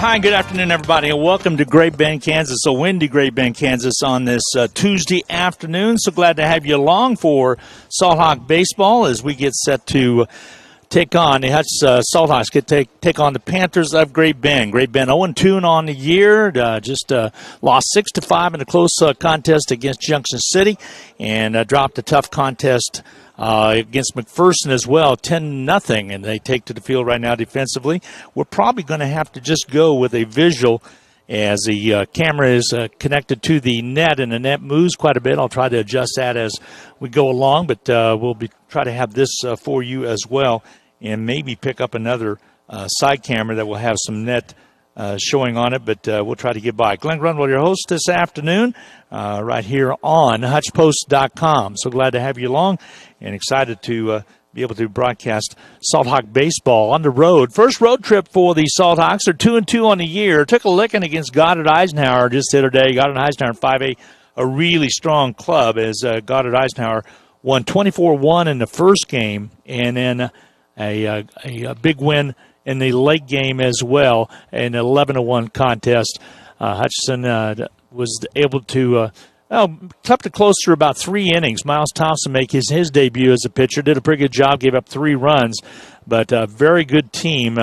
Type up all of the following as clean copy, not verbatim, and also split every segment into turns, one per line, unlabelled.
Hi, good afternoon, everybody, and welcome to Great Bend, Kansas, a windy Great Bend, Kansas on this Tuesday afternoon. So glad to have you along for Salt Hawk baseball as we get set to take on the Hutch Salt Hawks, take on the Panthers of Great Bend. Great Bend 0-2 on the year, just lost 6-5 in a close contest against Junction City, and dropped a tough contest against McPherson as well, 10-0, and they take to the field right now defensively. We're probably going to have to just go with a visual as the camera is connected to the net, and the net moves quite a bit. I'll try to adjust that as we go along, but we'll try to have this for you as well, and maybe pick up another side camera that will have some net showing on it, but we'll try to get by. Glenn Grundwell, your host this afternoon, right here on HutchPost.com. So glad to have you along and excited to be able to broadcast Salt Hawk baseball on the road. First road trip for the Salt Hawks. They're 2-2 on the year. Took a licking against Goddard Eisenhower just the other day. Goddard Eisenhower 5A, a really strong club, as Goddard Eisenhower won 24-1 in the first game, and then a big win in the late game as well, an 11-1 contest. Hutchinson was able to kept it close through about 3 innings. Miles Thompson make his debut as a pitcher. Did a pretty good job, gave up 3 runs, but a very good team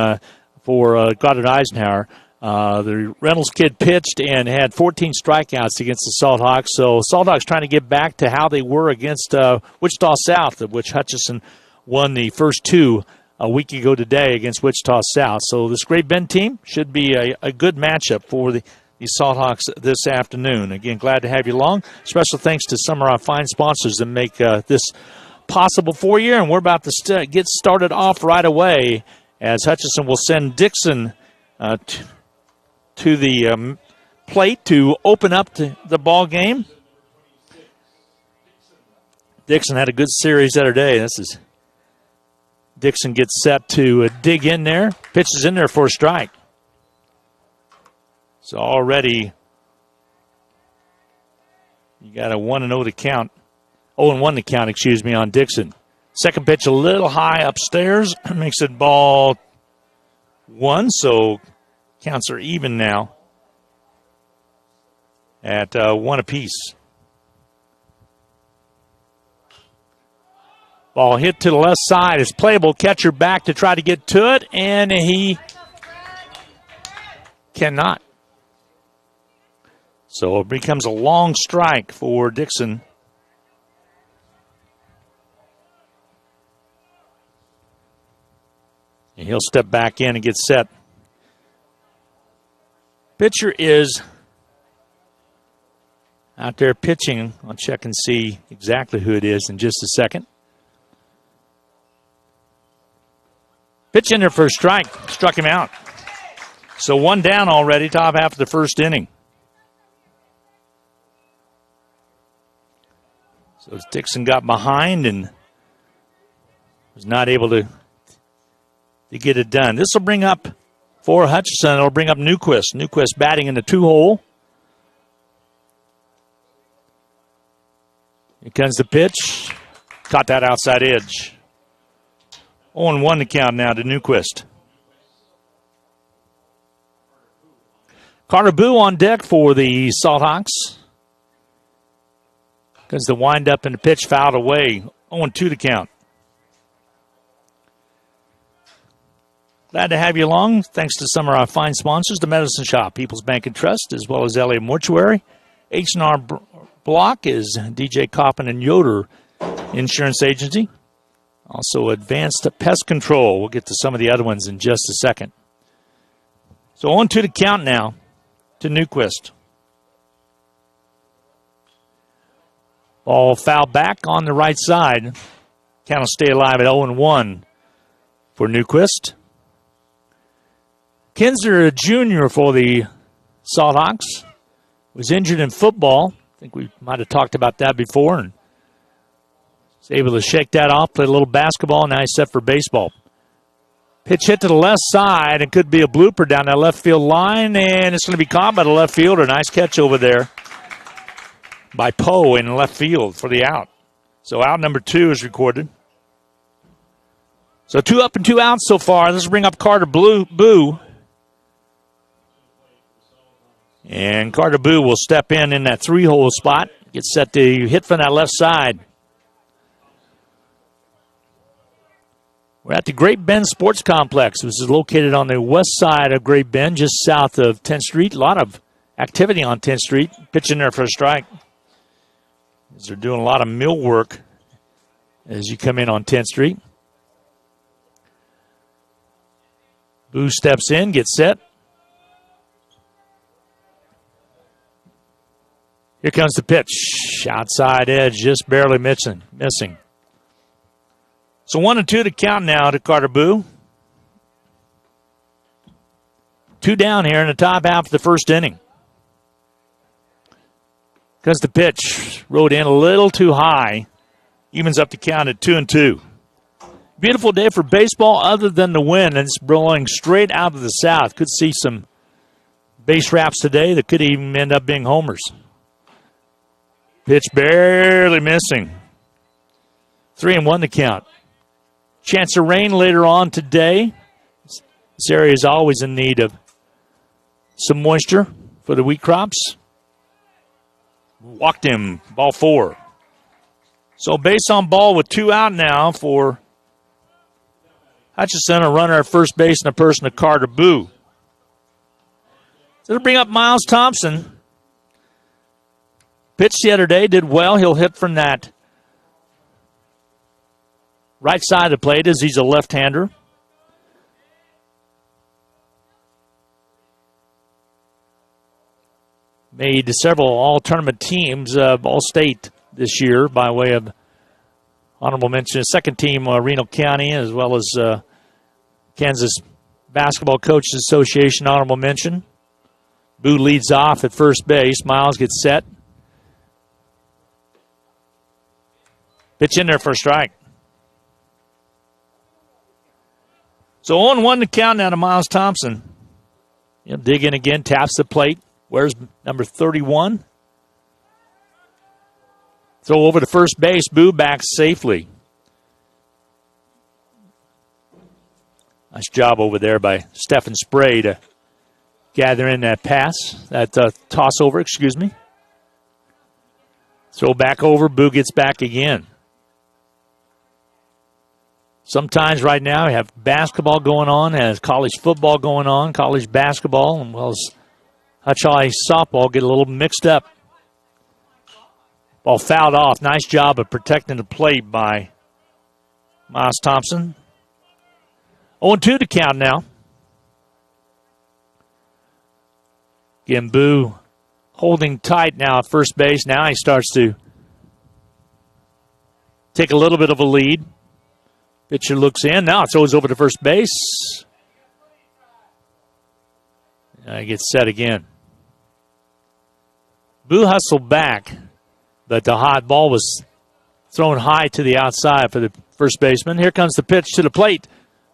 for Goddard Eisenhower. The Reynolds kid pitched and had 14 strikeouts against the Salt Hawks. So Salt Hawks trying to get back to how they were against Wichita South, of which Hutchinson won the first 2 a week ago today against Wichita South. So this Great Bend team should be a good matchup for the Salt Hawks this afternoon. Again, glad to have you along. Special thanks to some of our fine sponsors that make this possible for you. And we're about to get started off right away as Hutchinson will send Dixon to the plate to open up the ball game. Dixon had a good series the other day. Dixon gets set to dig in there. Pitches in there for a strike. So already you got a 1-0 to count. 0-1 to count, on Dixon. Second pitch a little high upstairs. Makes it ball 1, so counts are even now at 1 apiece. Ball hit to the left side. It's playable. Catcher back to try to get to it, and he cannot. So it becomes a long strike for Dixon. And he'll step back in and get set. Pitcher is out there pitching. I'll check and see exactly who it is in just a second. Pitch in there for a strike. Struck him out. So 1 down already, top half of the first inning. So Dixon got behind and was not able to get it done. This will bring up, for Hutchinson, it'll bring up Newquist. Newquist batting in the 2-hole. Here comes the pitch. Caught that outside edge. 0-1 to count now to Newquist. Carter Boo on deck for the Salt Hawks. Because the windup and the pitch fouled away. 0-2 to count. Glad to have you along. Thanks to some of our fine sponsors, the Medicine Shop, People's Bank and Trust, as well as Elliott Mortuary. H&R Block is DJ Coppin and Yoder Insurance Agency. Also, Advanced Pest Control. We'll get to some of the other ones in just a second. So 0-2 to count now to Newquist. Ball foul back on the right side. Count will stay alive at 0-1 for Newquist. Kinzer, a junior for the Salt Hawks, was injured in football. I think we might have talked about that before. And was able to shake that off, play a little basketball, now he's set for baseball. Pitch hit to the left side. It could be a blooper down that left field line, and it's going to be caught by the left fielder. Nice catch over there by Poe in left field for the out. So out number 2 is recorded. So 2 up and 2 out so far. Let's bring up Carter Boo. And Carter Boo will step in that 3-hole spot. Get set to hit from that left side. We're at the Great Bend Sports Complex, which is located on the west side of Great Bend, just south of 10th Street. A lot of activity on 10th Street. Pitching there for a strike. As they're doing a lot of mill work as you come in on 10th Street. Boo steps in, gets set. Here comes the pitch. Outside edge, just barely missing. So 1-2 to count now to Carter Boo. 2 down here in the top half of the first inning. Comes the pitch. Rode in a little too high. Evens up the count at 2-2. Beautiful day for baseball other than the wind. And it's blowing straight out of the south. Could see some base wraps today that could even end up being homers. Pitch barely missing. 3-1 to count. Chance of rain later on today. This area is always in need of some moisture for the wheat crops. Walked him, ball 4. So base on ball with 2 out now for Hutchinson, a runner at first base and a person of Carter Boo. So to bring up Miles Thompson. Pitched the other day, did well. He'll hit from that right side of the plate as he's a left-hander. Made several all-tournament teams, all-state this year by way of honorable mention. Second team, Reno County, as well as Kansas Basketball Coaches Association honorable mention. Boo leads off at first base. Miles gets set. Pitch in there for a strike. So 0-1 to count now to Miles Thompson. He'll dig in again, taps the plate. Where's number 31? Throw over to first base. Boo back safely. Nice job over there by Stephen Spray to gather in that pass, that toss over, excuse me. Throw back over. Boo gets back again. Sometimes right now we have basketball going on, has college football going on, college basketball, and well as Hutch High softball get a little mixed up. Ball fouled off. Nice job of protecting the plate by Miles Thompson. 0-2 to count now. Again, Boo holding tight now at first base. Now he starts to take a little bit of a lead. Pitcher looks in. Now it throws over to first base. He gets set again. Boo hustled back, but the hot ball was thrown high to the outside for the first baseman. Here comes the pitch to the plate.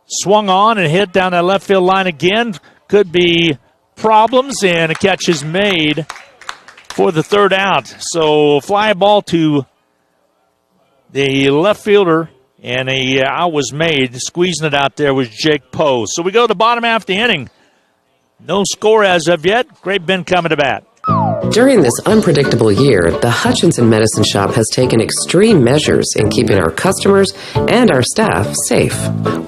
Swung on and hit down that left field line again. Could be problems, and a catch is made for the third out. So fly ball to the left fielder. And a out was made. Squeezing it out there was Jake Poe. So we go to the bottom half of the inning. No score as of yet. Great Bend coming to bat.
During this unpredictable year, the Hutchinson Medicine Shop has taken extreme measures in keeping our customers and our staff safe.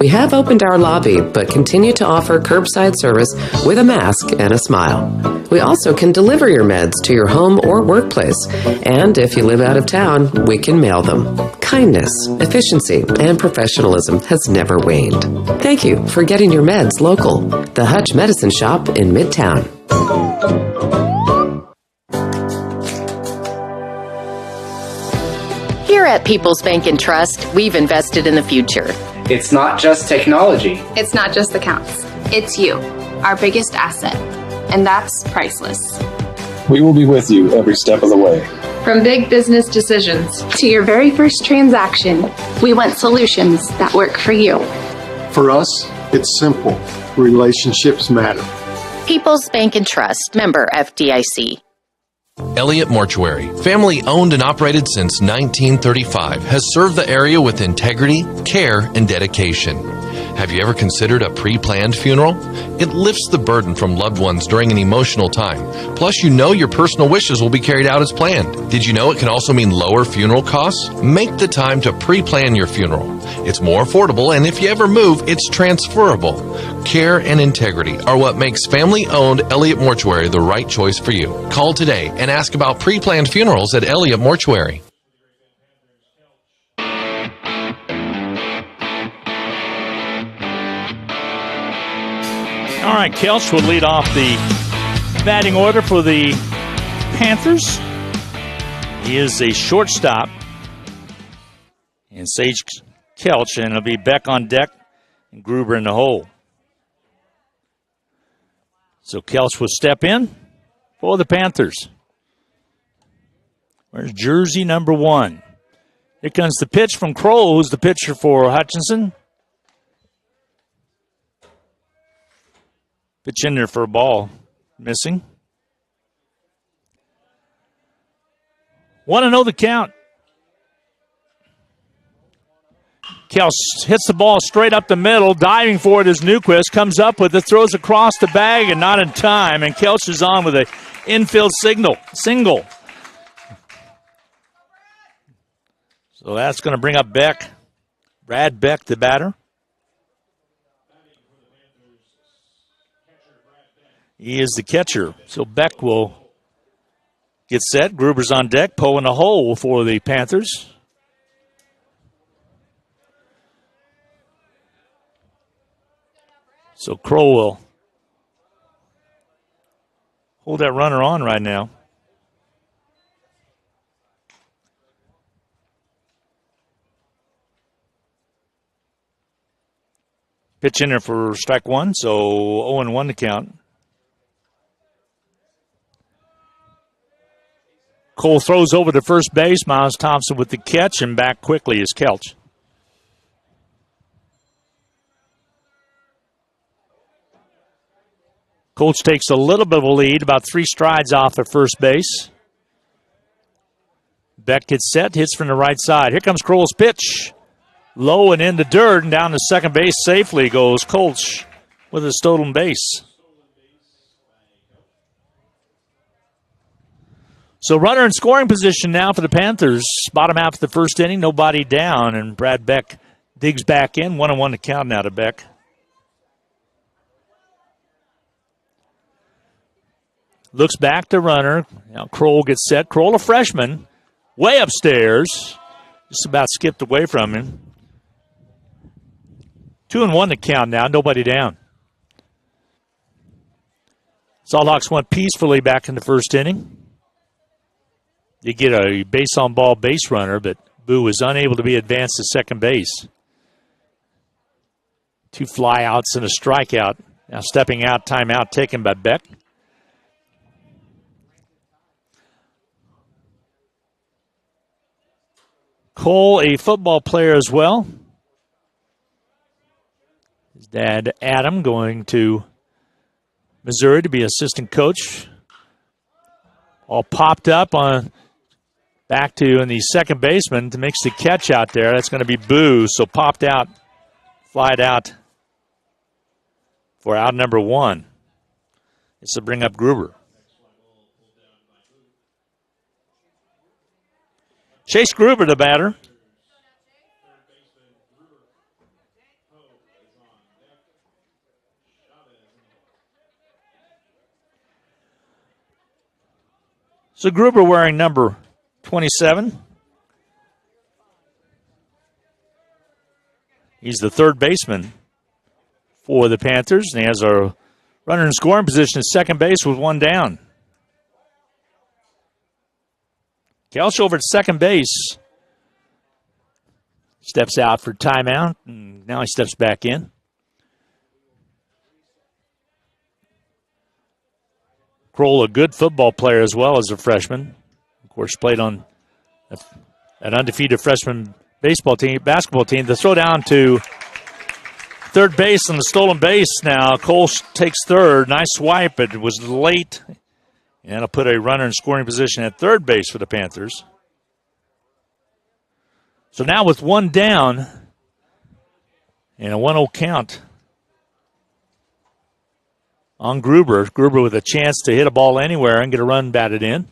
We have opened our lobby, but continue to offer curbside service with a mask and a smile. We also can deliver your meds to your home or workplace, and if you live out of town, we can mail them. Kindness, efficiency, and professionalism has never waned. Thank you for getting your meds local. The Hutch Medicine Shop in Midtown.
Here at People's Bank and Trust, we've invested in the future.
It's not just technology.
It's not just accounts. It's you, our biggest asset. And that's priceless.
We will be with you every step of the way.
From big business decisions to your very first transaction, we want solutions that work for you.
For us, it's simple. Relationships matter.
People's Bank and Trust, member FDIC.
Elliott Mortuary, family owned and operated since 1935, has served the area with integrity, care, and dedication. Have you ever considered a pre-planned funeral? It lifts the burden from loved ones during an emotional time. Plus, you know your personal wishes will be carried out as planned. Did you know it can also mean lower funeral costs? Make the time to pre-plan your funeral. It's more affordable, and if you ever move, it's transferable. Care and integrity are what makes family-owned Elliott Mortuary the right choice for you. Call today and ask about pre-planned funerals at Elliott Mortuary.
All right, Kelch will lead off the batting order for the Panthers. He is a shortstop. And Sage Kelch, and it'll be Beck on deck and Gruber in the hole. So Kelch will step in for the Panthers. Where's jersey number 1? Here comes the pitch from Kroll, who's the pitcher for Hutchinson. Pitch in there for a ball. Missing. 1-0 the count. Kelch hits the ball straight up the middle. Diving for it is Newquist. Comes up with it, throws across the bag, and not in time. And Kelch is on with an infield single. So that's going to bring up Beck. Brad Beck, the batter. He is the catcher. So Beck will get set. Gruber's on deck. Poe in the hole for the Panthers. So Crow will hold that runner on right now. Pitch in there for strike 1, so 0-1 to count. Cole throws over to first base. Miles Thompson with the catch, and back quickly is Kelch. Colts takes a little bit of a lead, about 3 strides off of first base. Beck gets set, hits from the right side. Here comes Kroll's pitch. Low and in the dirt, and down to second base safely goes Colts with a stolen base. So runner in scoring position now for the Panthers. Bottom half of the first inning, nobody down, and Brad Beck digs back in. 1-1 to count now to Beck. Looks back to runner. Now Kroll gets set. Kroll, a freshman, way upstairs. Just about skipped away from him. 2-1 to count now. Nobody down. Salthawks went peacefully back in the first inning. You get a base-on-ball base runner, but Boo was unable to be advanced to second base. 2 flyouts and a strikeout. Now stepping out, timeout taken by Beck. Cole, a football player as well. His dad, Adam, going to Missouri to be assistant coach. All popped up on back to in the second baseman to makes the catch out there. That's going to be Boo. So popped out, flied out for out number 1. This will bring up Gruber. Chase Gruber, the batter. So Gruber wearing number 27. He's the third baseman for the Panthers, and he has a runner in scoring position at second base with 1 down. Kelch over at second base. Steps out for timeout, and now he steps back in. Kroll, a good football player as well as a freshman. Of course, played on an undefeated freshman basketball team. The throw down to third base on the stolen base now. Cole takes third. Nice swipe, but it was late. And it'll put a runner in scoring position at third base for the Panthers. So now with 1 down, And a 1-0 count on Gruber. Gruber with a chance to hit a ball anywhere and get a run batted in.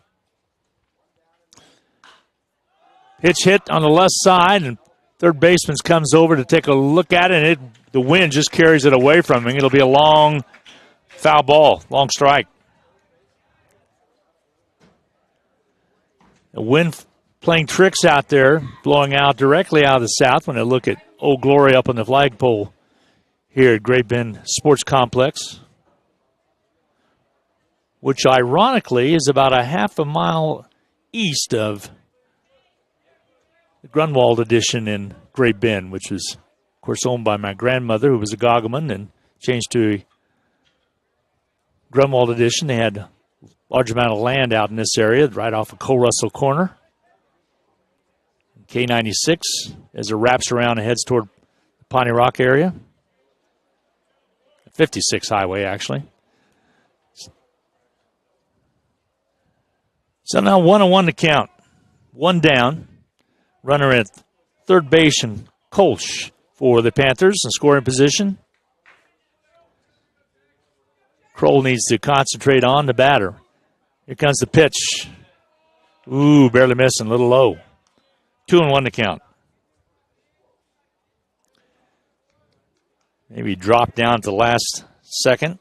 Pitch hit on the left side, and third baseman comes over to take a look at it, and the wind just carries it away from him. It'll be a long foul ball, long strike. The wind playing tricks out there, blowing out directly out of the south when they look at Old Glory up on the flagpole here at Great Bend Sports Complex, which ironically is about a half a mile east of the Grunwald Edition in Great Bend, which was, of course, owned by my grandmother, who was a Goggaman, and changed to a Grunwald Edition. They had a large amount of land out in this area, right off of Cole Russell Corner. K96 as it wraps around and heads toward the Piney Rock area. 56 highway, actually. So now 1-1 to count. One down. Runner at third base and Kolsch for the Panthers in scoring position. Kroll needs to concentrate on the batter. Here comes the pitch. Ooh, barely missing, a little low. 2-1 to count. Maybe drop down to the last second.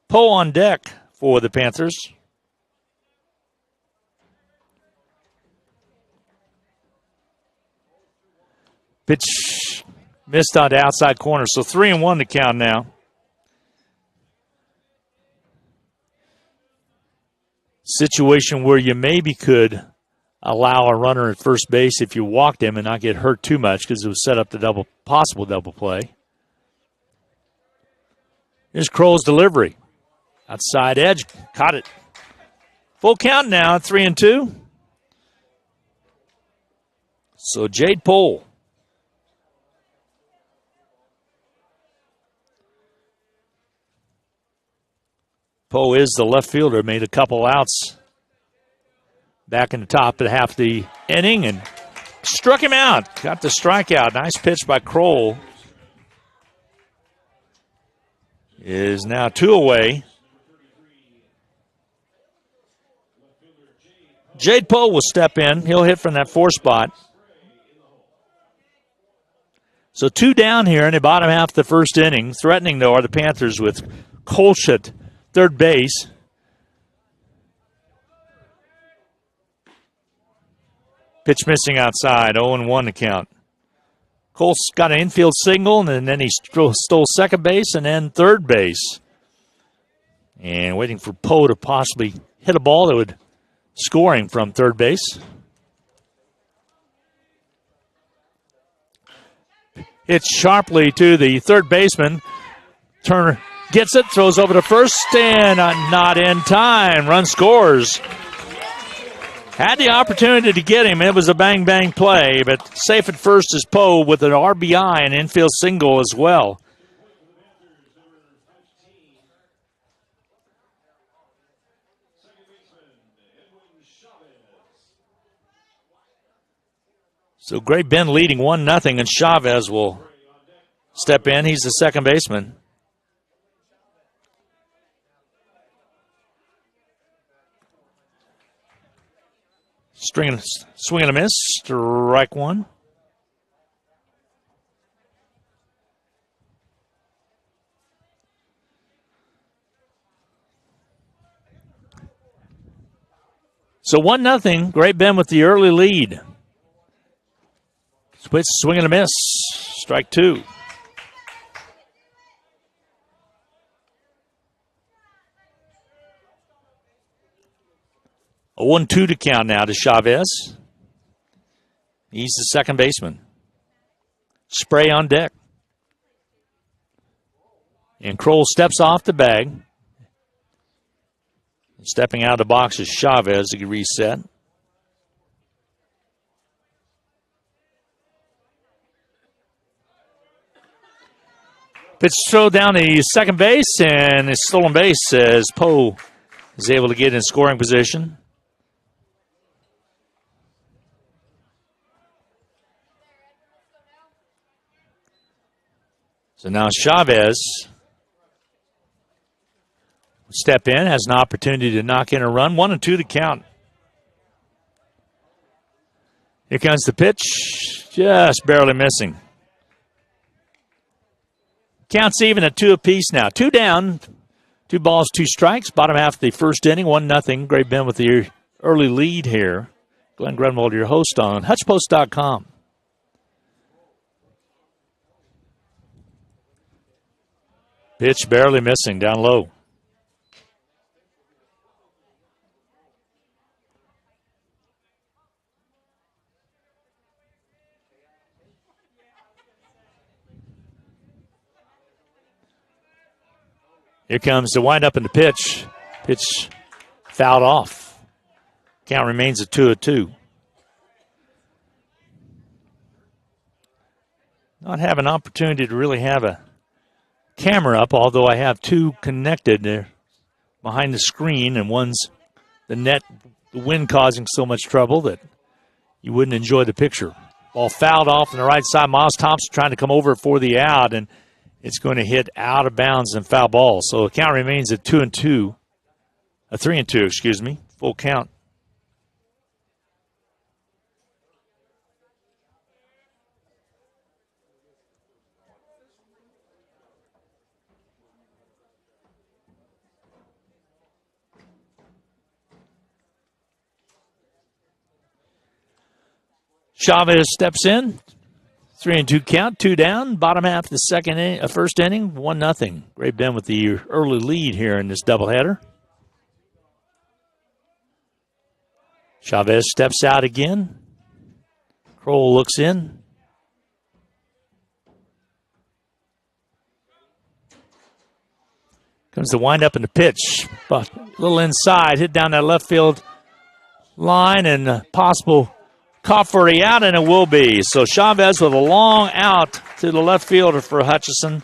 Poe on deck for the Panthers. Pitch missed on the outside corner, so 3-1 to count now. Situation where you maybe could allow a runner at first base if you walked him and not get hurt too much because it was set up to possible double play. Here's Kroll's delivery. Outside edge, caught it. Full count now, 3-2. So Jade Pohl. Poe is the left fielder, made a couple outs back in the top of half the inning and struck him out. Got the strikeout. Nice pitch by Kroll. Is now 2 away. Jade Poe will step in. He'll hit from that 4 spot. So 2 down here in the bottom half of the first inning. Threatening, though, are the Panthers with Kolsch at third base. Pitch missing outside, 0-1 to count. Colts got an infield single, and then he stole second base and then third base. And waiting for Poe to possibly hit a ball that would score him from third base. Hits sharply to the third baseman. Turner gets it, throws over to first, and not in time. Run scores. Had the opportunity to get him. It was a bang-bang play, but safe at first is Poe with an RBI and infield single as well. So Great Bend leading 1-0, and Chavez will step in. He's the second baseman. Swing and a miss, strike one. So 1-0, Great Bend with the early lead. Swing and a miss, strike two. A 1-2 to count now to Chavez. He's the second baseman. Spray on deck. And Kroll steps off the bag. Stepping out of the box is Chavez to reset. Pitch throw down the second base, and it's stolen base as Poe is able to get in scoring position. So now Chavez will step in, has an opportunity to knock in a run. 1-2 to count. Here comes the pitch, just barely missing. Counts even at 2 apiece now. 2 down, 2 balls, 2 strikes. Bottom half of the first inning, 1-0. Great Bend with the early lead here. Glenn Grunwald, your host on HutchPost.com. Pitch barely missing, down low. Here comes the windup and the pitch. Pitch fouled off. Count remains at 2-2. Not have an opportunity to really have a camera up, although I have 2 connected there behind the screen, and one's the net, the wind causing so much trouble that you wouldn't enjoy the picture. Ball fouled off on the right side. Miles Thompson trying to come over for the out, and it's going to hit out of bounds and foul ball. So the count remains at 2-2. 3-2, excuse me. Full count. Chavez steps in. 3-2 count, 2 down. Bottom half of the first inning, 1-0. Great Bend with the early lead here in this doubleheader. Chavez steps out again. Kroll looks in. Comes the windup and the pitch. But a little inside, hit down that left field line, and possible caught for the out, and it will be. So Chavez with a long out to the left fielder for Hutchison.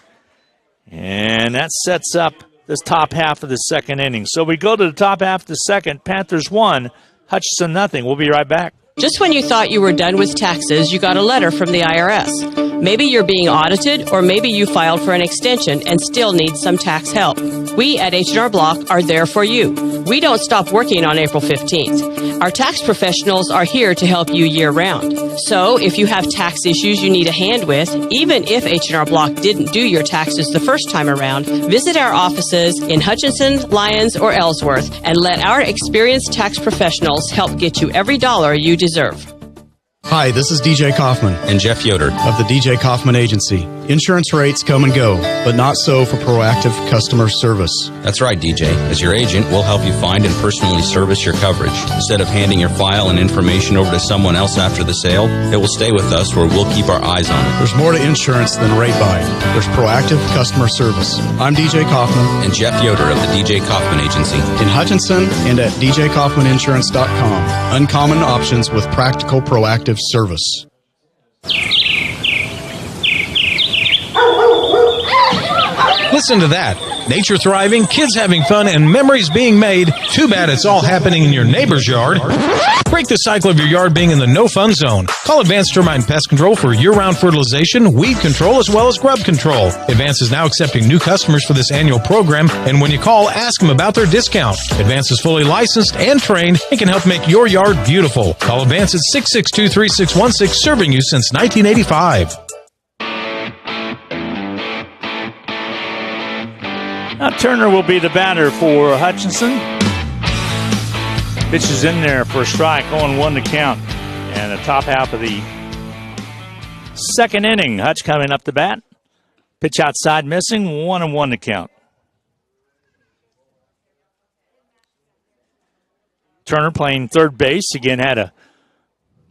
And that sets up this top half of the second inning. So we go to the top half of the second. Panthers 1, Hutchison 0. We'll be right back.
Just when you thought you were done with taxes, you got a letter from the IRS. Maybe you're being audited, or maybe you filed for an extension and still need some tax help. We at H&R Block are there for you. We don't stop working on April 15th. Our tax professionals are here to help you year-round. So if you have tax issues you need a hand with, even if H&R Block didn't do your taxes the first time around, visit our offices in Hutchinson, Lyons, or Ellsworth and let our experienced tax professionals help get you every dollar you deserve.
Hi, this is DJ Kaufman
and Jeff Yoder
of the DJ Kaufman Agency. Insurance rates come and go, but not so for proactive customer service.
That's right, DJ. As your agent, we'll help you find and personally service your coverage. Instead of handing your file and information over to someone else after the sale, it will stay with us where we'll keep our eyes on it.
There's more to insurance than rate buying. There's proactive customer service. I'm DJ Kaufman
and Jeff Yoder of the DJ Kaufman Agency
in Hutchinson and at djkaufmaninsurance.com. Uncommon options with practical proactive service.
Listen to that. Nature thriving, kids having fun, and memories being made. Too bad it's all happening in your neighbor's yard. Break the cycle of your yard being in the no-fun zone. Call Advanced Termite Pest Control for year-round fertilization, weed control, as well as grub control. Advance is now accepting new customers for this annual program, and when you call, ask them about their discount. Advance is fully licensed and trained and can help make your yard beautiful. Call Advance at 662-3616, serving you since 1985.
Now Turner will be the batter for Hutchinson. Pitch is in there for a strike, 0-1 to count. And the top half of the second inning, Hutch coming up to bat. Pitch outside missing, 1-1 to count. Turner playing third base, again had a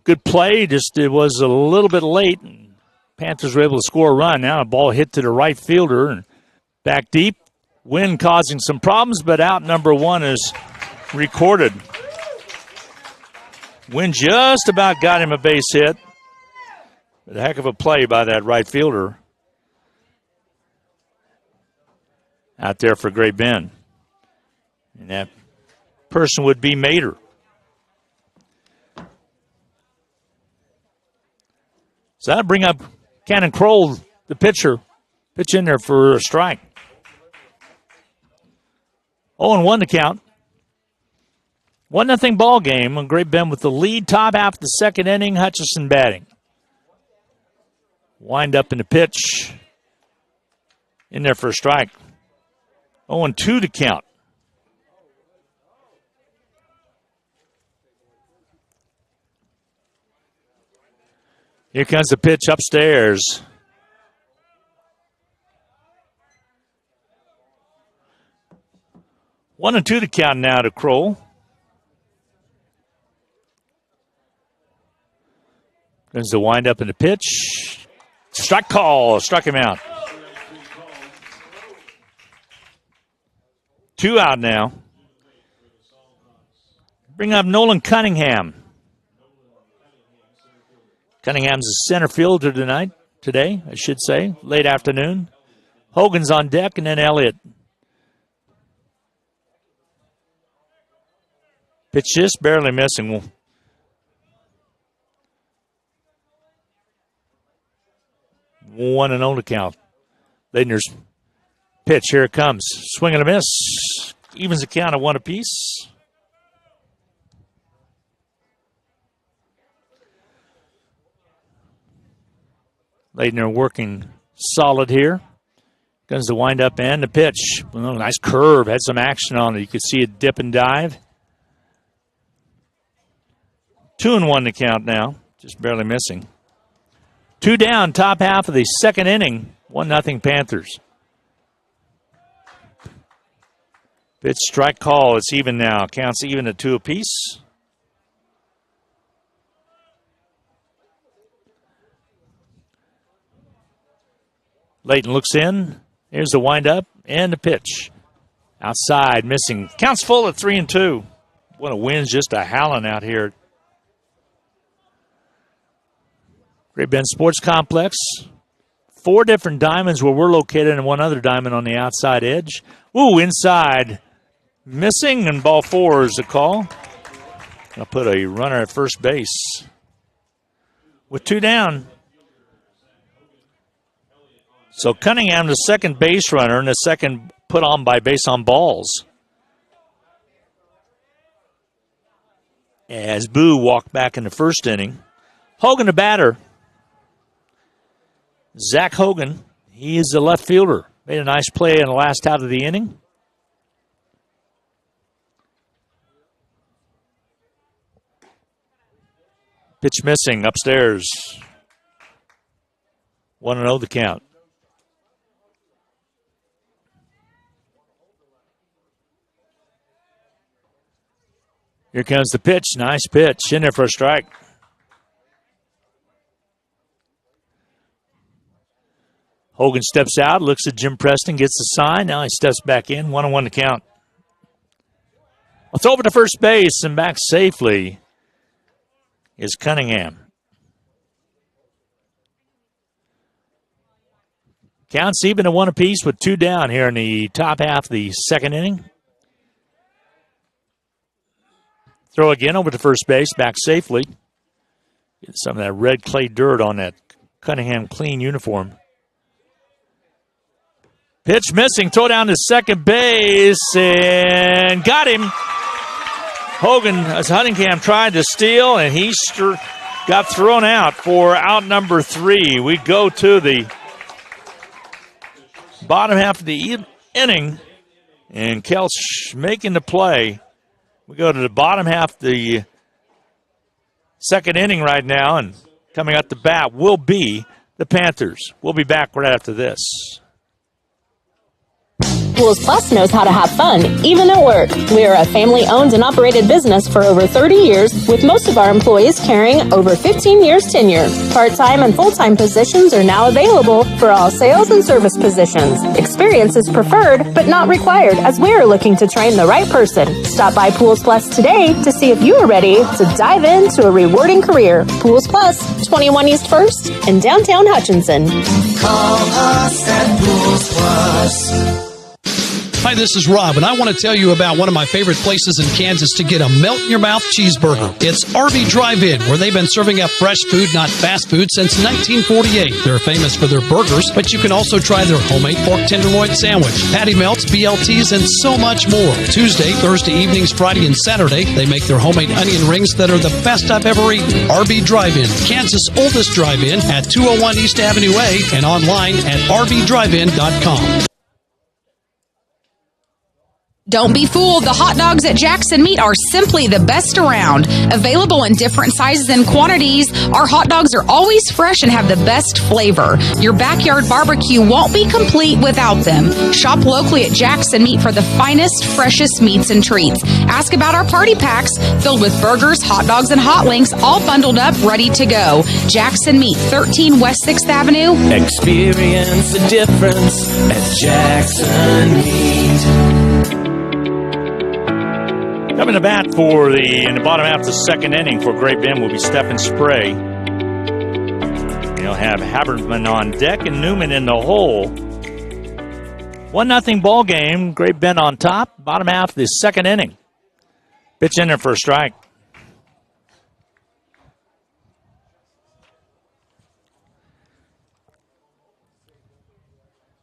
good play, just it was a little bit late. Panthers were able to score a run. Now a ball hit to the right fielder and back deep. Wind causing some problems, but out number 1 is recorded. Wind just about got him a base hit. But a heck of a play by that right fielder out there for Great Bend. And that person would be Mater. So that'll bring up Cannon Kroll, the pitcher, Pitch in there for a strike. 0-1 to count. 1-0 ball game. Great Bend with the lead. Top half of the second inning. Hutchison batting. Wind up in the pitch. In there for a strike. 0-2 to count. Here comes the pitch upstairs. One and two to count now to Kroll. There's the wind up in the pitch. Strike call. Struck him out. 2 out now. Bring up Nolan Cunningham. Cunningham's a center fielder today, I should say, late afternoon. Hogan's on deck, and then Elliott. Pitch just barely missing. 1-0 to count. Leitner's pitch, here it comes. Swing and a miss. Evens the count of 1 apiece. Leitner working solid here. Comes the wind-up and the pitch. Well, nice curve. Had some action on it. You could see it dip and dive. 2-1 to count now. Just barely missing. 2 down, top half of the second inning. 1-0 Panthers. Pitch strike call. It's even now. Counts even at 2 apiece. Layton looks in. Here's the windup and the pitch. Outside, missing. Counts full at 3-2. What a wind's just a howling out here. Great Bend Sports Complex. 4 different diamonds where we're located and 1 other diamond on the outside edge. Ooh, inside. Missing, and ball 4 is the call. I'll put a runner at first base. With 2 down. So Cunningham, the second base runner, and the second put on by base on balls. As Boo walked back in the first inning. Hogan, the batter. Zach Hogan, he is the left fielder. Made a nice play in the last half of the inning. Pitch missing upstairs. 1-0 the count. Here comes the pitch. Nice pitch. In there for a strike. Hogan steps out, looks at Jim Preston, gets the sign. Now he steps back in. 1-1 to count. It's over to first base and back safely is Cunningham. Counts even at 1 apiece with 2 down here in the top half of the second inning. Throw again over to first base, back safely. Get some of that red clay dirt on that Cunningham clean uniform. Pitch missing, throw down to second base, and got him. Hogan, as Cunningham tried to steal, and he got thrown out for out number 3. We go to the bottom half of the inning, and Kelch making the play. We go to the bottom half of the second inning right now, and coming up the bat will be the Panthers. We'll be back right after this.
Pools Plus knows how to have fun, even at work. We are a family-owned and operated business for over 30 years, with most of our employees carrying over 15 years tenure. Part-time and full-time positions are now available for all sales and service positions. Experience is preferred, but not required, as we are looking to train the right person. Stop by Pools Plus today to see if you are ready to dive into a rewarding career. Pools Plus, 21 East 1st in downtown Hutchinson.
Call us at Pools Plus. Hi, this is Rob, and I want to tell you about one of my favorite places in Kansas to get a melt-in-your-mouth cheeseburger. It's RB Drive-In, where they've been serving up fresh food, not fast food, since 1948. They're famous for their burgers, but you can also try their homemade pork tenderloin sandwich, patty melts, BLTs, and so much more. Tuesday, Thursday evenings, Friday, and Saturday, they make their homemade onion rings that are the best I've ever eaten. RB Drive-In, Kansas' oldest drive-in at 201 East Avenue A and online at rbdrivein.com.
Don't be fooled. The hot dogs at Jackson Meat are simply the best around. Available in different sizes and quantities, our hot dogs are always fresh and have the best flavor. Your backyard barbecue won't be complete without them. Shop locally at Jackson Meat for the finest, freshest meats and treats. Ask about our party packs filled with burgers, hot dogs, and hot links, all bundled up, ready to go. Jackson Meat, 13 West 6th Avenue.
Experience the difference at Jackson Meat.
Coming to bat in the bottom half of the second inning for Great Bend will be Stephen Spray. They'll have Haberman on deck and Newman in the hole. 1-0 ball game. Great Bend on top. Bottom half of the second inning. Pitch in there for a strike.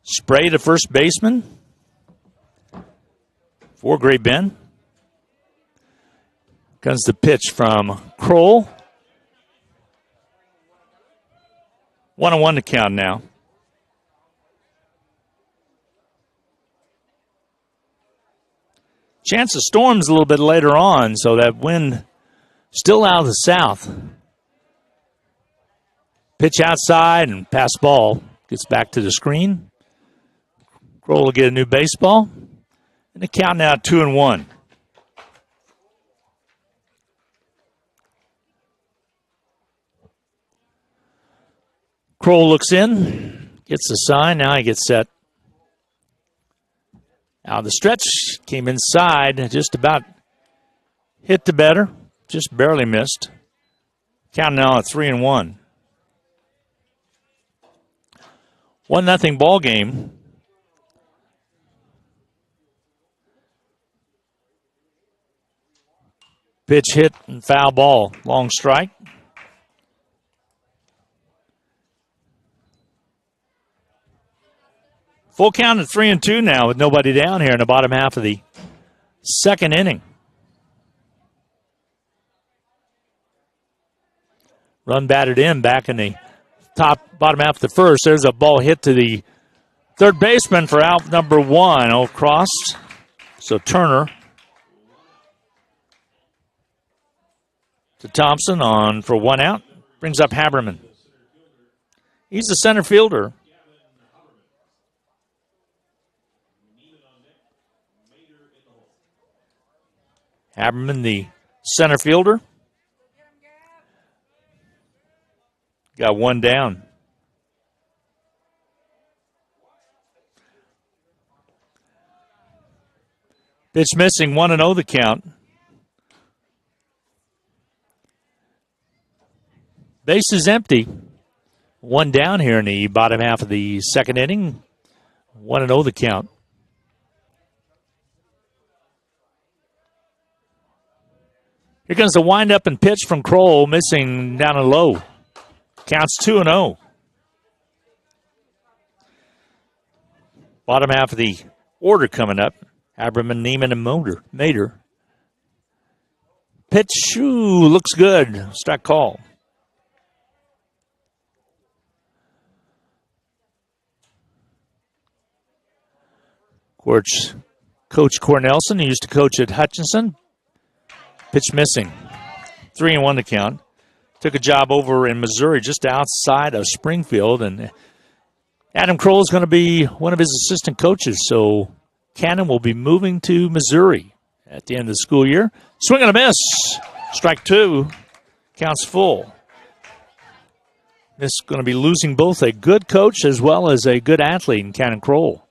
Spray, the first baseman for Great Bend. Comes the pitch from Kroll. 1-1 to count now. Chance of storms a little bit later on, so that wind still out of the south. Pitch outside and pass ball. Gets back to the screen. Kroll will get a new baseball. And the count now 2-1. Kroll looks in, gets the sign. Now he gets set. Out of the stretch, came inside, just about hit the batter, just barely missed. Count now at 3-1. 1-0 ball game. Pitch hit and foul ball. Long strike. Full count at 3-2 now with nobody down here in the bottom half of the second inning. Run batted in back in the bottom half of the first. There's a ball hit to the third baseman for out number 1. Oh, crossed. So Turner to Thompson on for 1 out. Brings up Haberman. He's the center fielder. Haberman, the center fielder. Got 1 down. Pitch missing, 1-0 the count. Base is empty. 1 down here in the bottom half of the second inning. 1-0 the count. Here comes the windup and pitch from Kroll, missing down and low. Counts 2-0. Bottom half of the order coming up. Haberman, Neiman, and Mader. Pitch, looks good. Strike call. Of course, Coach Cornelson, he used to coach at Hutchinson. Pitch missing. 3-1 to count. Took a job over in Missouri, just outside of Springfield. And Adam Kroll is going to be one of his assistant coaches. So Cannon will be moving to Missouri at the end of the school year. Swing and a miss. Strike 2. Counts full. This is going to be losing both a good coach as well as a good athlete in Cannon Kroll.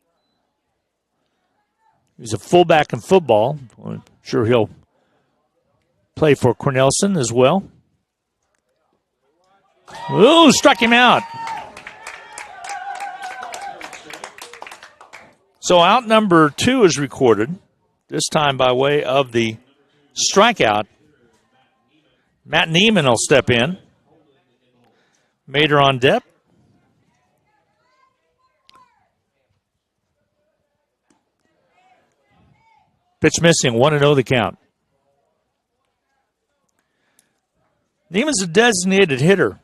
He's a fullback in football. I'm sure he'll play for Cornelson as well. Ooh, struck him out. So out number 2 is recorded, this time by way of the strikeout. Matt Neiman will step in. Mater on deck. Pitch missing, 1-0 the count. Neiman's a designated hitter.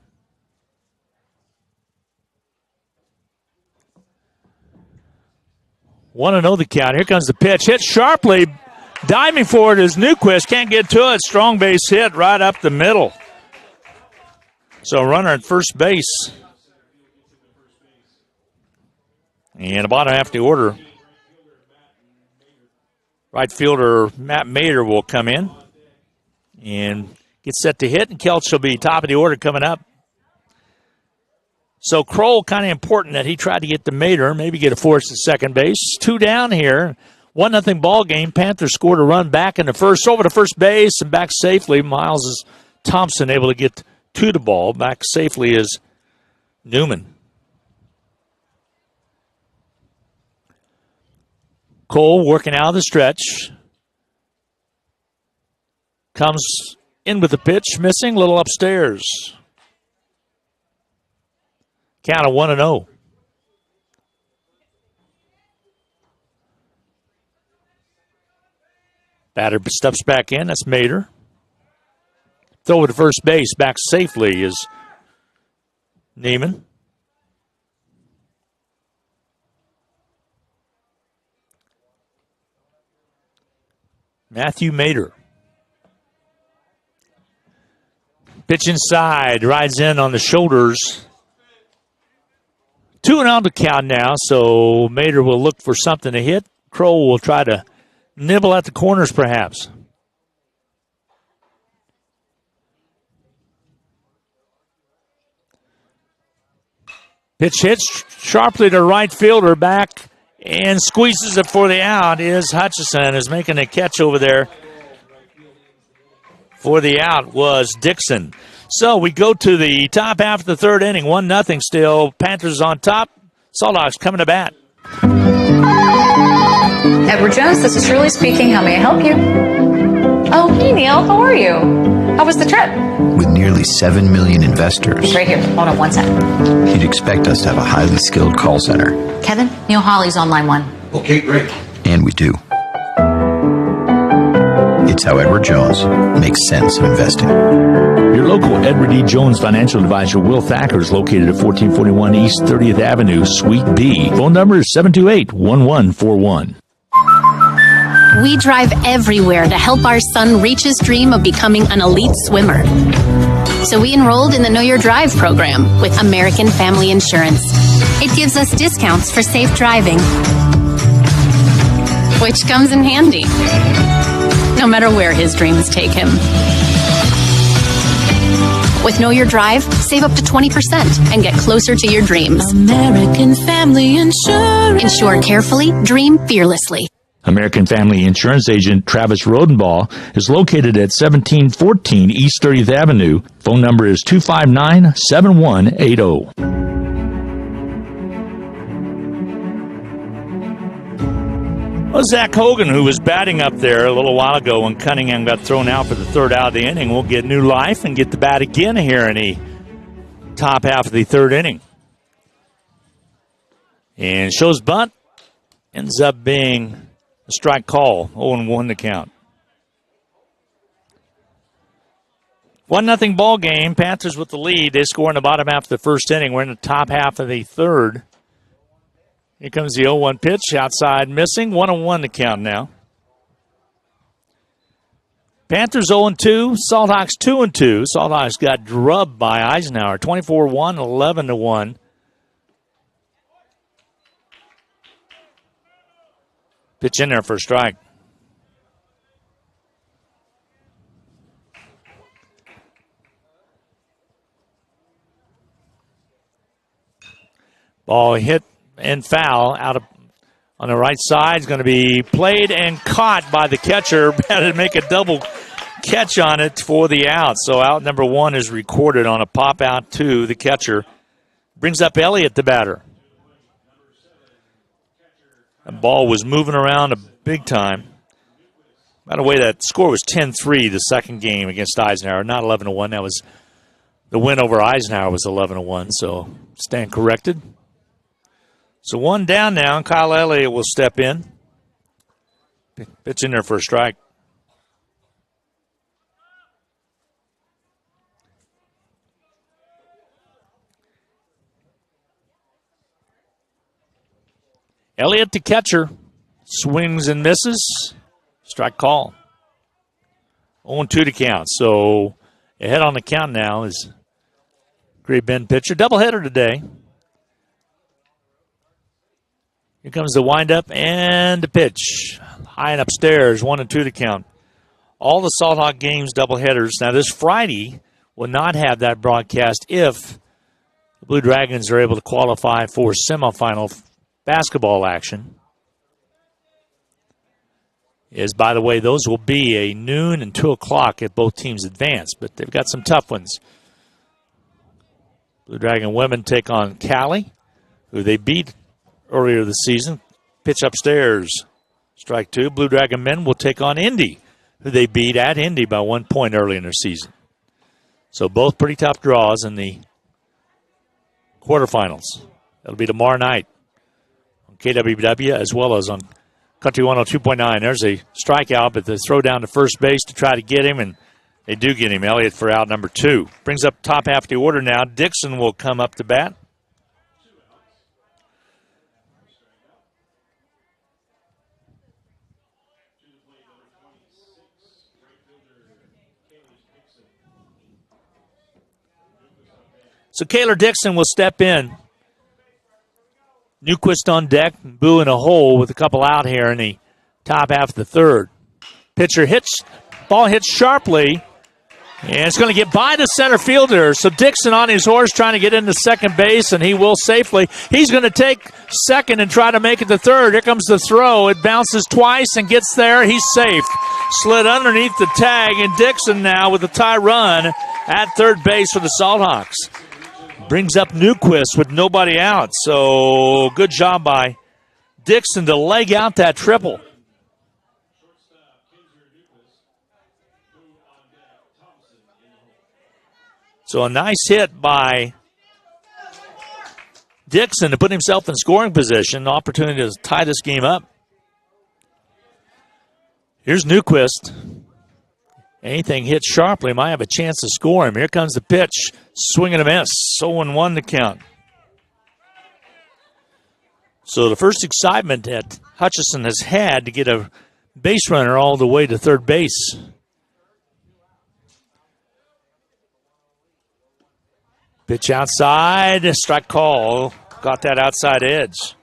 One and 0 the count. Here comes the pitch. Hit sharply. Diving forward is Newquist. Can't get to it. Strong base hit right up the middle. So runner at first base. And about half the order. Right fielder Matt Mater will come in and get set to hit. And Kelch will be top of the order coming up. So Kroll, kind of important that he tried to get to Mater, maybe get a force at second base. 2 down here. 1-0 ball game. Panthers scored a run back in the first, over to first base and back safely. Miles Thompson able to get to the ball. Back safely is Newman. Cole working out of the stretch. Comes in with the pitch, missing, little upstairs. Count of 1-0. Batter steps back in. That's Mater. Throw to first base. Back safely is Neiman. Matthew Mater. Pitch inside. Rides in on the shoulders. 2-0 to count now, so Mater will look for something to hit. Kroll will try to nibble at the corners, perhaps. Pitch hits sharply to right fielder, back and squeezes it for the out. Is Hutchison is making a catch over there. For the out was Dixon. So we go to the top half of the third inning. 1-0 still. Panthers on top. Saltdogs coming to bat.
Edward Jones, this is Shirley speaking. How may I help you? Oh, hey, Neil. How are you? How was the trip?
With nearly 7 million investors,
Right here. Hold on one second.
you'd expect us to have a highly skilled call center.
Kevin, Neil Hawley's on line 1.
Okay, great. And we do. It's how Edward Jones makes sense of investing.
Your local Edward E. Jones financial advisor, Will Thacker, is located at 1441 East 30th Avenue, Suite B. Phone number is 728-1141.
We drive everywhere to help our son reach his dream of becoming an elite swimmer. So we enrolled in the Know Your Drive program with American Family Insurance. It gives us discounts for safe driving, which comes in handy, no matter where his dreams take him. With Know Your Drive, save up to 20% and get closer to your dreams.
American Family Insurance.
Insure carefully, dream fearlessly.
American Family Insurance agent Travis Rodenbaugh is located at 1714 East 30th Avenue. Phone number is 259-7180. Well, Zach Hogan, who was batting up there a little while ago when Cunningham got thrown out for the third out of the inning, will get new life and get the bat again here in the top half of the third inning. And shows bunt. Ends up being a strike call. 0-1 to count. 1-0 ball game. Panthers with the lead. They score in the bottom half of the first inning. We're in the top half of the third. Here comes the 0-1 pitch. Outside missing. 1-1 to count now. Panthers 0-2. Salthawks 2-2. Salthawks got drubbed by Eisenhower. 24-1, 11-1. Pitch in there for a strike. Ball hit and foul out of on the right side. Is going to be played and caught by the catcher. Had to make a double catch on it for the out. So out number 1 is recorded on a pop out to the catcher. Brings up Elliott, the batter. The ball was moving around a big time. By the way, that score was 10-3 the second game against Eisenhower, not 11-1. That was the win over Eisenhower was 11-1, so stand corrected. So one down now, and Kyle Elliott will step in. Pitch in there for a strike. Elliott, the catcher, swings and misses. Strike call. 0-2 to count. So ahead on the count now is Great Bend pitcher. Doubleheader today. Here comes the windup and the pitch. High and upstairs, 1-2 to count. All the Salt Hawk games doubleheaders. Now this Friday will not have that broadcast if the Blue Dragons are able to qualify for semifinal basketball action. By the way, those will be a noon and 2 o'clock if both teams advance, but they've got some tough ones. Blue Dragon women take on Cali, who they beat earlier this season. Pitch upstairs, strike 2. Blue Dragon men will take on Indy, who they beat at Indy by 1 point early in their season. So both pretty tough draws in the quarterfinals. That'll be tomorrow night on KWW as well as on Country 102.9. There's a strikeout, but they throw down to first base to try to get him, and they do get him. Elliott for out number 2. Brings up top half of the order now. Dixon will come up to bat. So Kaylor Dixon will step in. Newquist on deck, Boo in a hole with a couple out here in the top half of the third. Pitcher hits, ball hits sharply, and it's going to get by the center fielder. So Dixon on his horse trying to get into second base, and he will safely. He's going to take second and try to make it to third. Here comes the throw. It bounces twice and gets there. He's safe. Slid underneath the tag, and Dixon now with a tie run at third base for the Salt Hawks. Brings up Newquist with nobody out. So good job by Dixon to leg out that triple. So a nice hit by Dixon to put himself in scoring position. Opportunity to tie this game up. Here's Newquist. Anything hit sharply might have a chance to score him. Here comes the pitch. Swing and a miss. 0-1 to count. So the first excitement that Hutchison has had to get a base runner all the way to third base. Pitch outside. Strike call. Got that outside edge.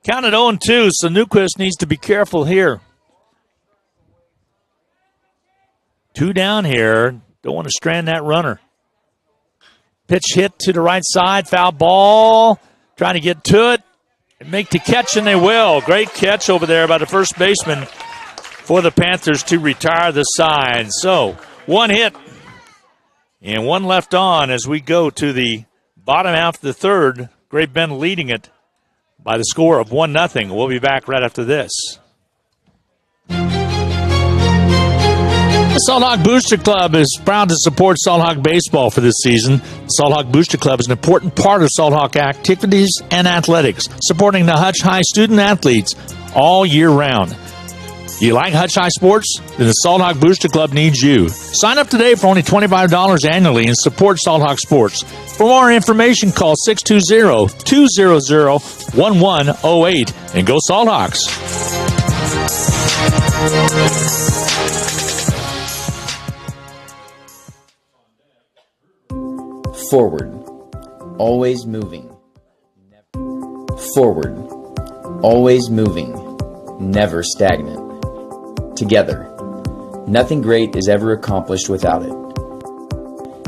Counted 0-2, so Newquist needs to be careful here. 2 down here. Don't want to strand that runner. Pitch hit to the right side. Foul ball. Trying to get to it. And make the catch, and they will. Great catch over there by the first baseman for the Panthers to retire the side. So, 1 hit and 1 left on as we go to the bottom half of the third. Great Bend leading it by the score of 1-0. We'll be back right after this. The Salt Hawk Booster Club is proud to support Salt Hawk baseball for this season. The Salt Hawk Booster Club is an important part of Salt Hawk activities and athletics, supporting the Hutch High student athletes all year round. Do you like Hutch High sports? Then the Salt Hawk Booster Club needs you. Sign up today for only $25 annually and support Salt Hawk sports. For more information, call 620-200-1108 and go Salt Hawks.
Forward, always moving. Forward, always moving, never stagnant. Together, nothing great is ever accomplished without it.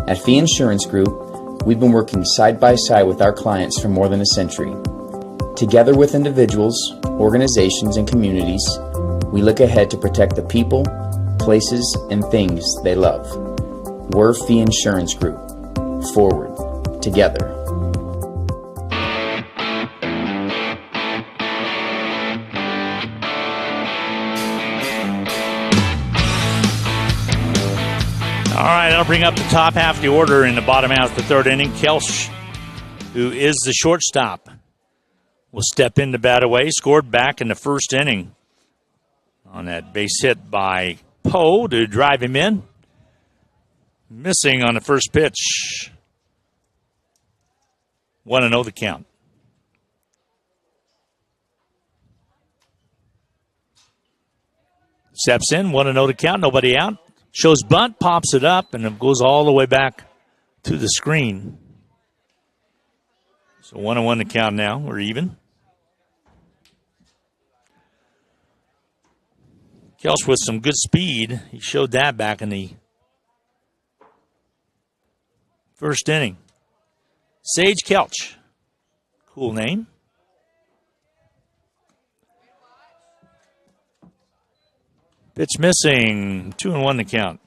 At Fee Insurance Group, we've been working side by side with our clients for more than a century. Together with individuals, organizations, and communities, we look ahead to protect the people, places, and things they love. We're Fee Insurance Group. Forward, together.
right, that'll bring up the top half of the order in the bottom half of the third inning. Kelch, who is the shortstop, will step in to bat away. Scored back in the first inning on that base hit by Poe to drive him in. Missing on the first pitch. 1-0 the count. Steps in, 1-0 to count, nobody out. Shows bunt, pops it up, and it goes all the way back to the screen. So 1-1 to count now. We're even. Kelch with some good speed. He showed that back in the first inning. Sage Kelch. Cool name. Pitch missing. 2-1 to count.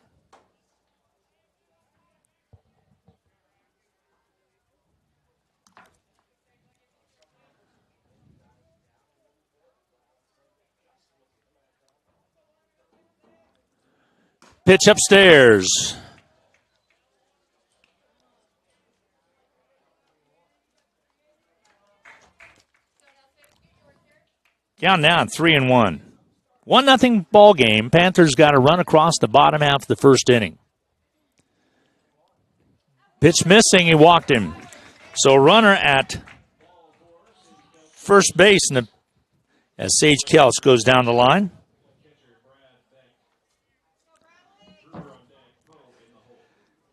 Pitch upstairs. Count down 3-1. 1-0 ball game. Panthers got a run across the bottom half of the first inning. Pitch missing. He walked him. So runner at first base as Sage Kelch goes down the line.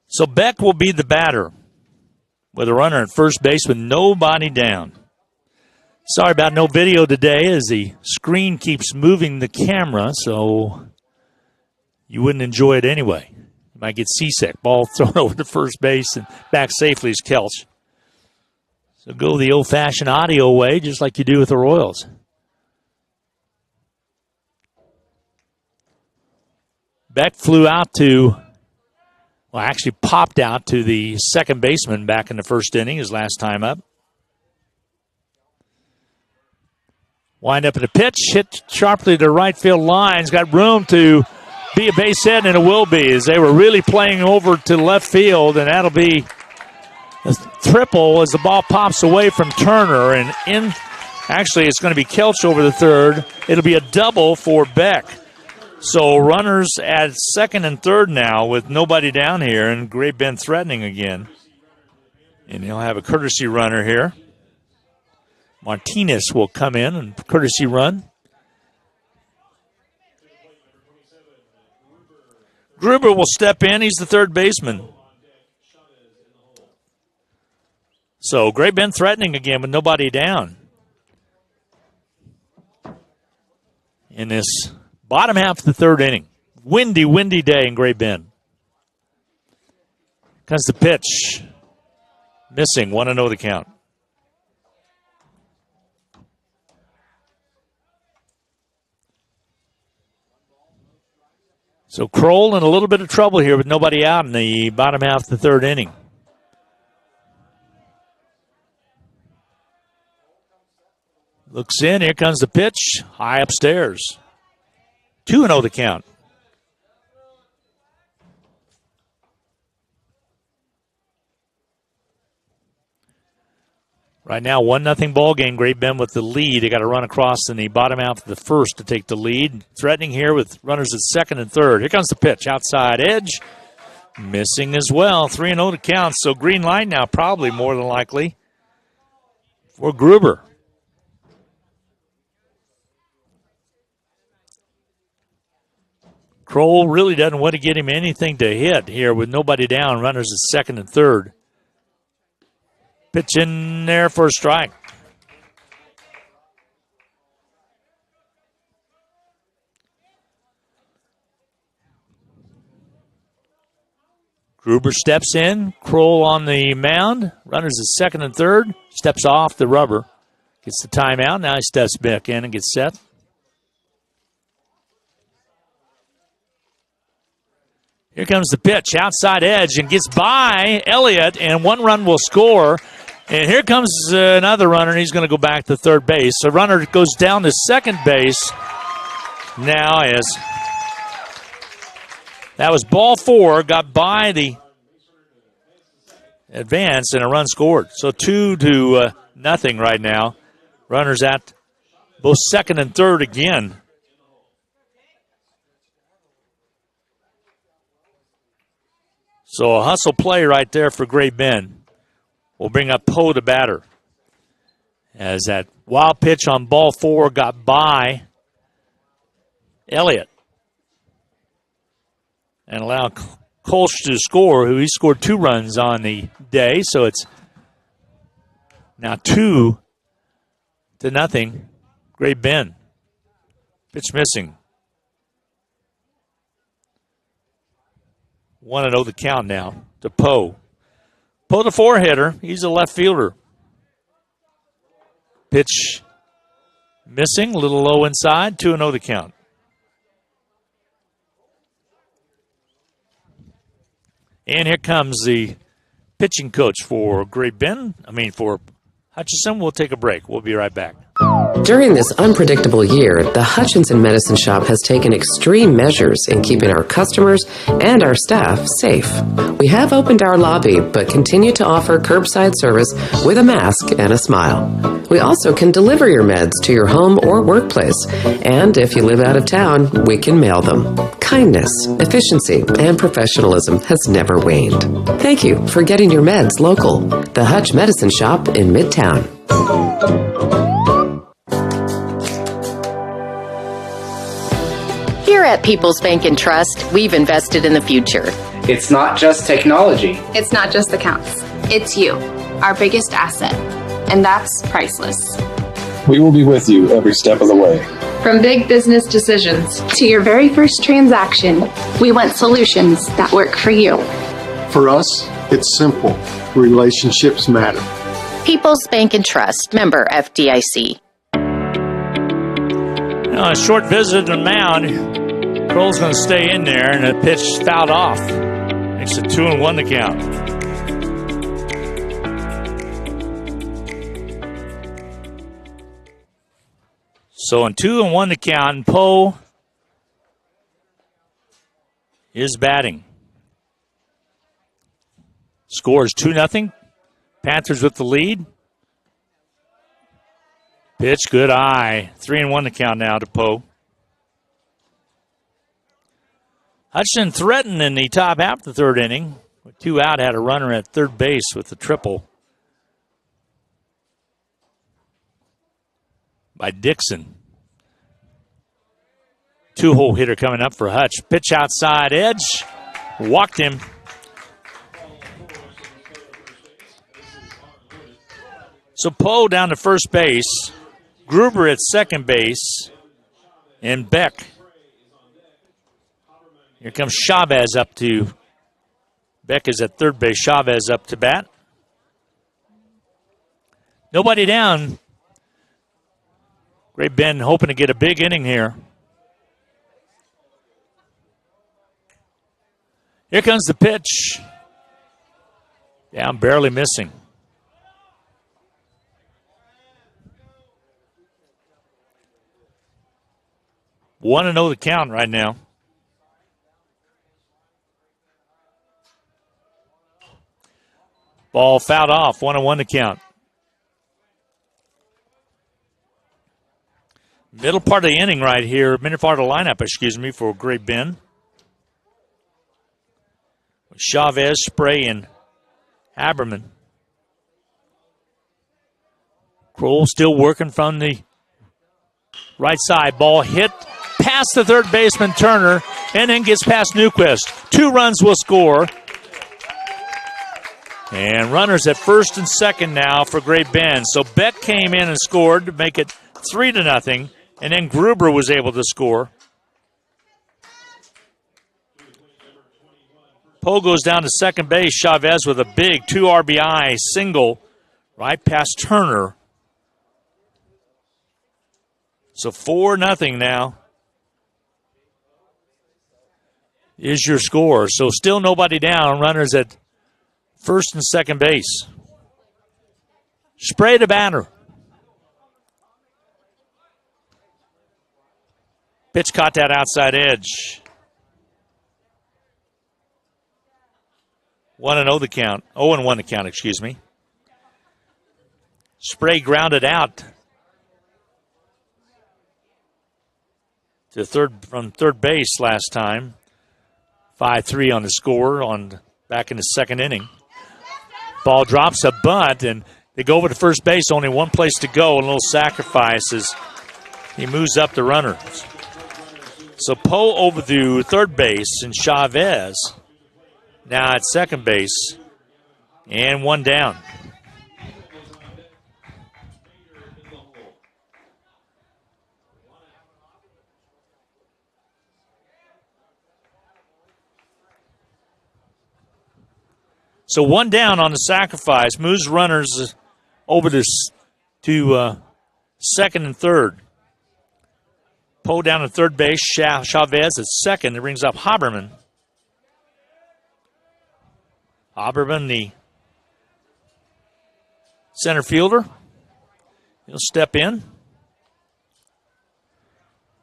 So Beck will be the batter with a runner at first base with nobody down. Sorry about no video today as the screen keeps moving the camera, so you wouldn't enjoy it anyway. You might get seasick. Ball thrown over to first base and back safely is Kelch. So go the old-fashioned audio way, just like you do with the Royals. Beck flew out to, well, actually popped out to the second baseman back in the first inning, his last time up. Wind up at a pitch, hit sharply to right field lines. Got room to be a base hit, and it will be, as they were really playing over to left field, and that'll be a triple as the ball pops away from Turner. And in, actually, it's going to be Kelch over the third. It'll be a double for Beck. So runners at second and third now with nobody down here, and Great Bend threatening again. And he'll have a courtesy runner here. Martinez will come in and courtesy run. Gruber will step in. He's the third baseman. So Great Bend threatening again with nobody down. In this bottom half of the third inning. Windy day in Great Bend. Comes the pitch. Missing. 1-0 the count. So Kroll in a little bit of trouble here with nobody out in the bottom half of the third inning. Looks in. Here comes the pitch. High upstairs. 2-0 the count. Right now, 1-0 ball game. Great Bend with the lead. They got to run across in the bottom half of the first to take the lead. Threatening here with runners at second and third. Here comes the pitch. Outside edge. Missing as well. 3-0 to count. So green light now, probably more than likely, for Gruber. Kroll really doesn't want to get him anything to hit here with nobody down. Runners at second and third. Pitch in there for a strike. Gruber steps in. Kroll on the mound. Runners at second and third. Steps off the rubber. Gets the timeout. Now he steps back in and gets set. Here comes the pitch. Outside edge and gets by Elliott, and one run will score. And here comes another runner, and he's going to go back to third base. So runner goes down to second base now as That was ball 4, got by the advance, and a run scored. So 2-0 right now. Runners at both second and third again. So a hustle play right there for Great Bend. We'll bring up Poe, the batter. As that wild pitch on ball 4 got by Elliott. And allow Kolsch to score, who he scored 2 runs on the day. So it's now 2-0. Great Bend. Pitch missing. 1-0 the count now to Poe. Poe, the 4-hitter. He's a left fielder. Pitch missing, a little low inside. 2-0 the count. And here comes the pitching coach for Great Bend. For Hutchinson. We'll take a break. We'll be right back.
During this unpredictable year, the Hutchinson Medicine Shop has taken extreme measures in keeping our customers and our staff safe. We have opened our lobby, but continue to offer curbside service with a mask and a smile. We also can deliver your meds to your home or workplace, and if you live out of town, we can mail them. Kindness, efficiency, and professionalism has never waned. Thank you for getting your meds local. The Hutch Medicine Shop in Midtown.
Here at People's Bank and Trust, we've invested in the future.
It's not just technology.
It's not just accounts. It's you, our biggest asset. And that's priceless.
We will be with you every step of the way.
From big business decisions to your very first transaction, we want solutions that work for you.
For us, it's simple. Relationships matter.
People's Bank and Trust, member FDIC.
A short visit to the mound. Kroll's going to stay in there, and the pitch fouled off. Makes it 2-1 to count. So in 2-1 to count, and Poe is batting. Score is 2-0. Panthers with the lead. Pitch, good eye. 3-1 to count now to Poe. Hutchinson threatened in the top half of the third inning. With 2 out, had a runner at third base with the triple by Dixon. 2-hole hitter coming up for Hutch. Pitch outside edge. Walked him. So Poe down to first base. Gruber at second base. And Beck. Here comes Chavez up to. Beck is at third base. Chavez up to bat. Nobody down. Great Bend hoping to get a big inning here. Here comes the pitch. Down, barely missing. Want to know the count right now. Ball fouled off. 1-1 to count. Middle part of the inning right here. Middle part of the lineup, for Great Bend. Chavez, Spray, and Haberman. Kroll still working from the right side. Ball hit past the third baseman, Turner, and then gets past Newquist. 2 runs will score. And runners at first and second now for Great Bend. So Beck came in and scored to make it 3-0, and then Gruber was able to score. Poe goes down to second base. Chavez with a big 2 RBI single right past Turner. So 4-0 now is your score. So still nobody down. Runners at first and second base. Spray the batter. Pitch caught that outside edge. 1-0 the count. 0-1 the count, excuse me. Spray grounded out to from third base last time. 5-3 on the score back in the second inning. Ball drops a bunt, and they go over to first base. Only one place to go. A little sacrifice as he moves up the runners. So Poe over to third base, and Chavez now at second base, and one down. So one down on the sacrifice, moves runners over to second and third. Poe down to third base, Chavez at second. It brings up Haberman. Haberman, the center fielder. He'll step in.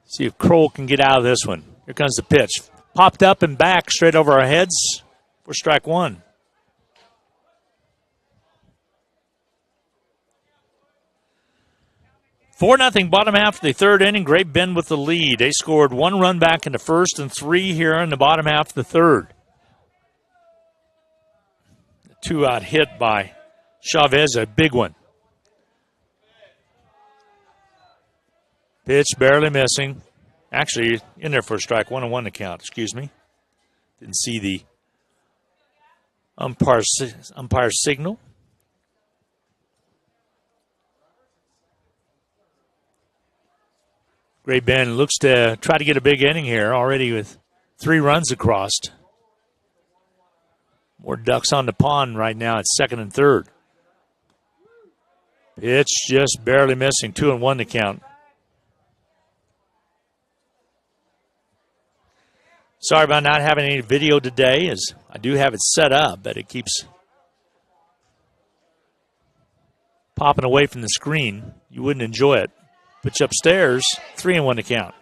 See if Kroll can get out of this one. Here comes the pitch. Popped up and back straight over our heads for strike one. 4-0 bottom half of the third inning. Great Bend with the lead. They scored 1 run back in the first and 3 here in the bottom half of the third. A 2-out hit by Chavez, a big one. Pitch barely missing. Actually, in there for a strike. 1-1 to count, excuse me. Didn't see the umpire signal. Great Bend looks to try to get a big inning here already with 3 runs across. More ducks on the pond right now at second and third. Pitch just barely missing. 2-1 to count. Sorry about not having any video today, as I do have it set up, but it keeps popping away from the screen. You wouldn't enjoy it. Pitch upstairs, 3-1 to count.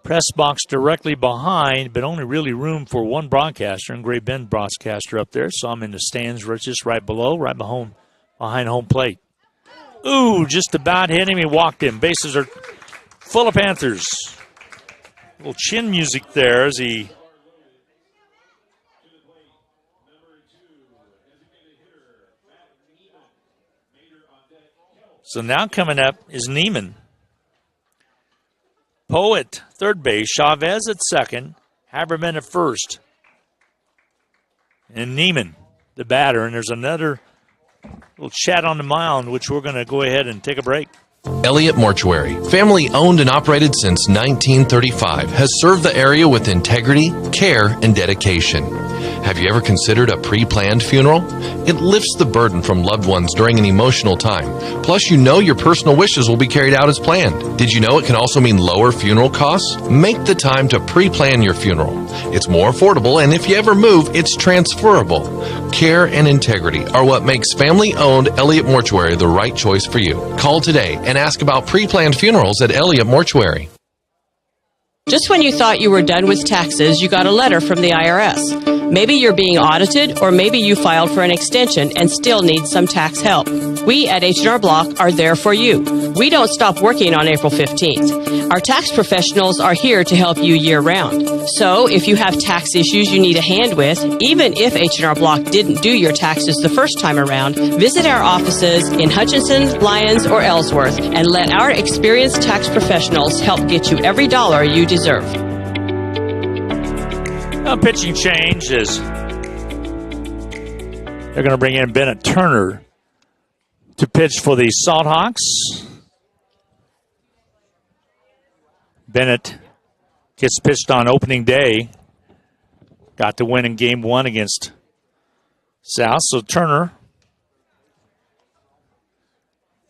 Press box directly behind, but only really room for one broadcaster, and Great Bend broadcaster up there. So I'm in the stands just right below, behind home plate. Ooh, just about hit him. He walked him. Bases are full of Panthers. A little chin music there as he... So now coming up is Neiman. Poe at third base, Chavez at second, Haberman at first. And Neiman, the batter. And there's another little chat on the mound, which we're going to go ahead and take a break.
Elliott Mortuary, family owned and operated since 1935, has served the area with integrity, care, and dedication. Have you ever considered a pre-planned funeral? It lifts the burden from loved ones during an emotional time. Plus, you know your personal wishes will be carried out as planned. Did you know it can also mean lower funeral costs? Make the time to pre-plan your funeral. It's more affordable, and if you ever move, it's transferable. Care and integrity are what makes family-owned Elliott Mortuary the right choice for you. Call today and ask about pre-planned funerals at Elliott Mortuary.
Just when you thought you were done with taxes, you got a letter from the IRS. Maybe you're being audited, or maybe you filed for an extension and still need some tax help. We at H&R Block are there for you. We don't stop working on April 15th. Our tax professionals are here to help you year-round. So if you have tax issues you need a hand with, even if H&R Block didn't do your taxes the first time around, visit our offices in Hutchinson, Lyons, or Ellsworth and let our experienced tax professionals help get you every dollar you deserve.
Pitching change is they're going to bring in Bennett Turner to pitch for the Salt Hawks. Bennett gets pitched on opening day. Got to win in game 1 against South. So Turner,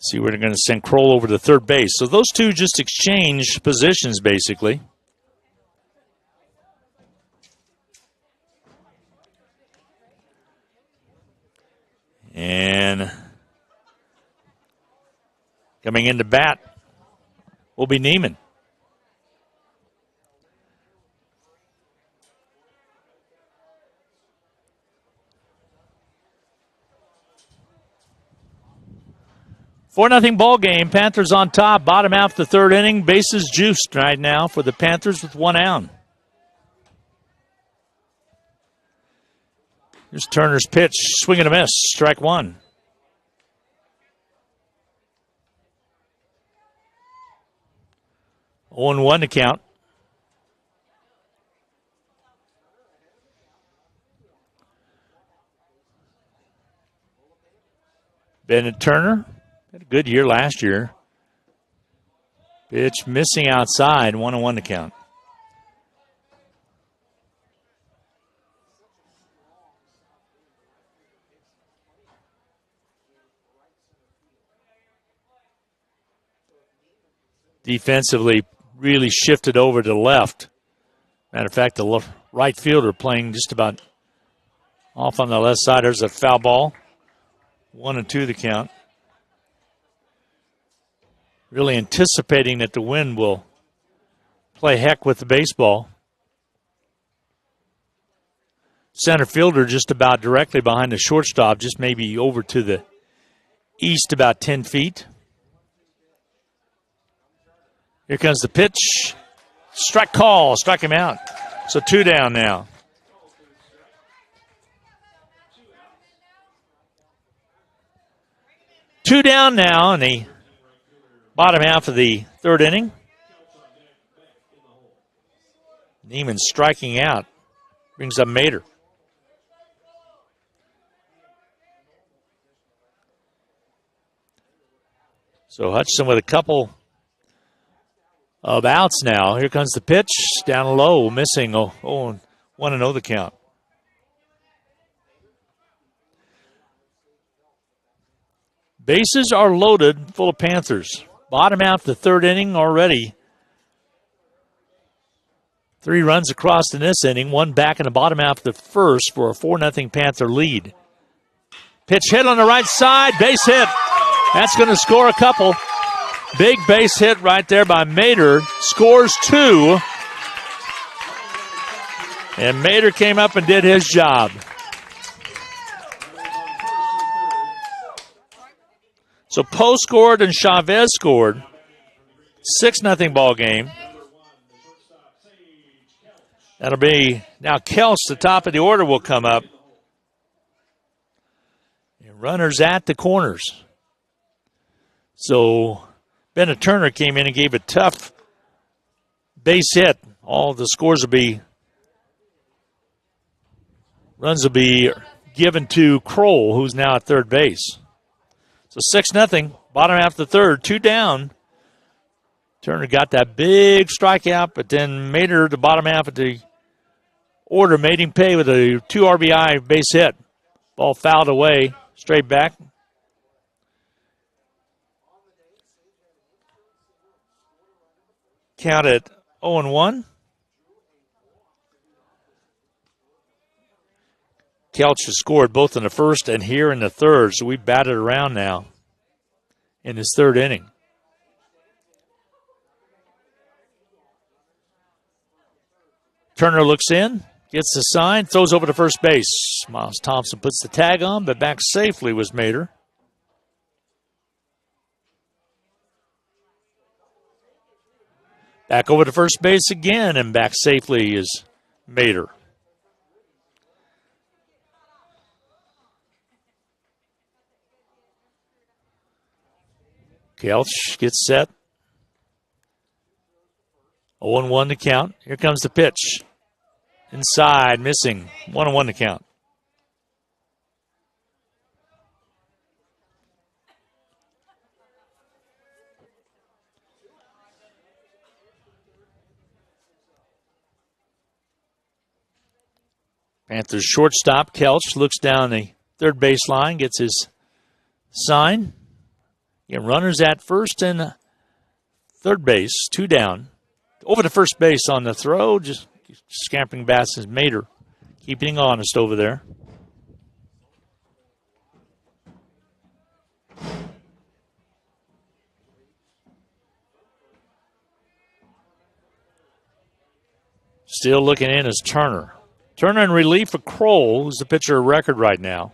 see where they're going to send Kroll over to third base. So those two just exchange positions basically. And coming into bat will be Neiman. 4-0 ball game. Panthers on top. Bottom half of the third inning. Bases juiced right now for the Panthers with 1 out. Here's Turner's pitch. Swing and a miss. Strike 1. On 1 to count. Bennett Turner had a good year last year. Pitch missing outside. 1-1 to count. Defensively, really shifted over to the left. Matter of fact, the right fielder playing just about off on the left side. There's a foul ball. 1-2 the count. Really anticipating that the wind will play heck with the baseball. Center fielder just about directly behind the shortstop, just maybe over to the east about 10 feet. Here comes the pitch. Strike call. Strike him out. So 2 down now. Two down now in the bottom half of the third inning. Neiman striking out. Brings up Mater. So Hutchinson with a couple of outs now. Here comes the pitch. Down low, missing. 1-0 the count. Bases are loaded, full of Panthers. Bottom half of the third inning already. 3 runs across in this inning. 1 back in the bottom half of the first for a 4-0 Panther lead. Pitch hit on the right side. Base hit. That's going to score a couple. Big base hit right there by Mater. Scores 2. And Mater came up and did his job. So Poe scored and Chavez scored. 6-0 ball game. That'll be now Kelch, the top of the order, will come up. And runners at the corners. So Bennett Turner came in and gave a tough base hit. All the scores will be, runs will be given to Kroll, who's now at third base. So 6-0, bottom half of the third, 2 down. Turner got that big strikeout, but then Mater, the bottom half of the order, made him pay with a 2 RBI base hit. Ball fouled away, straight back. Count at 0-1. Kelch has scored both in the first and here in the third, so we batted around now in this third inning. Turner looks in, gets the sign, throws over to first base. Miles Thompson puts the tag on, but back safely was Mater. Back over to first base again, and back safely is Mater. Kelch gets set. 0-1 to count. Here comes the pitch. Inside, missing. 1-1 to count. Panthers shortstop Kelch looks down the third base line, gets his sign. Again, runners at first and third base, 2 down. Over to first base on the throw, just scampering past his Mater, keeping honest over there. Still looking in is Turner. Turner in relief for Kroll, who's the pitcher of record right now.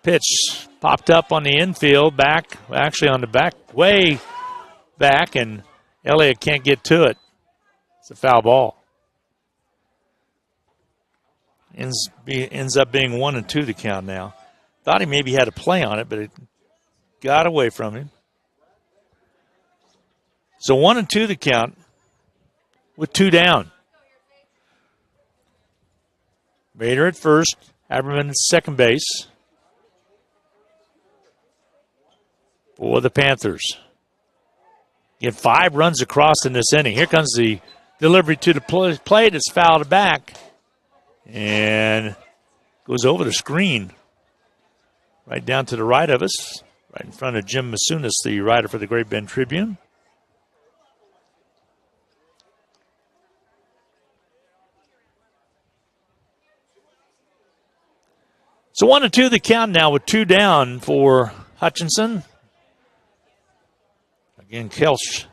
Pitch popped up on the infield, actually on the back, way back, and Elliott can't get to it. It's a foul ball. Ends up being 1-2 the count now. Thought he maybe had a play on it, but it got away from him. So 1-2 the count with 2 down. Bader at first, Haberman at second base for the Panthers. Get 5 runs across in this inning. Here comes the delivery to the plate. It's fouled back and goes over the screen right down to the right of us, right in front of Jim Masunis, the writer for the Great Bend Tribune. So 1-2 the count now with 2 down for Hutchinson. Again, Kelch.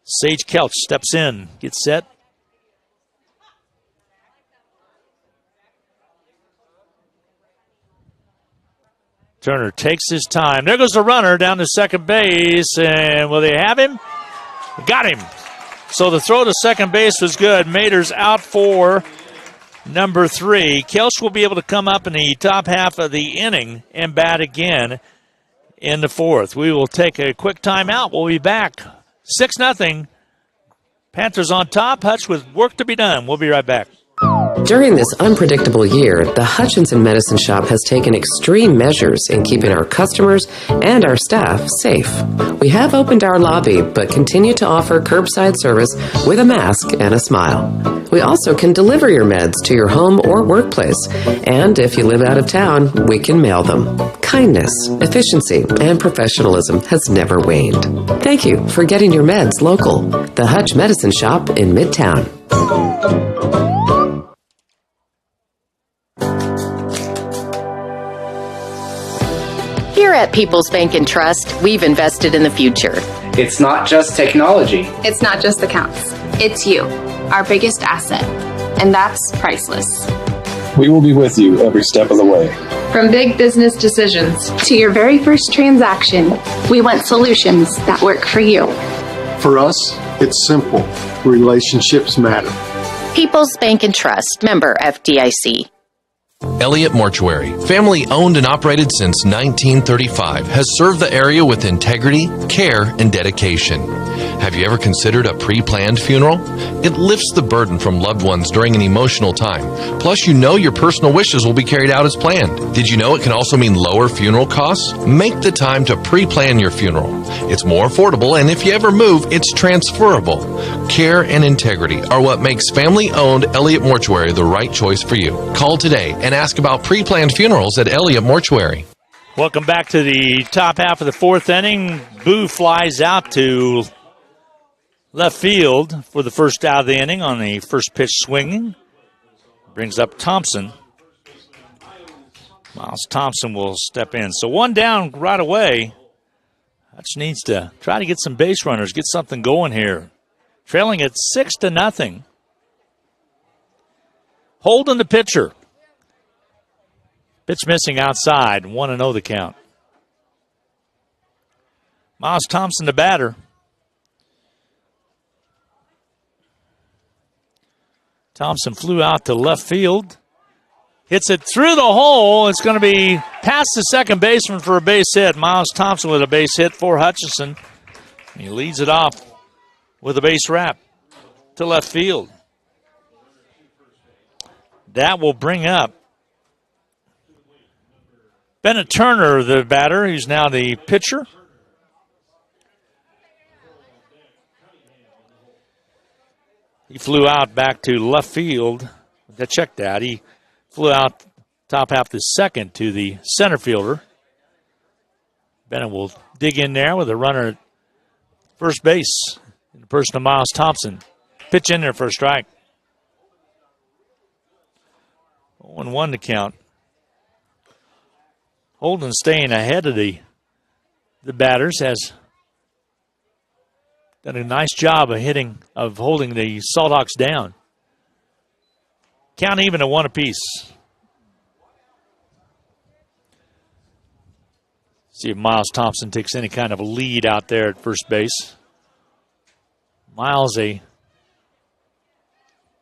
Sage Kelch steps in, gets set. Turner takes his time. There goes the runner down to second base, and will they have him? Got him. So the throw to second base was good. Mader's out for number 3. Kelch will be able to come up in the top half of the inning and bat again in the 4th. We will take a quick timeout. We'll be back. 6-0. Panthers on top. Hutch with work to be done. We'll be right back.
During this unpredictable year, the Hutchinson Medicine Shop has taken extreme measures in keeping our customers and our staff safe. We have opened our lobby, but continue to offer curbside service with a mask and a smile. We also can deliver your meds to your home or workplace, and if you live out of town, we can mail them. Kindness, efficiency, and professionalism has never waned. Thank you for getting your meds local. The Hutch Medicine Shop in Midtown.
Here at People's Bank and Trust, we've invested in the future.
It's not just technology.
It's not just accounts. It's you, our biggest asset. And that's priceless.
We will be with you every step of the way.
From big business decisions to your very first transaction, we want solutions that work for you.
For us, it's simple. Relationships matter.
People's Bank and Trust, member FDIC.
Elliott Mortuary, family owned and operated since 1935, has served the area with integrity, care, and dedication. Have you ever considered a pre-planned funeral? It lifts the burden from loved ones during an emotional time. Plus, you know your personal wishes will be carried out as planned. Did you know it can also mean lower funeral costs? Make the time to pre-plan your funeral. It's more affordable, and if you ever move, it's transferable. Care and integrity are what makes family-owned Elliott Mortuary the right choice for you. Call today and ask about pre-planned funerals at Elliott Mortuary.
Welcome back to the top half of the 4th inning. Boo flies out to left field for the first out of the inning on the first pitch swinging. Brings up Thompson. Miles Thompson will step in. So 1 down right away. Hutch needs to try to get some base runners, get something going here. Trailing at 6-0. Holden the pitcher. Pitch missing outside. 1-0 the count. Miles Thompson the batter. Thompson flew out to left field. Hits it through the hole. It's going to be past the second baseman for a base hit. Miles Thompson with a base hit for Hutchinson. He leads it off with a base wrap to left field. That will bring up Bennett Turner, the batter, who's now the pitcher. He flew out back to left field. Check that. He flew out top half the second to the center fielder. Bennett will dig in there with a runner at first base in the person of Miles Thompson. Pitch in there for a strike. 0-1 to count. Holden staying ahead of the batters, has done a nice job of holding the Salthawks down. Count even at 1 apiece. See if Miles Thompson takes any kind of a lead out there at first base. Miles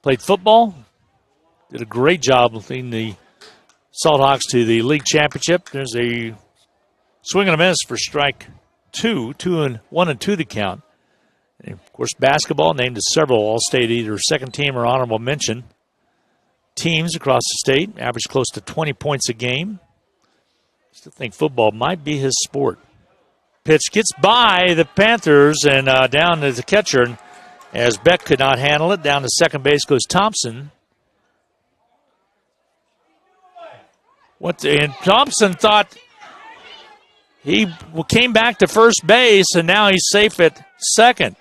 played football, did a great job leading the Salt Hawks to the league championship. There's a swing and a miss for strike 2, 1-2 the count. And of course, basketball named to several All-State either second team or honorable mention teams across the state, average close to 20 points a game. Still think football might be his sport. Pitch gets by the Panthers and down to the catcher. And as Beck could not handle it, down to second base goes Thompson. And Thompson thought he came back to first base, and now he's safe at second.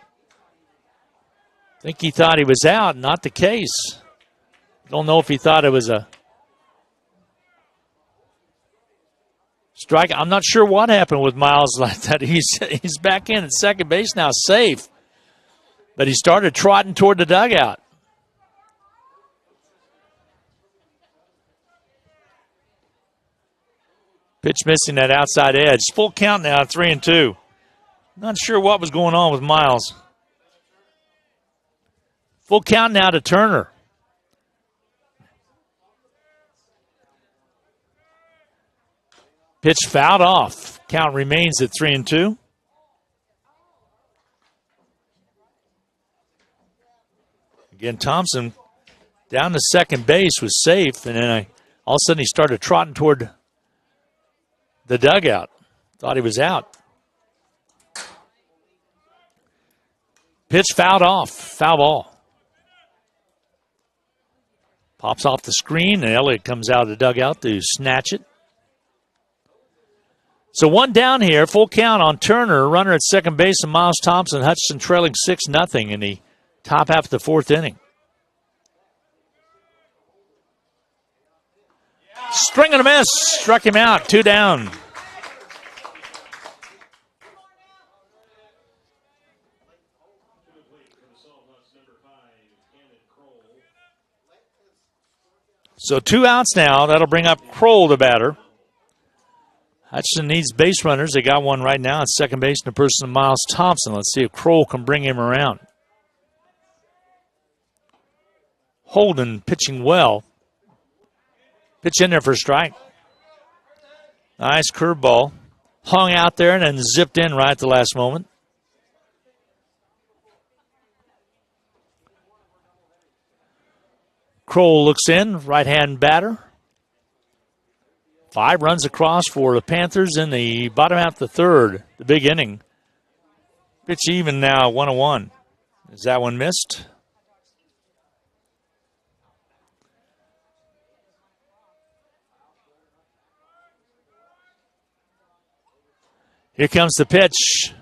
I think he thought he was out, not the case. Don't know if he thought it was a strike. I'm not sure what happened with Miles like that. He's back in at second base now, safe. But he started trotting toward the dugout. Pitch missing that outside edge. Full count now, 3-2. Not sure what was going on with Miles. Full count now to Turner. Pitch fouled off. Count remains at 3-2. Again, Thompson down to second base was safe, and then all of a sudden he started trotting toward the dugout. Thought he was out. Pitch fouled off. Foul ball. Pops off the screen, and Elliott comes out of the dugout to snatch it. So one down here, full count on Turner, runner at second base, and Miles Thompson. Hutchinson trailing 6-0 in the top half of the fourth inning. String and a miss. Struck him out. 2 down. So 2 outs now. That'll bring up Kroll, the batter. Hutchinson needs base runners. They got one right now at second base in the person of Miles Thompson. Let's see if Kroll can bring him around. Holden pitching well. Pitch in there for a strike. Nice curveball. Hung out there and then zipped in right at the last moment. Kroll looks in, right-hand batter. 5 runs across for the Panthers in the bottom half of the third, the big inning. Pitch even now, 1-1. Is that one missed? Here comes the pitch.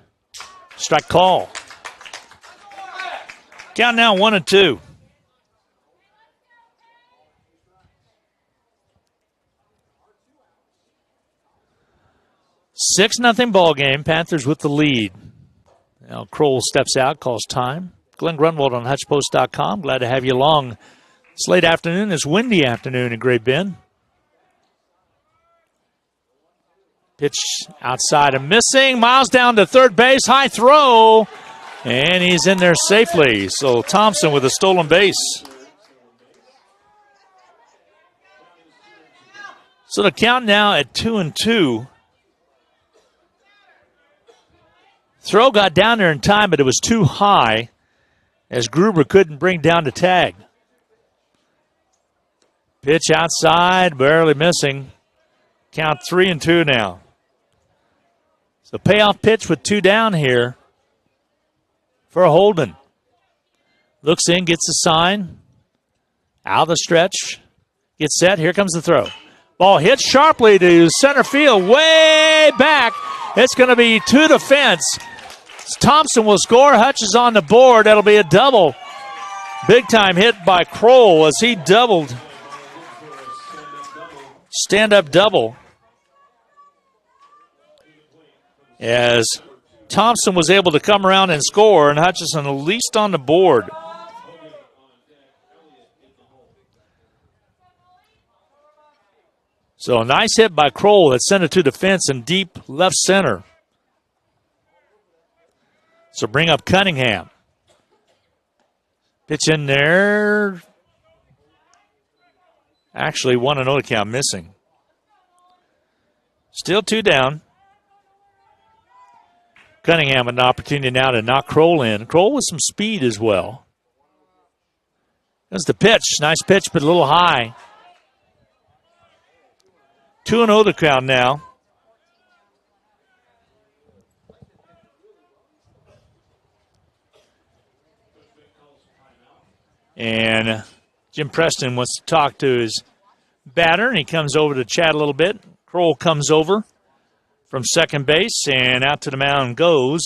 Strike call. Count now 1-2. Six nothing ball game. Panthers with the lead. Now Kroll steps out, calls time. Glenn Grunwald on HutchPost.com. Glad to have you along. It's late afternoon. It's windy afternoon in Great Bend. Pitch outside and missing. Miles down to third base. High throw. And he's in there safely. So Thompson with a stolen base. So the count now at 2-2. Throw got down there in time, but it was too high as Gruber couldn't bring down the tag. Pitch outside, barely missing. Count 3-2 now. So payoff pitch with 2 down here for Holden. Looks in, gets a sign. Out of the stretch. Gets set. Here comes the throw. Ball hit sharply to center field, way back. It's going to be to the fence. Thompson will score. Hutch is on the board. That'll be a double. Big time hit by Kroll as he doubled. Stand-up double. As Thompson was able to come around and score, and Hutchinson at least on the board. So a nice hit by Kroll that sent it to the fence in deep left center. So bring up Cunningham. Pitch in there. Actually, 1-0 count missing. Still 2 down. Cunningham with an opportunity now to knock Kroll in. Kroll with some speed as well. There's the pitch. Nice pitch, but a little high. 2-0 the count now. And Jim Preston wants to talk to his batter, and he comes over to chat a little bit. Kroll comes over from second base, and out to the mound goes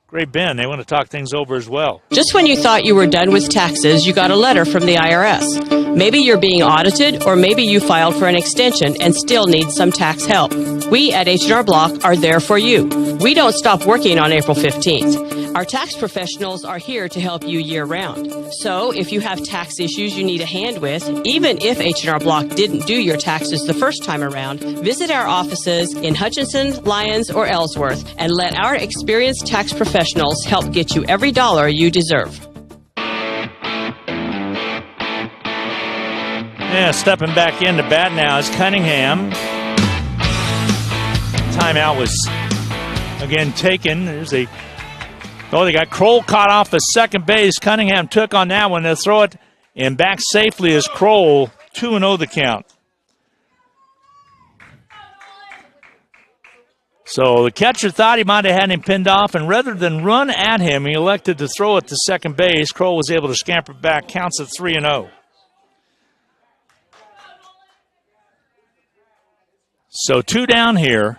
Great Bend. They want to talk things over as well.
Just when you thought you were done with taxes, you got a letter from the IRS. Maybe you're being audited, or maybe you filed for an extension and still need some tax help. We at H&R Block are there for you. We don't stop working on April 15th. Our tax professionals are here to help you year-round. So if you have tax issues you need a hand with, even if H&R Block didn't do your taxes the first time around, visit our offices in Hutchinson, Lyons, or Ellsworth and let our experienced tax professionals help get you every dollar you deserve.
Yeah, stepping back in to bat now is Cunningham. Timeout was again taken. They got Kroll caught off at second base. Cunningham took on that one. They'll throw it and back safely as Kroll. 2-0 the count. So the catcher thought he might have had him pinned off, and rather than run at him, he elected to throw it to second base. Kroll was able to scamper back. Counts at 3-0. So 2 down here.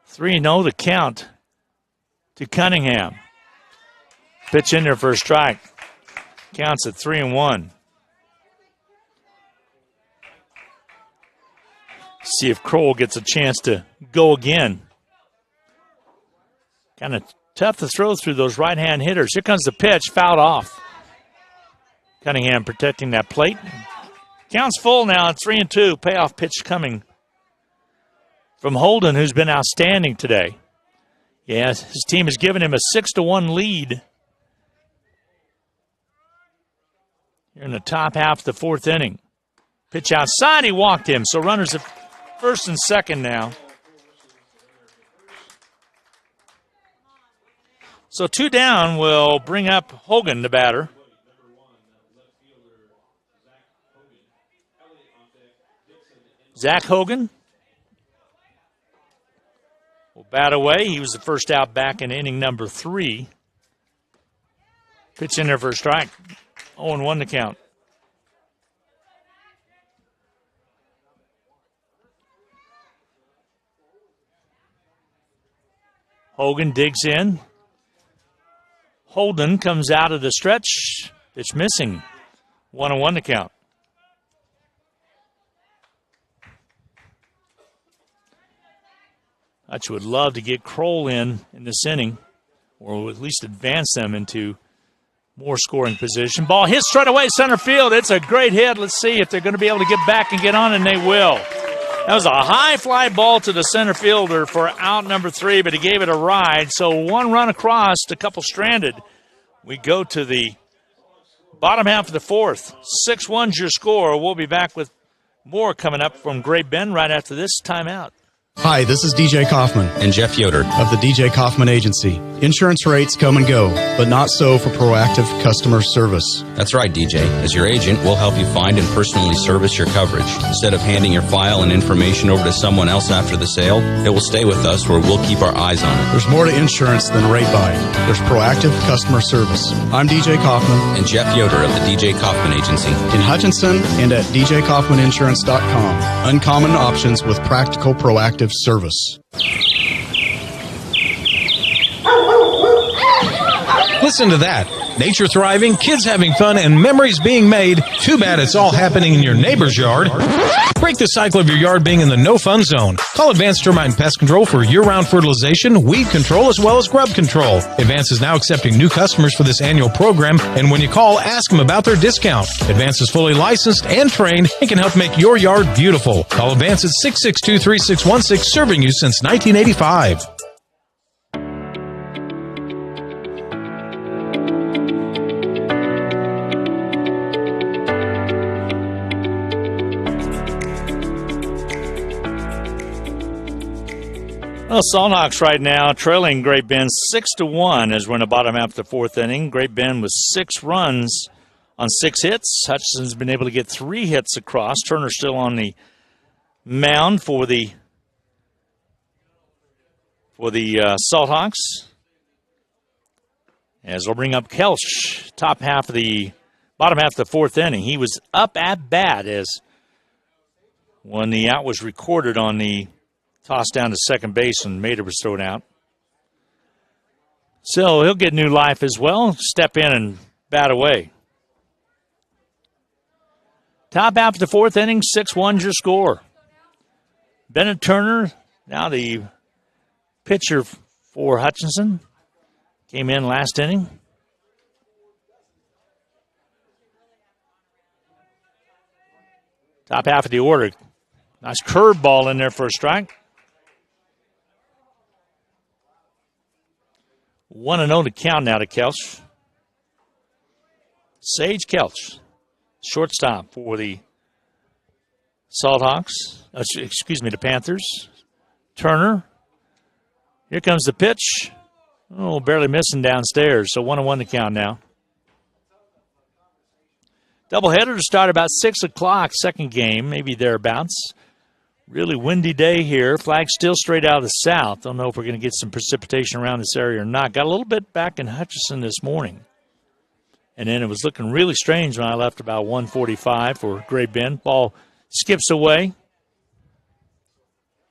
3-0 the count to Cunningham. Pitch in there for a strike. Counts at 3-1. See if Kroll gets a chance to go again. Kind of tough to throw through those right-hand hitters. Here comes the pitch, fouled off. Cunningham protecting that plate. Counts full now at 3-2. Payoff pitch coming from Holden, who's been outstanding today. Yes, his team has given him a 6-1 lead here in the top half of the fourth inning. Pitch outside, he walked him. So runners at first and second now. So 2 down will bring up Hogan, the batter. Zach Hogan will bat away. He was the first out back in inning number 3. Pitch in there for a strike. 0-1 to count. Hogan digs in. Holden comes out of the stretch. Pitch missing. 1-1 to count. Hutch would love to get Kroll in this inning, or at least advance them into more scoring position. Ball hit straight away center field. It's a great hit. Let's see if they're going to be able to get back and get on, and they will. That was a high fly ball to the center fielder for out number 3, but he gave it a ride. So 1 run across, a couple stranded. We go to the bottom half of the fourth. 6-1's your score. We'll be back with more coming up from Great Bend right after this timeout.
Hi, this is DJ Kaufman
And Jeff Yoder.
of the DJ Kaufman Agency. Insurance rates come and go, but not so for proactive customer service.
That's right, DJ. As your agent, we'll help you find and personally service your coverage. Instead of handing your file and information over to someone else after the sale, it will stay with us where we'll keep our eyes on it.
There's more to insurance than rate buying. There's proactive customer service. I'm DJ Kaufman
And Jeff Yoder of the DJ Kaufman Agency.
in Hutchinson and at djkaufmaninsurance.com. Uncommon options with practical proactive service.
Listen to that. Nature thriving, kids having fun, and memories being made. Too bad it's all happening in your neighbor's yard. Break the cycle of your yard being in the no-fun zone. Call Advanced Termite and Pest Control for year-round fertilization, weed control, as well as grub control. Advance is now accepting new customers for this annual program, and when you call, ask them about their discount. Advance is fully licensed and trained and can help make your yard beautiful. Call Advance at 662-3616, serving you since 1985.
Well, Salthawks right now trailing Great Bend 6-1 as we're in the bottom half of the fourth inning. Great Bend with 6 runs on 6 hits. Hutchinson's been able to get 3 hits across. Turner's still on the mound for the Salthawks. As we'll bring up Kelch, bottom half of the fourth inning. He was up at bat as when the out was recorded on the toss down to second base and Mater was thrown out. So he'll get new life as well. Step in and bat away. Top half of the fourth inning, 6-1's your score. Bennett Turner, now the pitcher for Hutchinson, came in last inning. Top half of the order. Nice curveball in there for a strike. 1-0 to count now to Kelch. Sage Kelch, shortstop for the Salthawks. The Panthers. Turner. Here comes the pitch. Oh, barely missing downstairs. So 1-1 to count now. Doubleheader to start about 6 o'clock. Second game, maybe thereabouts. Really windy day here. Flag still straight out of the south. Don't know if we're going to get some precipitation around this area or not. Got a little bit back in Hutchinson this morning. And then it was looking really strange when I left about 1:45 for Great Bend. Ball skips away.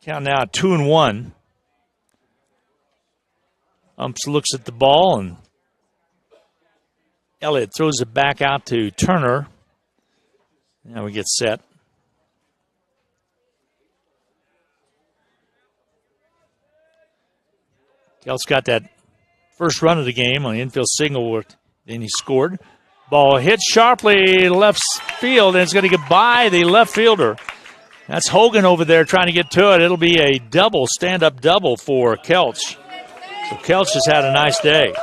Count now at 2-1. Umps looks at the ball, and Elliott throws it back out to Turner. Now we get set. Kelch got that first run of the game on the infield signal, then he scored. Ball hit sharply left field, and it's going to get by the left fielder. That's Hogan over there trying to get to it. It'll be a double, stand-up double for Kelch. So Kelch has had a nice day.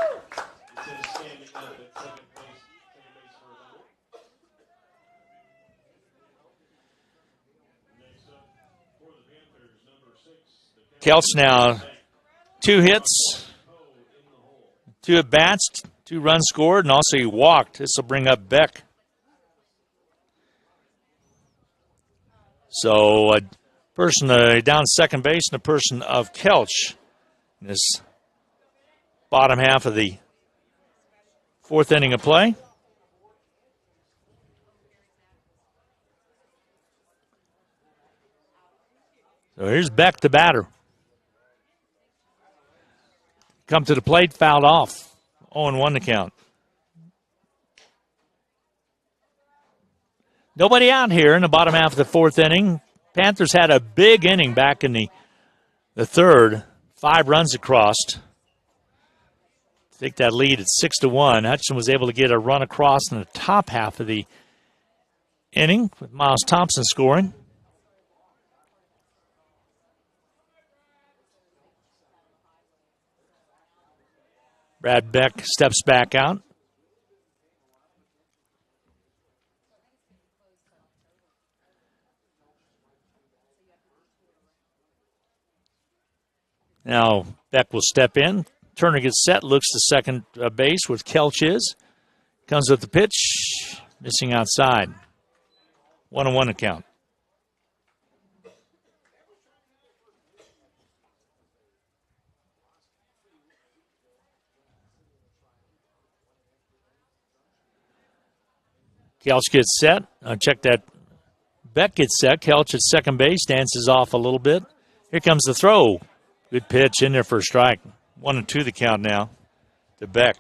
Kelch now 2 hits, 2 at-bats, 2 runs scored, and also he walked. This will bring up Beck. So a person down second base and a person of Kelch in this bottom half of the fourth inning of play. So here's Beck, the batter. Come to the plate, fouled off. 0-1 to count. Nobody out here in the bottom half of the fourth inning. Panthers had a big inning back in the third. 5 runs across. Take that lead at 6-1. Hutchinson was able to get a run across in the top half of the inning with Miles Thompson scoring. Brad Beck steps back out. Now Beck will step in. Turner gets set, looks to second base with Kelch is. Comes with the pitch, missing outside. 1-1 to count. Kelch gets set. Check that. Beck gets set. Kelch at second base. Dances off a little bit. Here comes the throw. Good pitch in there for a strike. 1-2 the count now to Beck.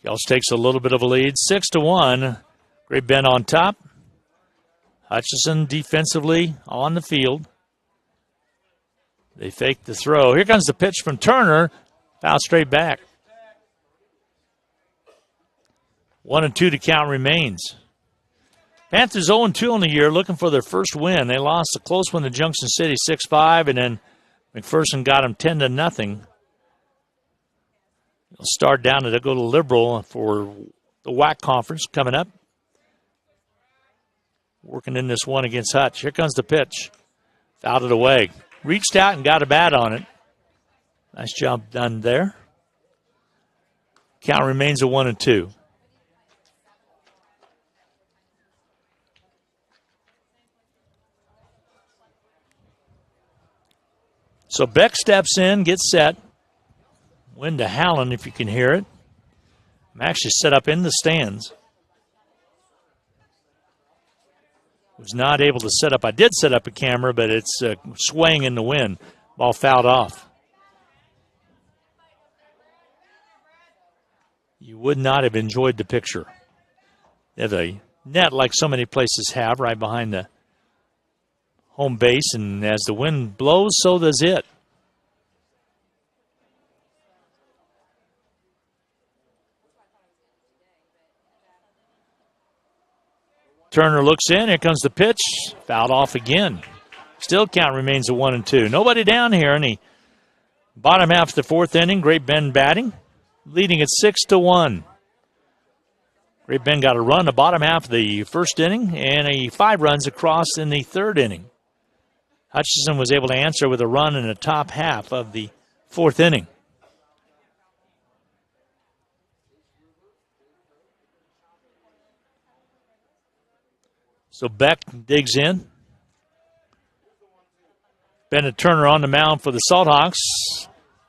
Kels takes a little bit of a lead, 6-1. Great Bend on top. Hutchison defensively on the field. They fake the throw. Here comes the pitch from Turner. Foul straight back. 1-2 to count remains. Panthers 0-2 on the year, looking for their first win. They lost a close one to Junction City 6-5, and then McPherson got them 10-0. They'll start down and they'll go to Liberal for the WAC conference coming up. Working in this one against Hutch. Here comes the pitch. Fouled it away. Reached out and got a bat on it. Nice job done there. Count remains a 1-2. So Beck steps in, gets set. Wind to howling if you can hear it. I'm actually set up in the stands. Was not able to set up. I did set up a camera, but it's swaying in the wind. Ball fouled off. You would not have enjoyed the picture. They have a net like so many places have right behind the home base, and as the wind blows, so does it. Turner looks in. Here comes the pitch. Fouled off again. Still count remains a 1-2. Nobody down here in the bottom half of the fourth inning. Great Bend batting, leading at 6-1. Great Bend got a run the bottom half of the first inning and 5 runs across in the third inning. Hutchison was able to answer with a run in the top half of the fourth inning. So Beck digs in. Bennett Turner on the mound for the Salthawks.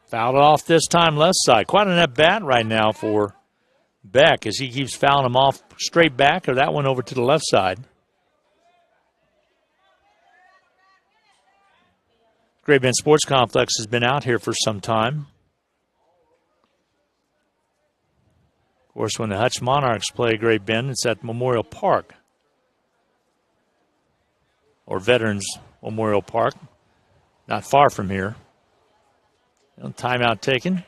Fouled it off this time left side. Quite an at-bat right now for Beck as he keeps fouling him off straight back or that one over to the left side. Great Bend Sports Complex has been out here for some time. Of course, when the Hutch Monarchs play Great Bend, it's at Memorial Park. Or Veterans Memorial Park. Not far from here. Timeout taken.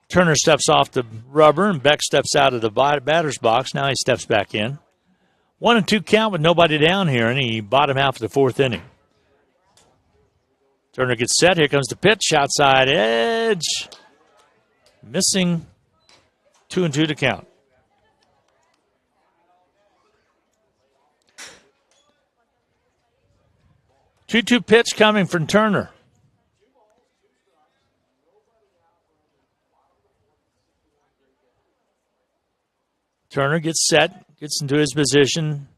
Turner steps off the rubber, and Beck steps out of the batter's box. Now he steps back in. 1-2 count with nobody down here in the bottom half of the fourth inning. Turner gets set. Here comes the pitch. Outside edge. Missing. 2-2 to count. Two-two pitch coming from Turner. Turner gets set, gets into his position.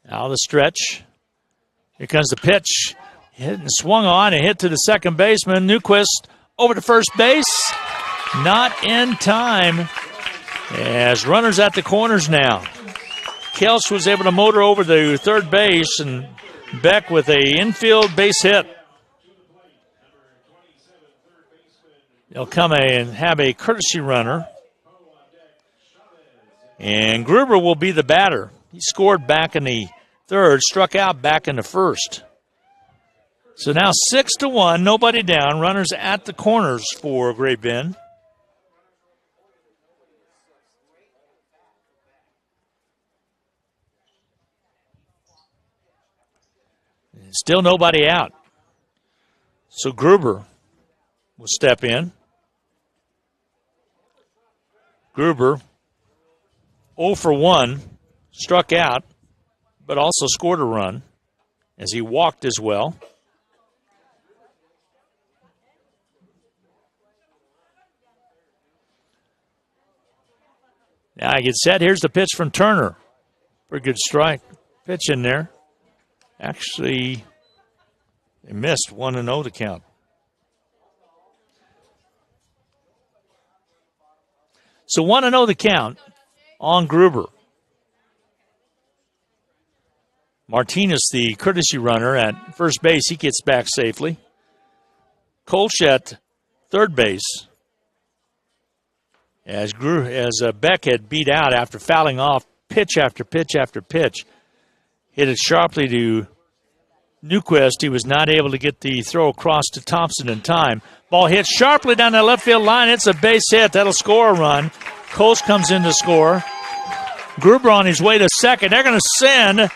Out of the stretch. Here comes the pitch. Hit and swung on and hit to the second baseman. Newquist over to first base. Not in time. As runners at the corners now. Kelsch was able to motor over to third base, and Beck with a infield base hit. They'll come and have a courtesy runner. And Gruber will be the batter. He scored back in the third, struck out back in the first. So now 6-1, nobody down. Runners at the corners for Great Bend. Still nobody out. So Gruber will step in. Gruber, 0 for 1, struck out, but also scored a run as he walked as well. Now he gets set. Here's the pitch from Turner. Pretty good strike. Pitch in there. Actually, they missed 1-0 to count. So 1-0 to count on Gruber. Martinez, the courtesy runner at first base, he gets back safely. Kolsch at third base. As Beck had beat out after fouling off pitch after pitch after pitch. Hit it sharply to Newquist. He was not able to get the throw across to Thompson in time. Ball hit sharply down the left field line. It's a base hit. That'll score a run. Coles comes in to score. Gruber on his way to second. They're going to send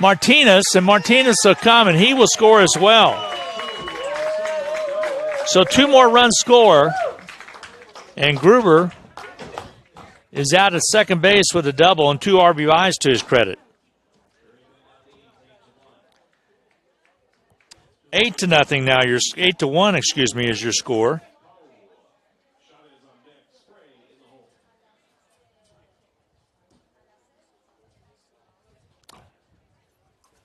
Martinez, and Martinez will come, and he will score as well. So 2 more runs score, and Gruber is out at second base with a double and 2 RBIs to his credit. 8-0 now. 8-1, excuse me, is your score.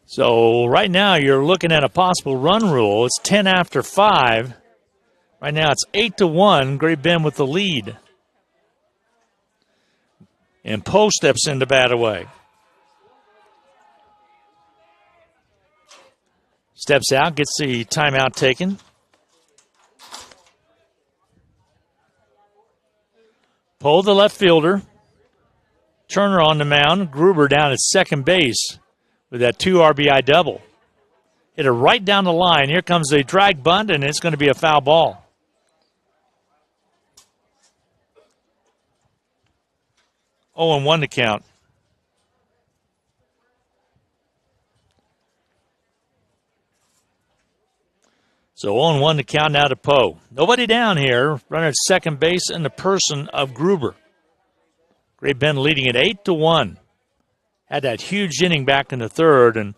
So right now you're looking at a possible run rule. It's 10 after 5. Right now it's 8-1. Great Bend with the lead. And Poe steps in to bat away. Steps out, gets the timeout taken. Poe, the left fielder. Turner on the mound. Gruber down at second base with that 2 RBI double. Hit it right down the line. Here comes the drag bunt, and it's going to be a foul ball. Oh, and 1 to count. So 0-1 to count now to Poe. Nobody down here. Runner at second base in the person of Gruber. Great Bend leading it 8-1. Had that huge inning back in the third and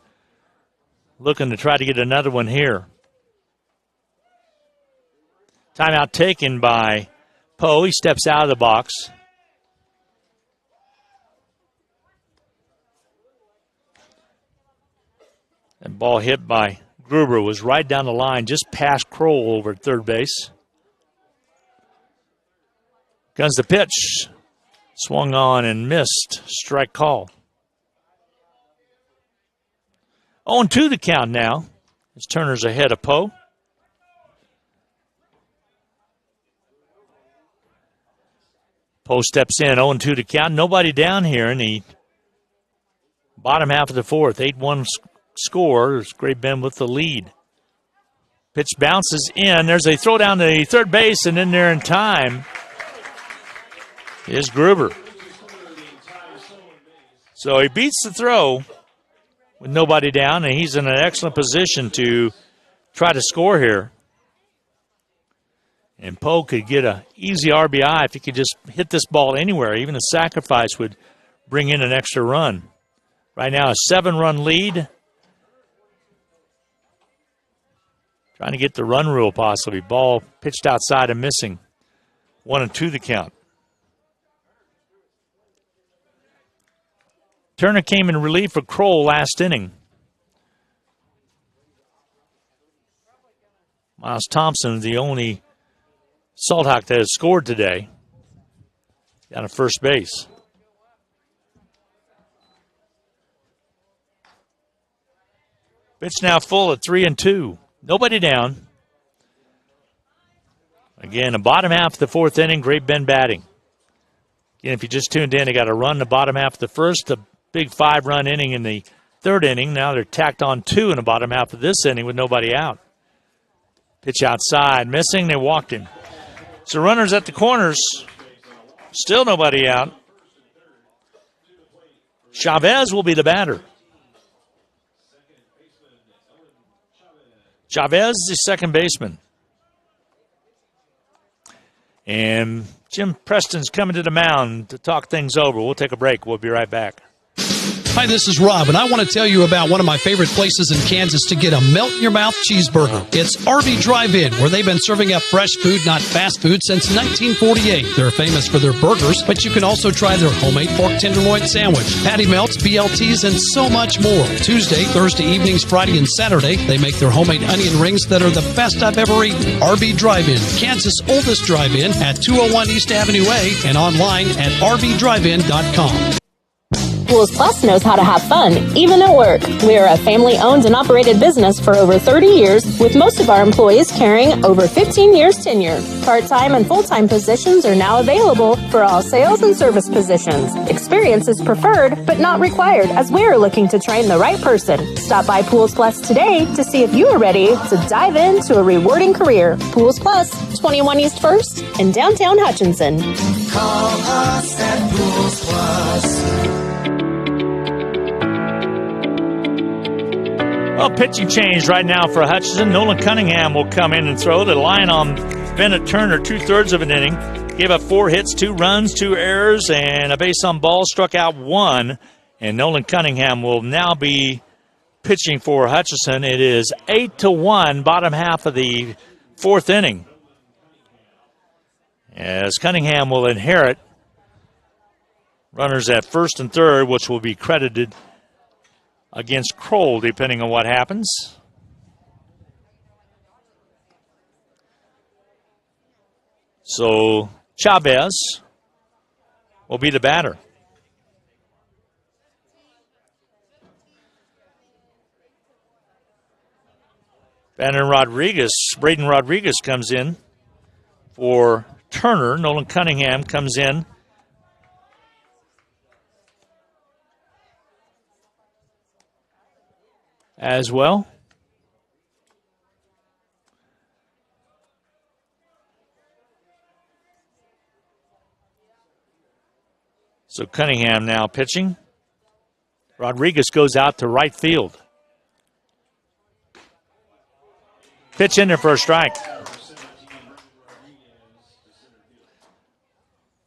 looking to try to get another one here. Timeout taken by Poe. He steps out of the box. And ball hit by Gruber was right down the line, just past Kroll over at third base. Comes the pitch. Swung on and missed. Strike call. 0-2 the count now. As Turner's ahead of Poe. Poe steps in, 0-2 to count. Nobody down here in the bottom half of the fourth. 8-1 score. There's Great Bend with the lead. Pitch bounces in. There's a throw down to third base, and in there in time is Gruber. So he beats the throw with nobody down, and he's in an excellent position to try to score here. And Poe could get an easy RBI if he could just hit this ball anywhere. Even a sacrifice would bring in an extra run. Right now, a 7-run lead. Trying to get the run rule possibly. Ball pitched outside and missing. 1-2 the count. Turner came in relief for Kroll last inning. Miles Thompson, the only Salt Hawk that has scored today, down at first base. Pitch now full at 3-2. Nobody down. Again, the bottom half of the fourth inning, Great Bend batting. Again, if you just tuned in, they got a run the bottom half of the first, a big 5-run inning in the third inning. Now they're tacked on 2 in the bottom half of this inning with nobody out. Pitch outside, missing, they walked him. So runners at the corners, still nobody out. Chavez will be the batter. Chavez, the second baseman. And Jim Preston's coming to the mound to talk things over. We'll take a break. We'll be right back.
Hi, this is Rob, and I want to tell you about one of my favorite places in Kansas to get a melt-in-your-mouth cheeseburger. It's RV Drive-In, where they've been serving up fresh food, not fast food, since 1948. They're famous for their burgers, but you can also try their homemade pork tenderloin sandwich, patty melts, BLTs, and so much more. Tuesday, Thursday evenings, Friday, and Saturday, they make their homemade onion rings that are the best I've ever eaten. RV Drive-In, Kansas' oldest drive-in at 201 East Avenue A and online at rvdrivein.com.
Pools Plus knows how to have fun, even at work. We are a family-owned and operated business for over 30 years, with most of our employees carrying over 15 years tenure. Part-time and full-time positions are now available for all sales and service positions. Experience is preferred, but not required, as we are looking to train the right person. Stop by Pools Plus today to see if you are ready to dive into a rewarding career. Pools Plus, 21 East 1st in downtown Hutchinson.
Call us at Pools Plus.
Well, pitching change right now for Hutchinson. Nolan Cunningham will come in and throw. The line on Bennett Turner, 2/3 of an inning. Gave up 4 hits, 2 runs, 2 errors, and a base on ball. Struck out 1. And Nolan Cunningham will now be pitching for Hutchinson. It is 8-1, bottom half of the 4th inning. As Cunningham will inherit runners at first and third, which will be credited against Kroll, depending on what happens. So Chavez will be the batter. Braden Rodriguez comes in for Turner. Nolan Cunningham comes in as well. So Cunningham now pitching. Rodriguez goes out to right field. Pitch in there for a strike.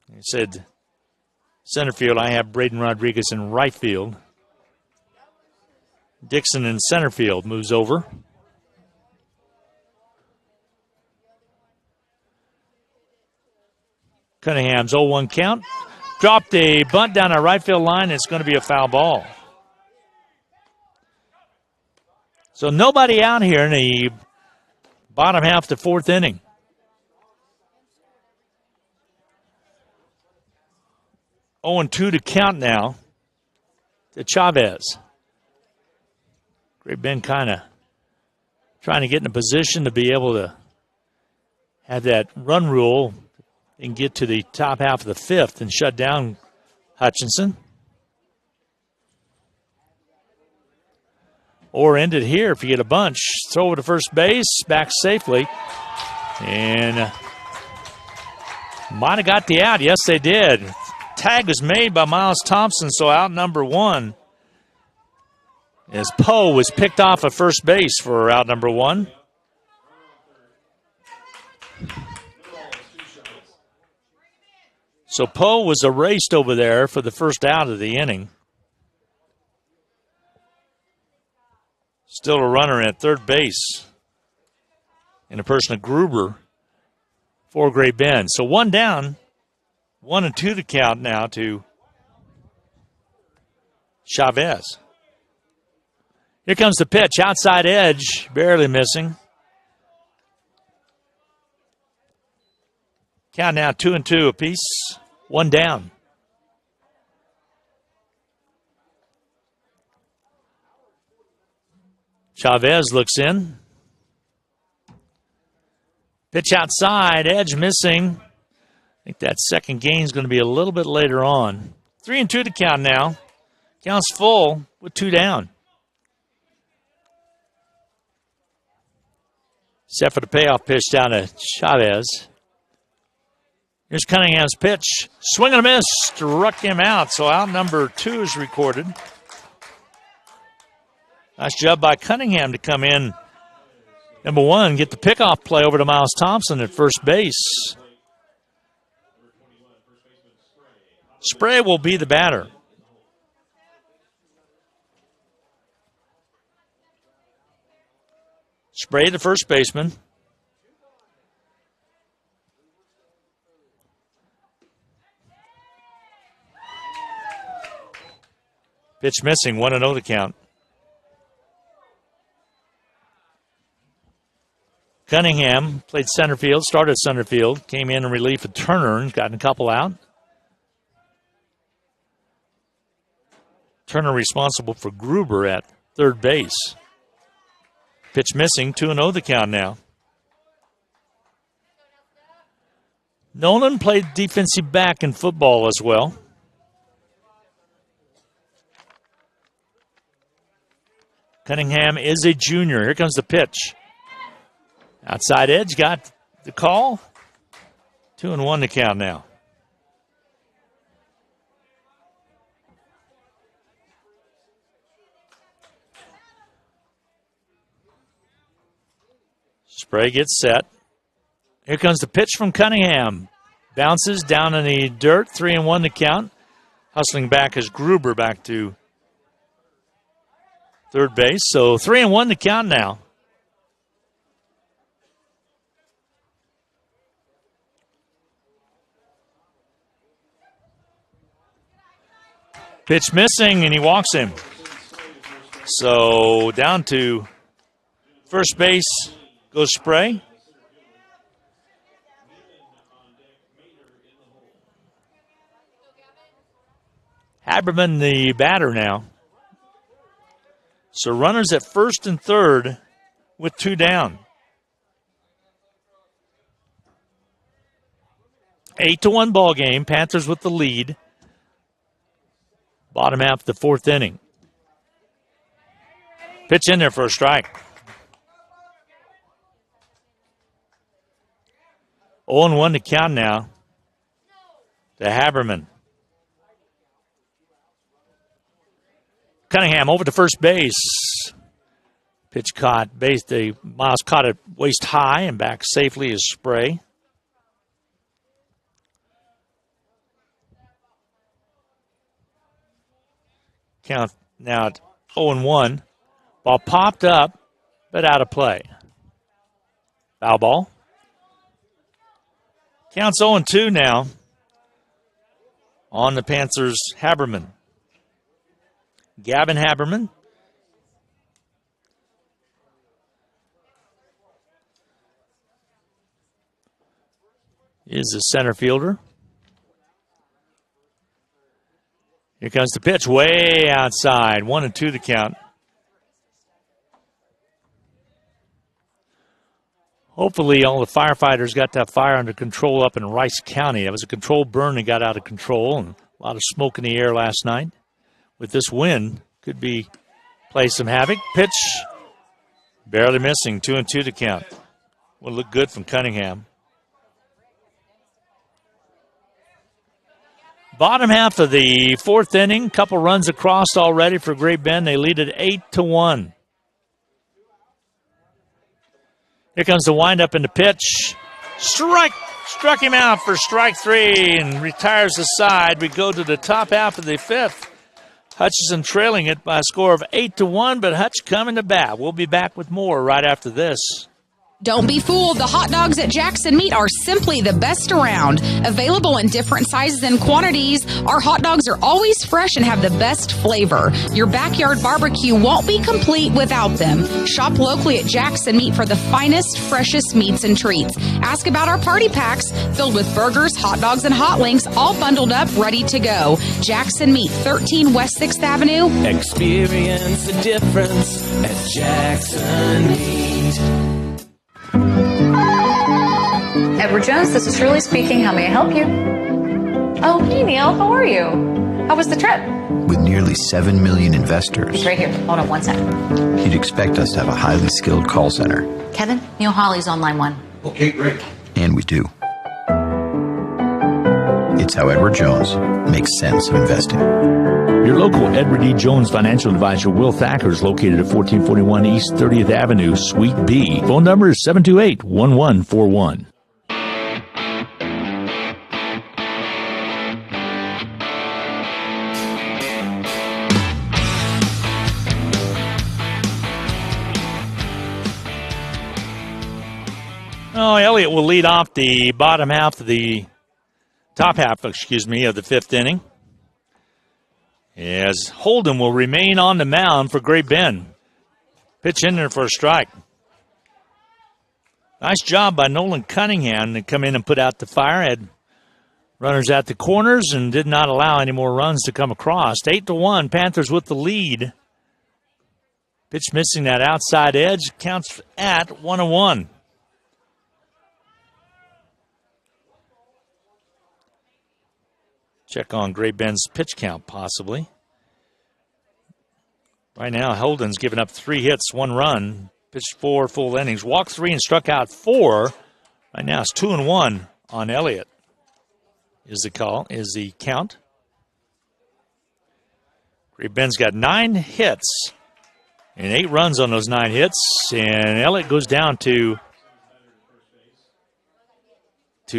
He said center field. I have Braden Rodriguez in right field. Dixon in center field moves over. Cunningham's 0-1 count. Dropped a bunt down our right field line. It's going to be a foul ball. So nobody out here in the bottom half of the 4th inning. Oh, 2 to count now to Chavez. Great Bend kind of trying to get in a position to be able to have that run rule and get to the top half of the 5th and shut down Hutchinson. Or end it here if you get a bunch. Throw over to first base, back safely. And might have got the out. Yes, they did. Tag was made by Miles Thompson, so out number 1. As Poe was picked off at first base for out number 1. So Poe was erased over there for the first out of the inning. Still a runner at third base in the person of Gruber for Great Bend. So 1 down, 1-2 to count now to Chavez. Here comes the pitch, outside edge, barely missing. Count now 2-2 apiece, 1 down. Chavez looks in. Pitch outside, edge missing. I think that second gain is going to be a little bit later on. 3-2 to count now. Counts full with 2 down. Set for the payoff pitch down to Chavez. Here's Cunningham's pitch. Swing and a miss. Struck him out. So out number 2 is recorded. Nice job by Cunningham to come in. Number 1, get the pickoff play over to Miles Thompson at first base. Spray will be the batter. Spray, the first baseman. Pitch missing, 1-0 to count. Cunningham played center field, started center field, came in relief of Turner and gotten a couple out. Turner responsible for Gruber at third base. Pitch missing, 2-0 the count now. Nolan played defensive back in football as well. Cunningham is a junior. Here comes the pitch. Outside edge got the call. 2-1 the count now. Spray gets set. Here comes the pitch from Cunningham. Bounces down in the dirt. 3-1 the count. Hustling back is Gruber back to third base. So 3-1 the count now. Pitch missing, and he walks him. So down to first base goes Spray. Haberman, the batter now. So runners at first and third with 2 down. 8-1 ball game. Panthers with the lead. Bottom half of the fourth inning. Pitch in there for a strike. 0-1 to count now to Haberman. Cunningham over to first base. Pitch caught. Miles caught it waist high and back safely as Spray. Count now at 0-1. Ball popped up, but out of play. Foul ball. Counts 0-2 now on the Panthers' Haberman. Gavin Haberman. Is a center fielder. Here comes the pitch way outside. 1-2 the count. Hopefully all the firefighters got that fire under control up in Rice County. It was a controlled burn that got out of control, and a lot of smoke in the air last night. With this wind, could be play some havoc. Pitch barely missing. 2-2 to count. Will look good from Cunningham. Bottom half of the fourth inning. Couple runs across already for Great Bend. They lead it 8-1. Here comes the windup and the pitch. Strike! Struck him out for strike 3 and retires the side. We go to the top half of the fifth. Hutchinson trailing it by a score of 8-1, but Hutch coming to bat. We'll be back with more right after this.
Don't be fooled. The hot dogs at Jackson Meat are simply the best around. Available in different sizes and quantities, our hot dogs are always fresh and have the best flavor. Your backyard barbecue won't be complete without them. Shop locally at Jackson Meat for the finest, freshest meats and treats. Ask about our party packs filled with burgers, hot dogs, and hot links, all bundled up, ready to go. Jackson Meat, 13 West 6th Avenue.
Experience the difference at Jackson Meat.
Edward Jones, this is Shirley speaking. How may I help you? Oh, hey, Neil. How are you? How was the trip?
With nearly 7 million investors,
He's right here. Hold on one second.
you'd expect us to have a highly skilled call center.
Kevin, Neil Hawley's on line 1.
Okay, great. And we do. It's how Edward Jones makes sense of investing.
Your local Edward E. Jones financial advisor, Will Thacker, is located at 1441 East 30th Avenue, Suite B. Phone number is 728-1141. Oh, Elliott will lead off the top half, of the fifth inning. As Holden will remain on the mound for Great Bend. Pitch in there for a strike. Nice job by Nolan Cunningham to come in and put out the fire. Had Runners at the corners and did not allow any more runs to come across. 8-1, Panthers with the lead. Pitch missing that outside edge, counts at 1-1. Check on Great Bend's pitch count, possibly. Right now, Holden's given up 3 hits, 1 run, pitched 4 full innings, walked 3 and struck out 4. Right now, it's 2-1 on Elliott. Is the count. Great Bend's got 9 hits and 8 runs on those 9 hits, and Elliott goes down to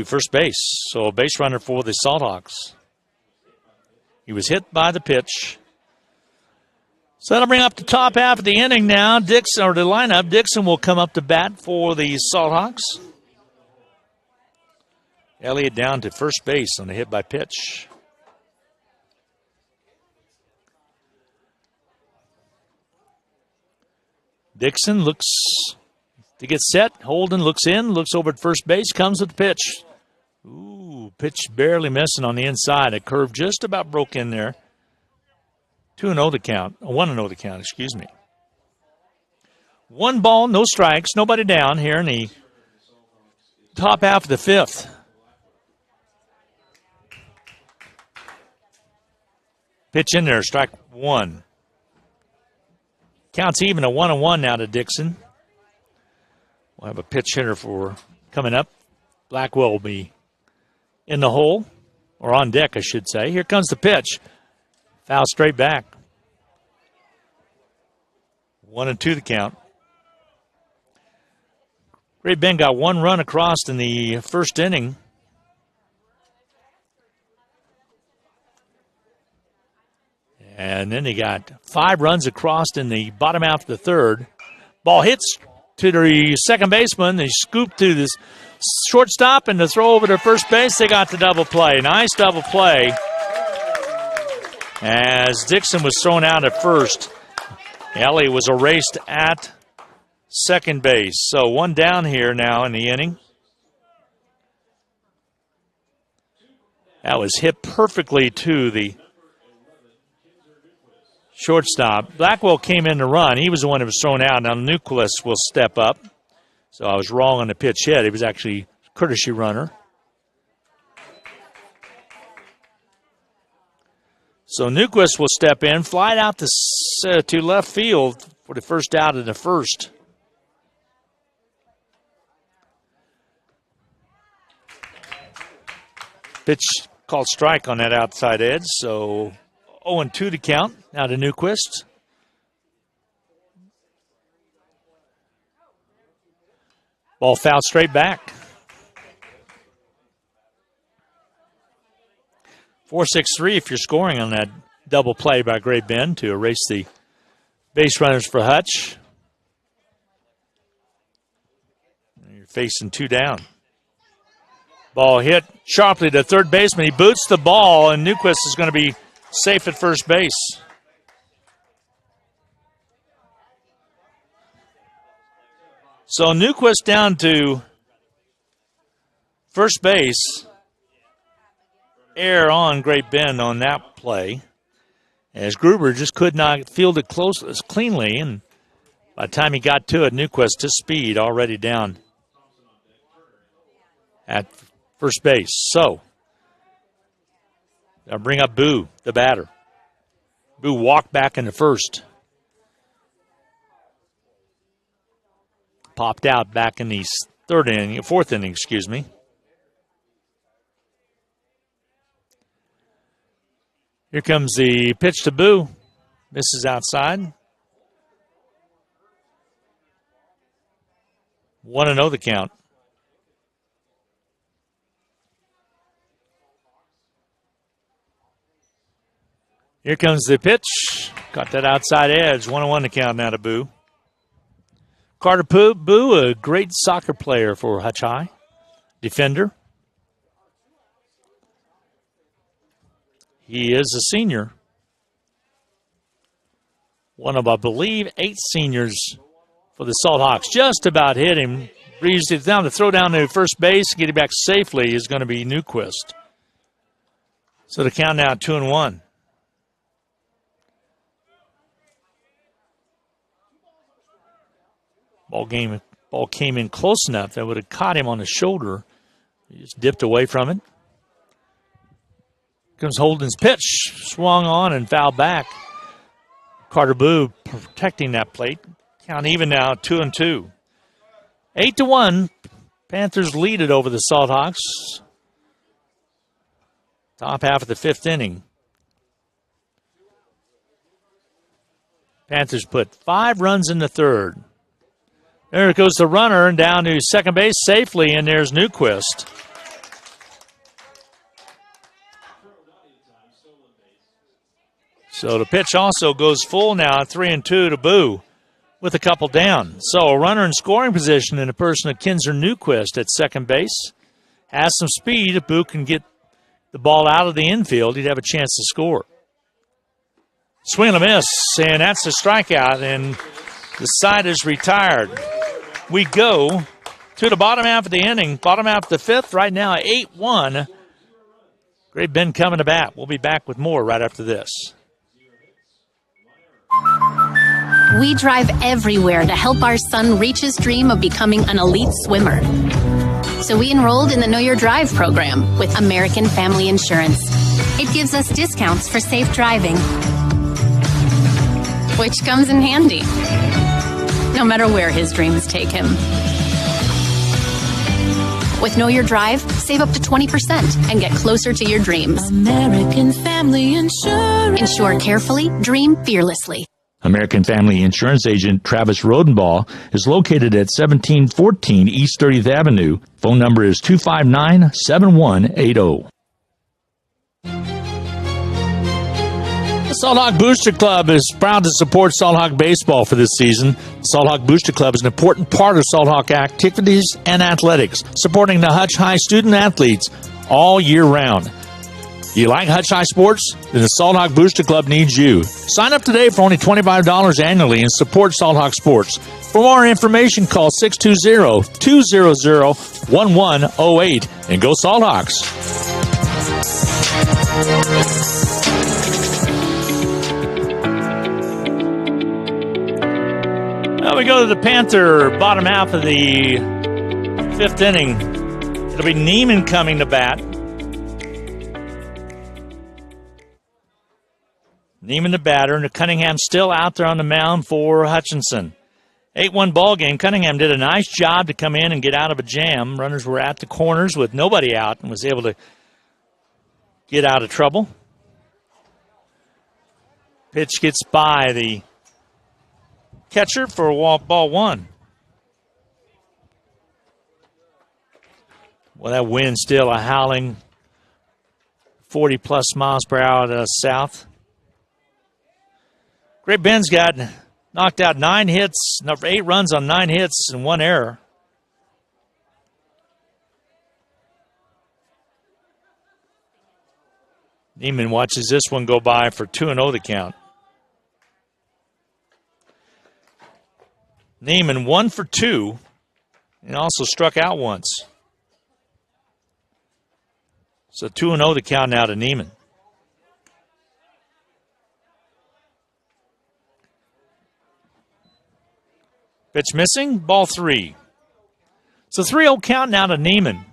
first base. So a base runner for the Salthawks. He was hit by the pitch. So that'll bring up the top half of the inning now. Dixon, or the lineup. Dixon will come up to bat for the Salthawks. Elliott down to first base on the hit by pitch. Dixon looks to get set. Holden looks in, looks over at first base, comes with the pitch. Ooh, pitch barely missing on the inside. A curve just about broke in there. 2-0 the count. 1-0 the count, excuse me. 1 ball, no strikes, nobody down here in the top half of the 5th. Pitch in there, strike 1. Counts even, a 1-1 now to Dixon. We'll have a pitch hitter for coming up. Blackwell will be in the hole, or on deck, I should say. Here comes the pitch. Foul straight back. 1-2 the count. Great Bend got 1 run across in the first inning. And then they got 5 runs across in the bottom half of the 3rd. Ball hits to the second baseman. They scoop to this shortstop and the throw over to first base. They got the double play. Nice double play. As Dixon was thrown out at first, Ellie was erased at second base. So 1 down here now in the inning. That was hit perfectly to the shortstop. Blackwell came in to run. He was the one that was thrown out. Now Nucleus will step up. So I was wrong on the pitch hit. He was actually a courtesy runner. So Nucleus will step in, fly it out to left field for the first out of the first. Pitch called strike on that outside edge, so 0-2 to count. Now to Newquist. Ball fouled straight back. 4-6-3 if you're scoring on that double play by Great Bend to erase the base runners for Hutch. And you're facing 2 down. Ball hit sharply to third baseman. He boots the ball, and Newquist is going to be safe at first base. So Newquist down to first base. Error on Great Bend on that play, as Gruber just could not field it cleanly, and by the time he got to it, Newquist, his speed already down at first base. So I'll bring up Boo, the batter. Boo walked back into first. Popped out back in the fourth inning, excuse me. Here comes the pitch to Boo. Misses outside. 1-0 the count. Here comes the pitch. Got that outside edge. 1-1 the count now to Boo. Carter Boo, a great soccer player for Hutch High. Defender. He is a senior. One of, I believe, 8 seniors for the Salt Hawks. Just about hit him. Breezed it down to throw down to first base. Get it back safely is going to be Newquist. So the count now 2-1. Ball came in close enough that would have caught him on the shoulder. He just dipped away from it. Comes Holden's pitch, swung on and fouled back. Carter Boo protecting that plate. Count even now, 2-2. 8-1. Panthers lead it over the Salt Hawks. Top half of the fifth inning. Panthers put 5 runs in the third. There goes the runner and down to second base safely, and there's Newquist. So the pitch also goes full now, 3-2 to Boo with a couple down. So a runner in scoring position in the person of Kinzer Newquist at second base. Has some speed. If Boo can get the ball out of the infield, he'd have a chance to score. Swing and a miss, and that's a strikeout, and the side is retired. We go to the bottom half of the inning, bottom half of the fifth, right now 8-1. Great Bend coming to bat. We'll be back with more right after this.
We drive everywhere to help our son reach his dream of becoming an elite swimmer. So we enrolled in the Know Your Drive program with American Family Insurance. It gives us discounts for safe driving, which comes in handy, no matter where his dreams take him. With Know Your Drive, save up to 20% and get closer to your dreams.
American Family Insurance.
Insure carefully, dream fearlessly.
American Family Insurance agent Travis Rodenbaugh is located at 1714 East 30th Avenue. Phone number is 259-7180. The Salt Hawk Booster Club is proud to support Salt Hawk baseball for this season. The Salt Hawk Booster Club is an important part of Salt Hawk activities and athletics, supporting the Hutch High student athletes all year round. You like Hutch High sports? Then the Salt Hawk Booster Club needs you. Sign up today for only $25 annually and support Salt Hawk sports. For more information, call 620-200-1108 and go Salt Hawks. Now we go to the Panther bottom half of the fifth inning. It'll be Neiman coming to bat. Neiman the batter, and Cunningham still out there on the mound for Hutchinson. 8-1 ball game. Cunningham did a nice job to come in and get out of a jam. Runners were at the corners with nobody out and was able to get out of trouble. Pitch gets by the catcher for ball one. Well, that wind still a howling 40-plus miles per hour to the south. Great Bend's got knocked out 8 runs on 9 hits and 1 error. Neiman watches this one go by for 2-0 the count. Neiman 1 for 2 and also struck out once. So 2-0 the count now to Neiman. Pitch missing, ball 3. So 3-0 count now to Neiman.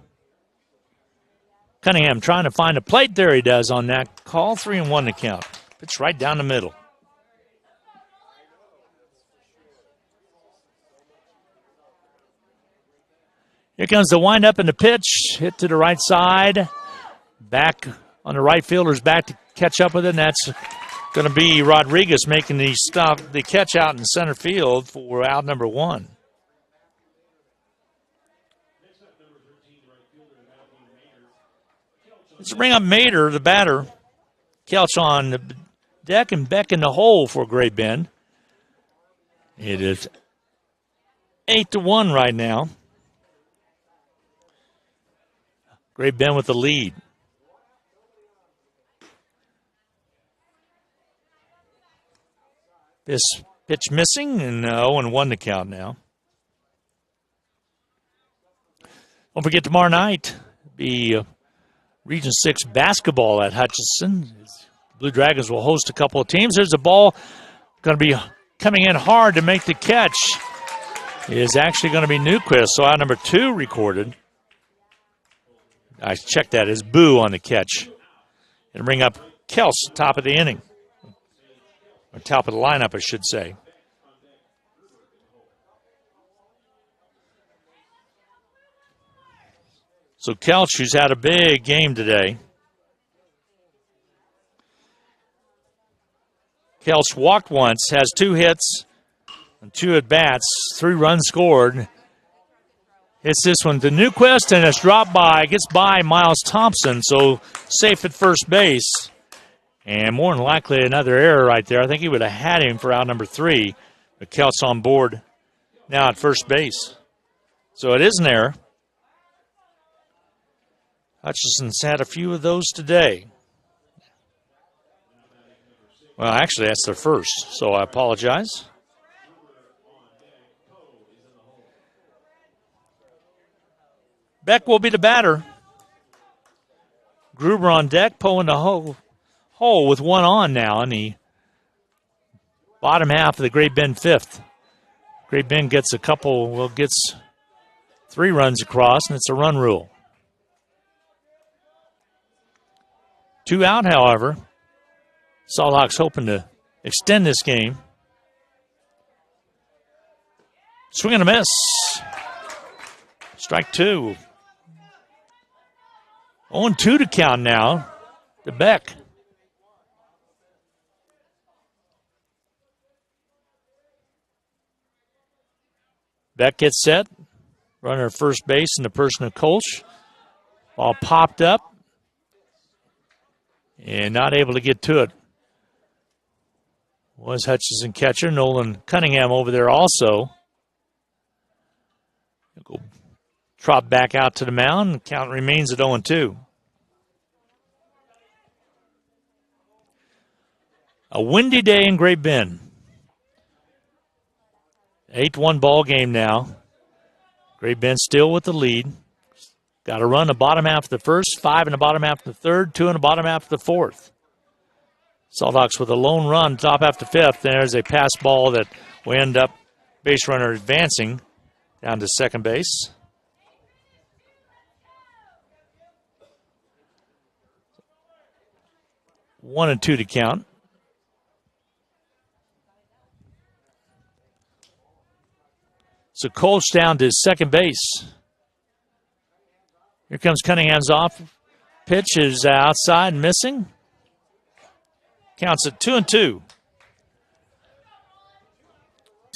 Cunningham trying to find a plate. There he does on that call. 3-1 to count. Pitch right down the middle. Here comes the windup and the pitch. Hit to the right side. Back on the right fielder's back to catch up with it, and that's going to be Rodriguez making the catch out in center field for out number 1. Let's bring up Mater, the batter. Kelch on the deck and Beck in the hole for Great Bend. It is 8-1 right now. Great Bend with the lead. This pitch missing, and 0-1 to count now. Don't forget tomorrow night, be Region 6 basketball at Hutchinson. Blue Dragons will host a couple of teams. There's a ball going to be coming in hard to make the catch. It is actually going to be Newquist, so out number 2 recorded. I checked that as Boo on the catch. And bring up Kels, top of the inning. Or top of the lineup, I should say. So Kelch, who's had a big game today. Kelch walked once, has 2 hits and 2 at-bats, 3 runs scored. Hits this one to Newquist, and it's dropped by. Gets by Miles Thompson, so safe at first base. And more than likely another error right there. I think he would have had him for out number 3. But Kelch on board now at first base. So it is an error. Hutchinson's had a few of those today. Well, actually, that's their first, so I apologize. Beck will be the batter. Gruber on deck, pulling the hole with 1 on now in the bottom half of the Great Bend 5th. Great Bend gets gets 3 runs across, and it's a run rule. 2 out, however. Salthawks hoping to extend this game. Swing and a miss. Strike 2. 0-2 to count now to Beck. Beck gets set. Runner at first base in the person of Kolsch. Ball popped up. And not able to get to it. Was Hutchinson catcher. Nolan Cunningham over there also. He'll go trot back out to the mound. The count remains at 0-2. A windy day in Great Bend. 8-1 ball game now. Great Bend still with the lead. Got a run in the bottom half of the first, 5 in the bottom half of the third, 2 in the bottom half of the fourth. Salthawks with a lone run, top half the 5th. There's a pass ball that will end up base runner advancing down to second base. One and 2 to count. So Kolsch down to second base. Here comes Cunningham's off. Pitch is outside, missing. Counts at 2-2.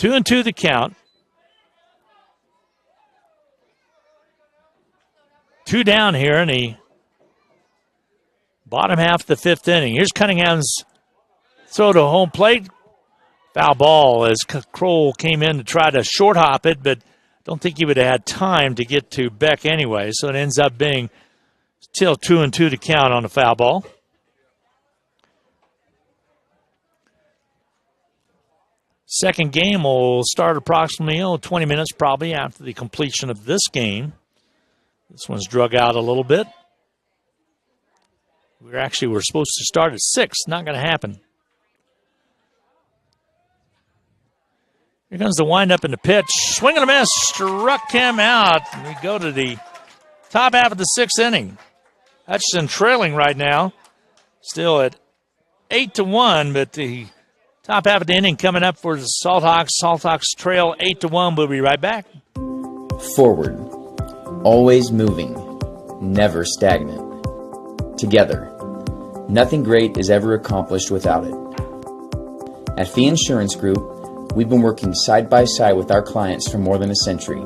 2-2 the count. 2 down here in the bottom half of the 5th inning. Here's Cunningham's throw to home plate. Foul ball as Kroll came in to try to short hop it, but don't think he would have had time to get to Beck anyway. So it ends up being still 2-2 to count on the foul ball. Second game will start approximately 20 minutes probably after the completion of this game. This one's drug out a little bit. We're supposed to start at 6. Not going to happen. Here comes the windup and the pitch. Swing and a miss. Struck him out. And we go to the top half of the 6th inning. Hutchinson trailing right now. Still at 8-1, but the top half of the inning coming up for the Salthawks. Salthawks trail 8-1. We'll be right back.
Forward. Always moving. Never stagnant. Together. Nothing great is ever accomplished without it. At Fee Insurance Group, we've been working side by side with our clients for more than a century.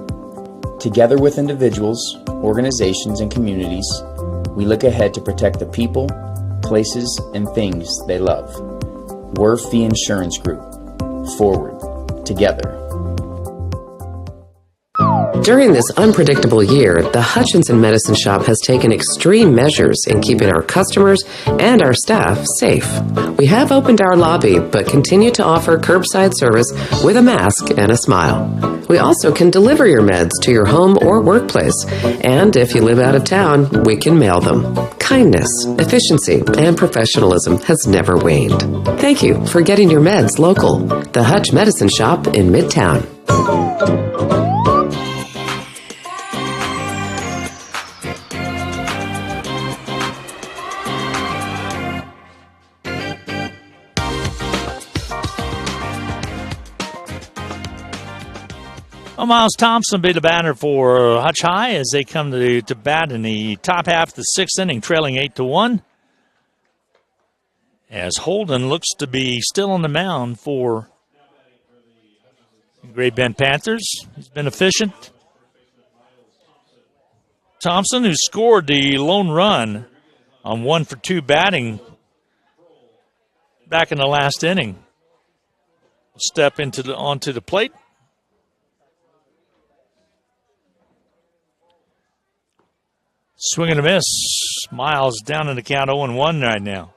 Together with individuals, organizations, and communities, we look ahead to protect the people, places, and things they love. We're Fee Insurance Group. Forward. Together.
During this unpredictable year, the Hutchinson Medicine Shop has taken extreme measures in keeping our customers and our staff safe. We have opened our lobby, but continue to offer curbside service with a mask and a smile. We also can deliver your meds to your home or workplace, and if you live out of town, we can mail them. Kindness, efficiency, and professionalism has never waned. Thank you for getting your meds local. The Hutch Medicine Shop in Midtown.
Well, Miles Thompson be the batter for Hutch High as they come to bat in the top half of the sixth inning, trailing 8-1. As Holden looks to be still on the mound for Great Bend Panthers. He's been efficient. Thompson, who scored the lone run on 1-for-2 batting back in the last inning, will step onto the plate. Swing and a miss. Miles down in the count 0-1 right now.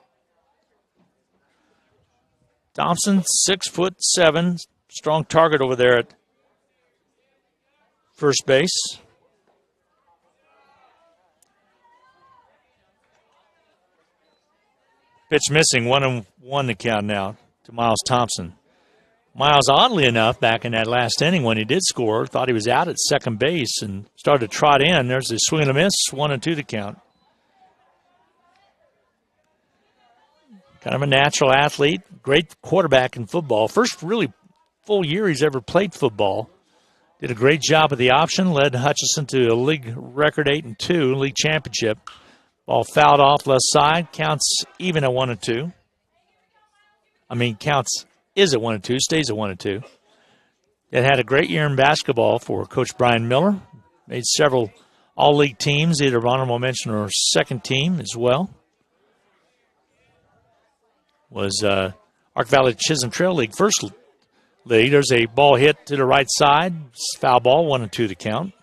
Thompson, 6'7", strong target over there at first base. Pitch missing, 1-1 the count now to Miles Thompson. Miles, oddly enough, back in that last inning when he did score, thought he was out at second base and started to trot in. There's a swing and a miss, 1-2 to count. Kind of a natural athlete, great quarterback in football. First really full year he's ever played football. Did a great job of the option, led Hutchinson to a league record 8-2, league championship. Ball fouled off left side, counts even at 1-2. Counts is at 1-2, stays at 1-2. It had a great year in basketball for Coach Brian Miller. Made several all-league teams, either honorable mention or second team as well. Was Ark Valley Chisholm Trail League first league. There's a ball hit to the right side, foul ball, 1-2 to count.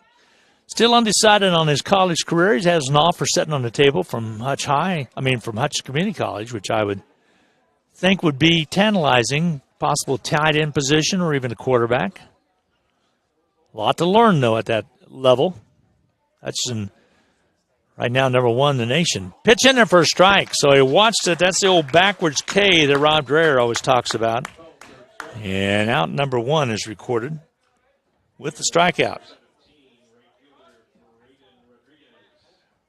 Still undecided on his college career. He has an offer sitting on the table from Hutch Community College, which I would think would be tantalizing, possible tight end position or even a quarterback. A lot to learn, though, at that level. Hutchinson right now number 1 in the nation. Pitch in there for a strike, so he watched it. That's the old backwards K that Rob Dreher always talks about. And out number 1 is recorded with the strikeout.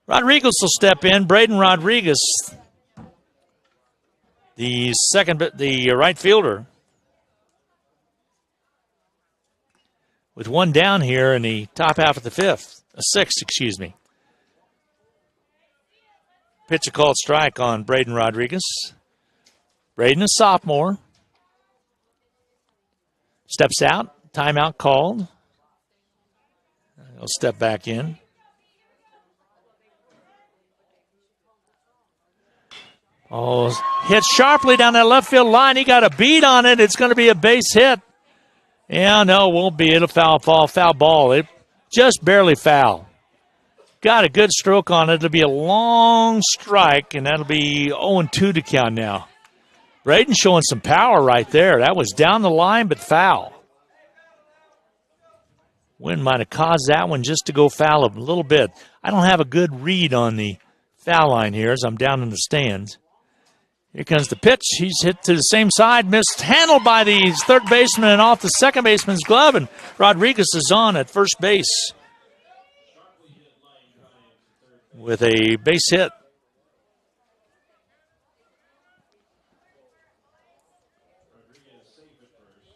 Rodriguez will step in. Braden Rodriguez, the right fielder, with one down here in the top half of the sixth. Pitch a called strike on Braden Rodriguez. Braden, a sophomore, steps out. Timeout called. He'll step back in. Oh, hit sharply down that left field line. He got a beat on it. It's going to be a base hit. Yeah, no, it won't be. It'll foul ball. It just barely foul. Got a good stroke on it. It'll be a long strike, and that'll be 0-2 to count now. Braden showing some power right there. That was down the line, but foul. Wind might have caused that one just to go foul a little bit. I don't have a good read on the foul line here as I'm down in the stands. Here comes the pitch. He's hit to the same side, missed, handled by the third baseman and off the second baseman's glove, and Rodriguez is on at first base with a base hit.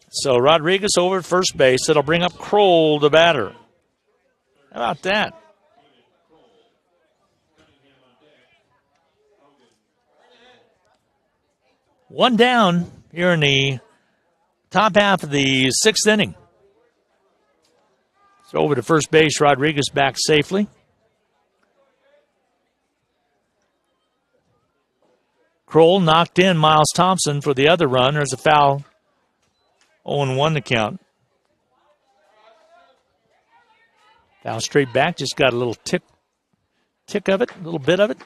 So Rodriguez over at first base. That'll bring up Kroll, the batter. How about that? One down here in the top half of the sixth inning. So over to first base, Rodriguez back safely. Kroll knocked in Miles Thompson for the other run. There's a foul. 0-1 to count. Foul straight back, just got a little tick of it, a little bit of it.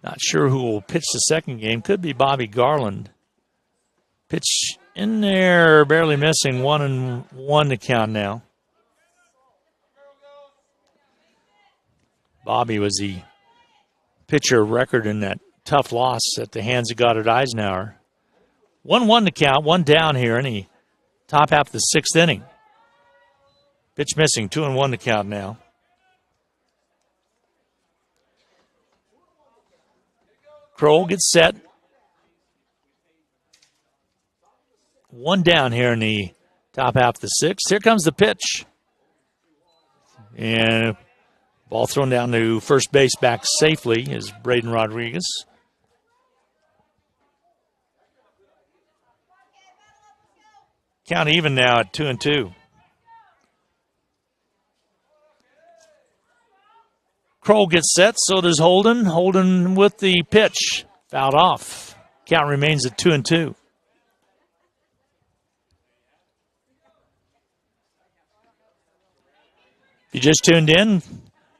Not sure who will pitch the second game. Could be Bobby Garland. Pitch in there, barely missing, 1-1 to count now. Bobby was the pitcher record in that tough loss at the hands of Goddard Eisenhower. 1-1 to count, one down here in the top half of the sixth inning. Pitch missing, 2-1 to count now. Kroll gets set. One down here in the top half of the sixth. Here comes the pitch. And ball thrown down to first base back safely is Braden Rodriguez. Count even now at 2-2. Kroll gets set, so does Holden. Holden with the pitch. Fouled off. Count remains at 2-2. If you just tuned in,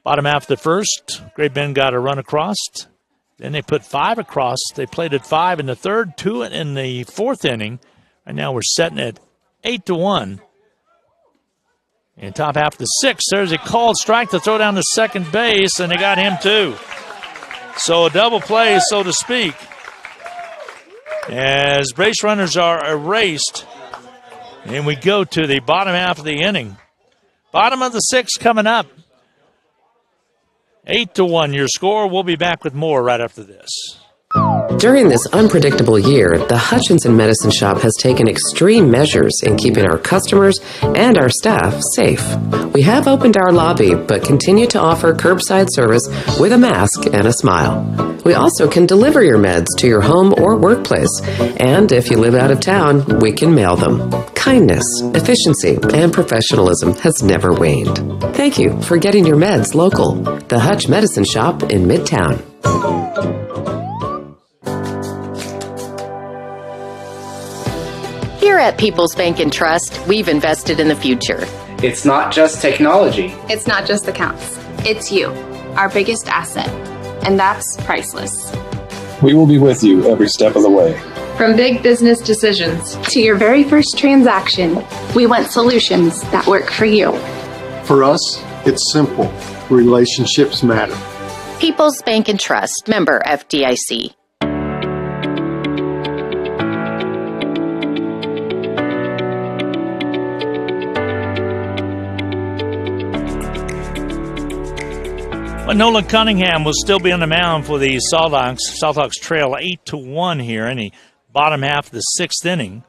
bottom half of the first, Great Bend got a run across. Then they put 5 across. They played at 5 in the third, 2 in the fourth inning. Right now we're setting at 8-1. In top half of the sixth, there's a called strike to throw down to second base, and they got him too. So a double play, so to speak. As base runners are erased, and we go to the bottom half of the inning. Bottom of the sixth coming up. 8-1 your score. We'll be back with more right after this.
During this unpredictable year, the Hutchinson Medicine Shop has taken extreme measures in keeping our customers and our staff safe. We have opened our lobby, but continue to offer curbside service with a mask and a smile. We also can deliver your meds to your home or workplace, and if you live out of town, we can mail them. Kindness, efficiency, and professionalism has never waned. Thank you for getting your meds local. The Hutch Medicine Shop in Midtown.
Here at People's Bank and Trust, we've invested in the future.
It's not just technology.
It's not just accounts. It's you, our biggest asset. And that's priceless.
We will be with you every step of the way.
From big business decisions to your very first transaction, we want solutions that work for you.
For us, it's simple. Relationships matter.
People's Bank and Trust, member FDIC.
Well, Nolan Cunningham will still be on the mound for the Salthawks. Salthawks trail 8-1 here in the bottom half of the sixth inning.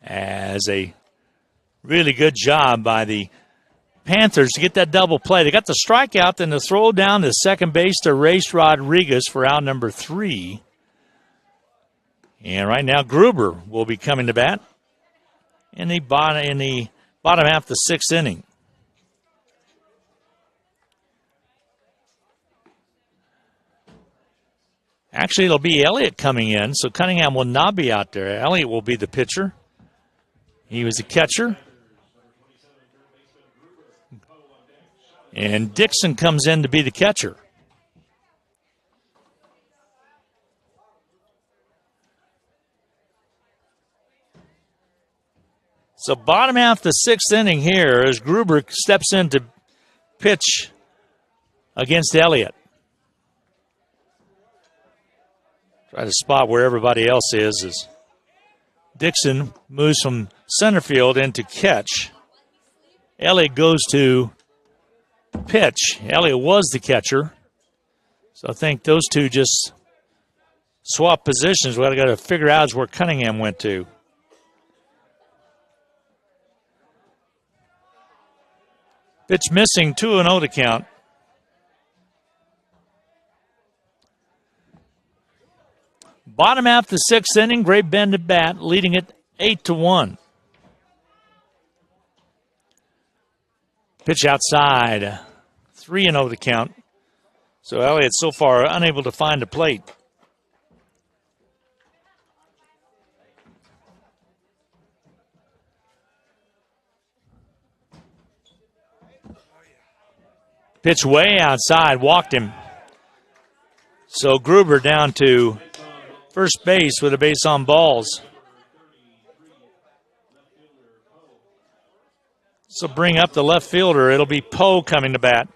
As a really good job by the Panthers to get that double play. They got the strikeout, then the throw down to second base to Race Rodriguez for out number 3. And right now Gruber will be coming to bat in the bottom half of the sixth inning. Actually, it'll be Elliott coming in, so Cunningham will not be out there. Elliott will be the pitcher. He was a catcher. And Dixon comes in to be the catcher. So bottom half of the sixth inning here as Gruber steps in to pitch against Elliott. Try to spot where everybody else is as Dixon moves from center field into catch. Elliott goes to pitch. Elliott was the catcher. So I think those two just swap positions. What I got to figure out is where Cunningham went to. Pitch missing, 2-0 to count. Bottom half of the sixth inning, Great Bend at bat, leading it 8-1. Pitch outside, 3-0 to count. So Elliott so far unable to find a plate. Pitch way outside, walked him. So Gruber down to first base with a base on balls. So bring up the left fielder. It'll be Poe coming to bat.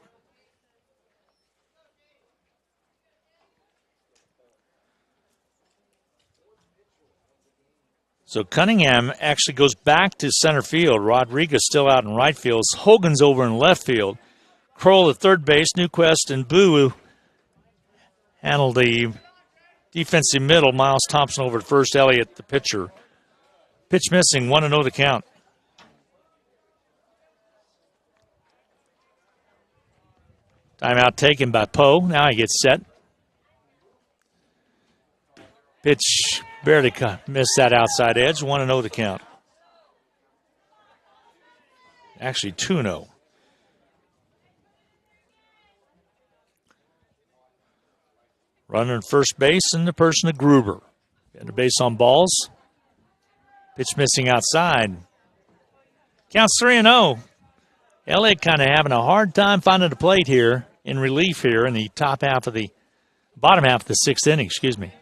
So Cunningham actually goes back to center field. Rodriguez still out in right field. Hogan's over in left field. Kroll at third base. Newquist and Boo handle the defensive middle. Miles Thompson over at first. Elliott, the pitcher. Pitch missing. 1-0 the count. Timeout taken by Poe. Now he gets set. Pitch barely missed that outside edge. 1-0 the count. Actually 2-0. Runner in first base and the person of Gruber. And a base on balls. Pitch missing outside. Counts 3-0. Elliott kind of having a hard time finding the plate here in relief here in the bottom half of the sixth inning, excuse me.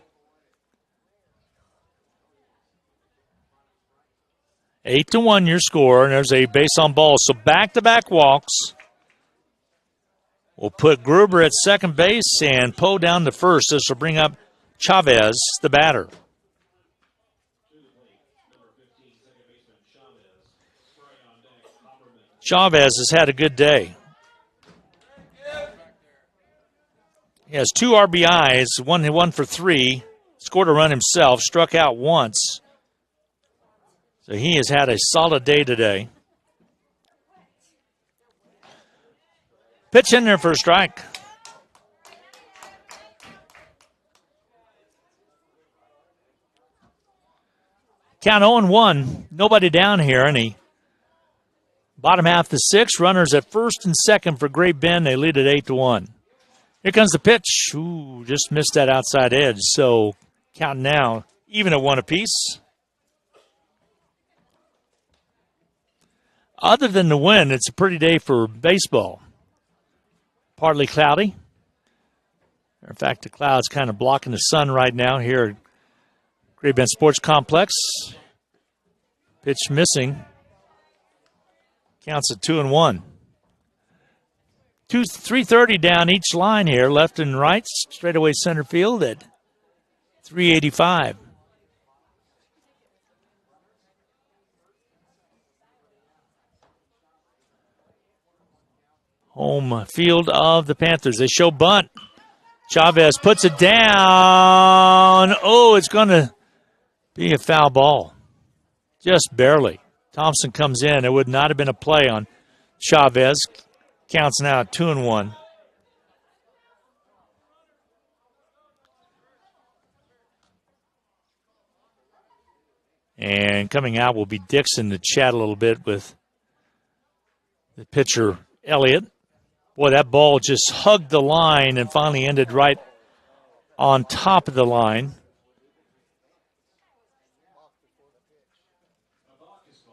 8-1 your score, and there's a base on balls. So back-to-back walks. We'll put Gruber at second base and Poe down to first. This will bring up Chavez, the batter. Chavez has had a good day. He has 2 RBIs, one for 3, scored a run himself, struck out once. So he has had a solid day today. Pitch in there for a strike. Count 0-1. Nobody down here. Any bottom half of the sixth. Runners at first and second for Great Bend. They lead at 8-1. Here comes the pitch. Ooh, just missed that outside edge. So count now even at 1 apiece. Other than the wind, it's a pretty day for baseball. Partly cloudy. In fact, the cloud's kind of blocking the sun right now here at Great Bend Sports Complex. Pitch missing. Counts at 2-1. 330 down each line here, left and right, straightaway center field at 385. Home field of the Panthers. They show bunt. Chavez puts it down. Oh, it's going to be a foul ball. Just barely. Thompson comes in. It would not have been a play on Chavez. Counts now at 2-1. And coming out will be Dixon to chat a little bit with the pitcher, Elliott. Boy, that ball just hugged the line and finally ended right on top of the line.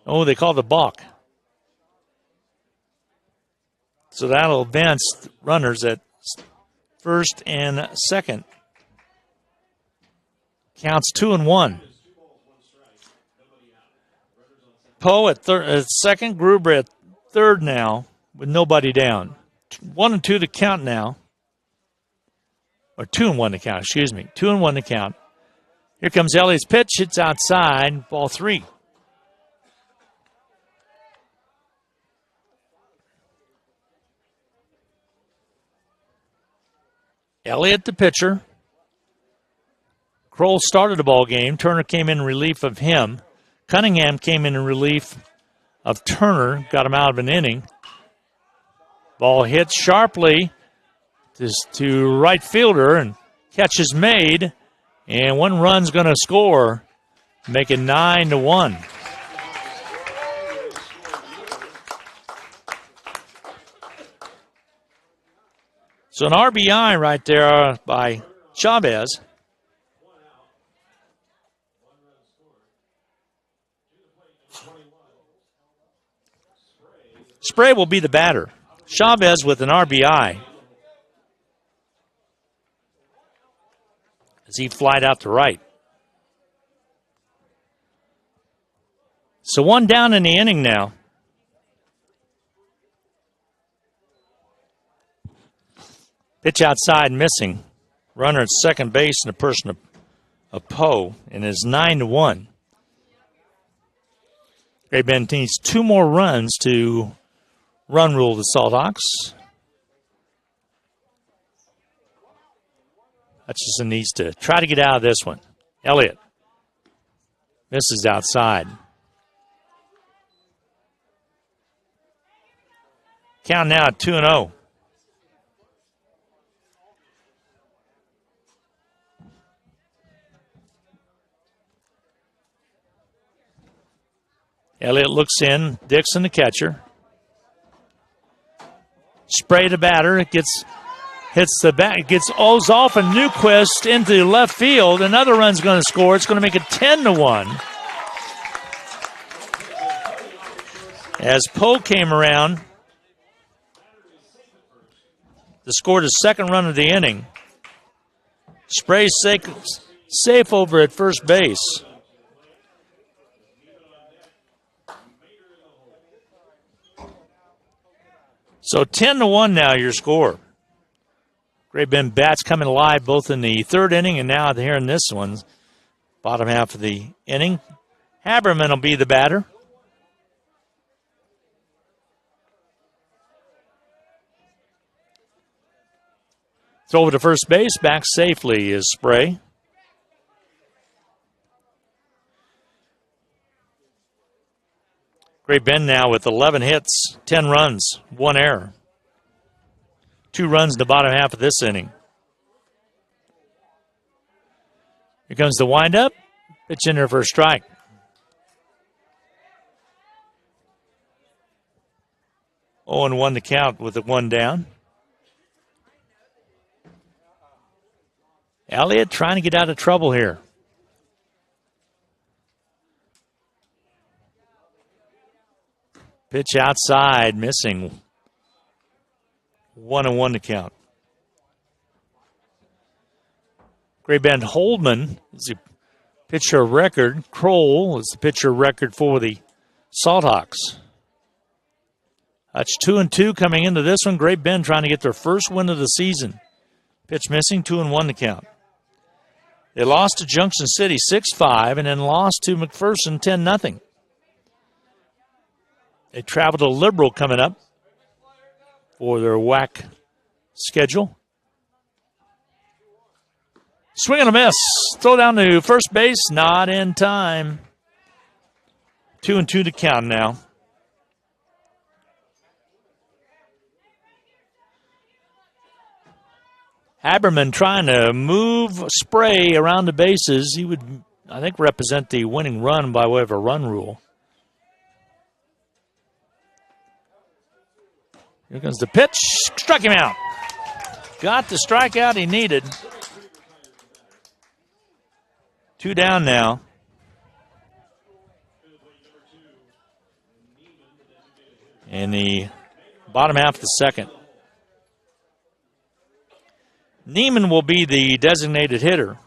Oh, they called the balk. So that'll advance runners at first and second. Counts 2-1. Poe at second, Gruber at third now with nobody down. 1-2 to count now. Or 2-1 to count, excuse me. 2-1 to count. Here comes Elliott's pitch. It's outside. Ball 3. Elliott, the pitcher. Kroll started the ball game. Turner came in relief of him. Cunningham came in relief of Turner. Got him out of an inning. Ball hit sharply to right fielder, and catch is made. And 1 run's going to score, make it 9-1. So an RBI right there by Chavez. Spray will be the batter. Chavez with an RBI as he flied out to right. So one down in the inning now. Pitch outside missing. Runner at second base and a person of Poe, and is 9-1. Great Bend needs 2 more runs to run rule the Salt Hawks. Hutchison needs to try to get out of this one. Elliott misses outside. Count now at 2-0. Elliott looks in. Dixon, the catcher. Spray the batter. It hits the bat. It gets O's off, and Newquist into left field. Another run's going to score. It's going to make it 10-1. As Poe came around to score the second run of the inning. Spray's safe over at first base. So 10-1 now, your score. Great Bend bats coming alive both in the third inning and now here in this one. Bottom half of the inning. Haberman will be the batter. Throw over to first base. Back safely is Spray. Great Bend now with 11 hits, 10 runs, 1 error. 2 runs in the bottom half of this inning. Here comes the windup. Pitch in there for a strike. Oh, and 1 to count with the 1 down. Elliott trying to get out of trouble here. Pitch outside, missing. 1-1 to count. Great Bend Holdman is the pitcher record. Kroll is the pitcher record for the Salt Hawks. Hutch 2-2 coming into this one. Great Bend trying to get their first win of the season. Pitch missing, 2-1 to count. They lost to Junction City 6-5 and then lost to McPherson 10-0. They travel to Liberal coming up for their WAC schedule. Swing and a miss. Throw down to first base. Not in time. 2-2 to count now. Haberman trying to move Spray around the bases. He would, I think, represent the winning run by way of a run rule. Here comes the pitch. Struck him out. Got the strikeout he needed. 2 down now. In the bottom half of the second. Neiman will be the designated hitter.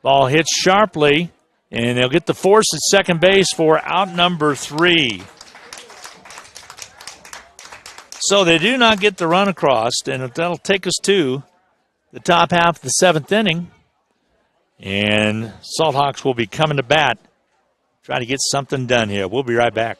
Ball hits sharply, and they'll get the force at second base for out number 3. So they do not get the run across, and that'll take us to the top half of the 7th inning. And Salt Hawks will be coming to bat, trying to get something done here. We'll be right back.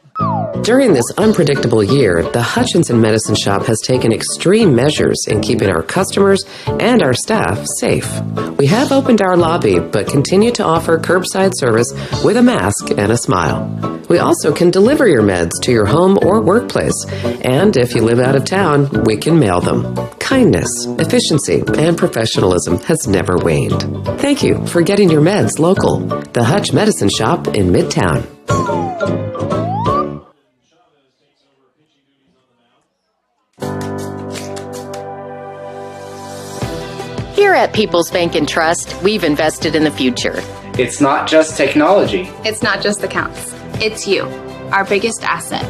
During this unpredictable year, the Hutchinson Medicine Shop has taken extreme measures in keeping our customers and our staff safe. We have opened our lobby, but continue to offer curbside service with a mask and a smile. We also can deliver your meds to your home or workplace, and if you live out of town, we can mail them. Kindness, efficiency, and professionalism has never waned. Thank you for getting your meds local. The Hutch Medicine Shop in Midtown.
Here at People's Bank and Trust, we've invested in the future.
It's not just technology.
It's not just accounts. It's you, our biggest asset.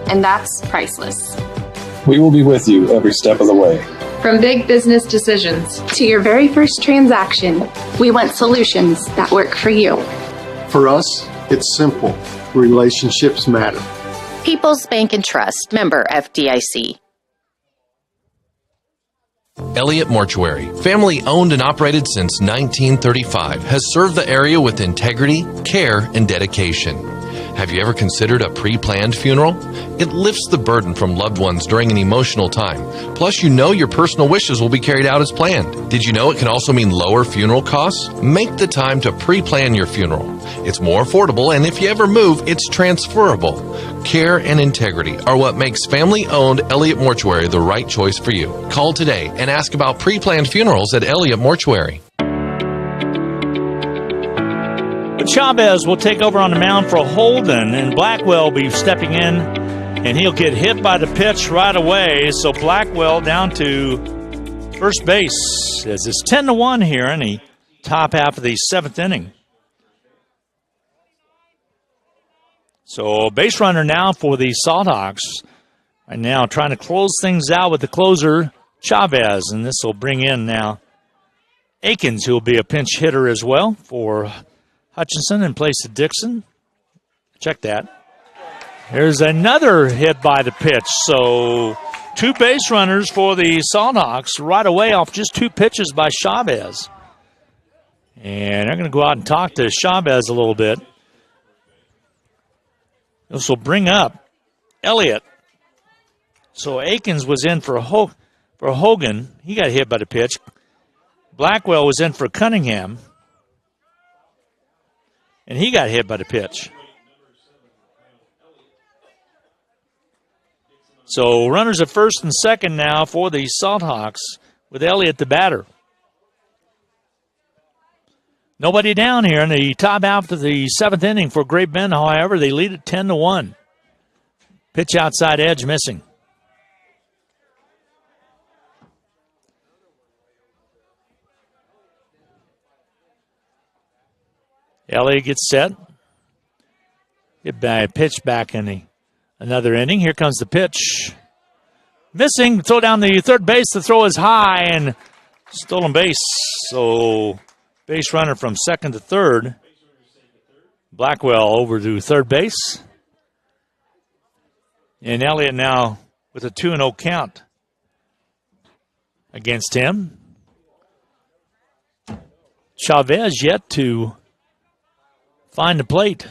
And that's priceless.
We will be with you every step of the way.
From big business decisions to your very first transaction, we want solutions that work for you.
For us, it's simple. Relationships matter.
People's Bank and Trust, member FDIC.
Elliott Mortuary, family owned and operated since 1935, has served the area with integrity, care, and dedication. Have you ever considered a pre-planned funeral? It lifts the burden from loved ones during an emotional time. Plus, you know your personal wishes will be carried out as planned. Did you know it can also mean lower funeral costs? Make the time to pre-plan your funeral. It's more affordable, and if you ever move, it's transferable. Care and integrity are what makes family-owned Elliott Mortuary the right choice for you. Call today and ask about pre-planned funerals at Elliott Mortuary.
Chavez will take over on the mound for Holden, and Blackwell will be stepping in, and he'll get hit by the pitch right away. So Blackwell down to first base as it's 10-1 here in the top half of the seventh inning. So base runner now for the Salthawks. Right now trying to close things out with the closer, Chavez, and this will bring in now Akins, who will be a pinch hitter as well for Hutchinson in place of Dixon. Check that. There's another hit by the pitch. So two base runners for the Salthawks right away off just two pitches by Chavez. And they're going to go out and talk to Chavez a little bit. This will bring up Elliott. So Akins was in for Hogan. He got hit by the pitch. Blackwell was in for Cunningham. And he got hit by the pitch. So runners at first and second now for the Salthawks with Elliott the batter. Nobody down here in the top half of the seventh inning for Great Bend. However, they lead it 10-1. Pitch outside edge missing. Elliott gets set. Pitch back in another inning. Here comes the pitch. Missing. Throw down the third base. The throw is high and stolen base. So base runner from second to third. Blackwell over to third base. And Elliott now with a 2-0 count against him. Chavez yet to find the plate.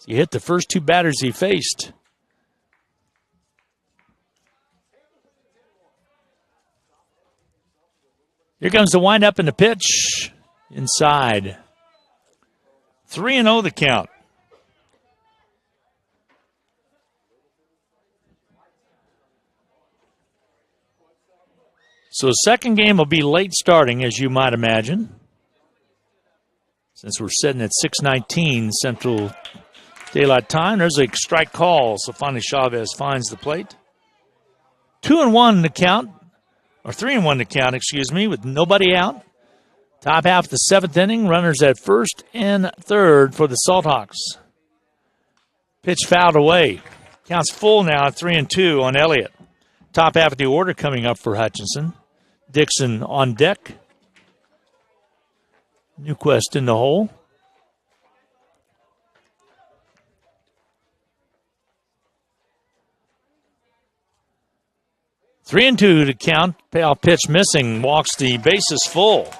He hit the first two batters he faced. Here comes the windup and the pitch. Inside. 3-0 the count. So the second game will be late starting, as you might imagine, since we're sitting at 6:19 Central Daylight Time. There's a strike call, so finally Chavez finds the plate. 2-1 the count, or 3-1 the count, excuse me, with nobody out. Top half of the seventh inning, runners at first and third for the Salthawks. Pitch fouled away. Counts full now at 3-2 on Elliott. Top half of the order coming up for Hutchinson. Dixon on deck. Newquist in the hole. Three and two to count. Payoff pitch missing. Walks the bases full.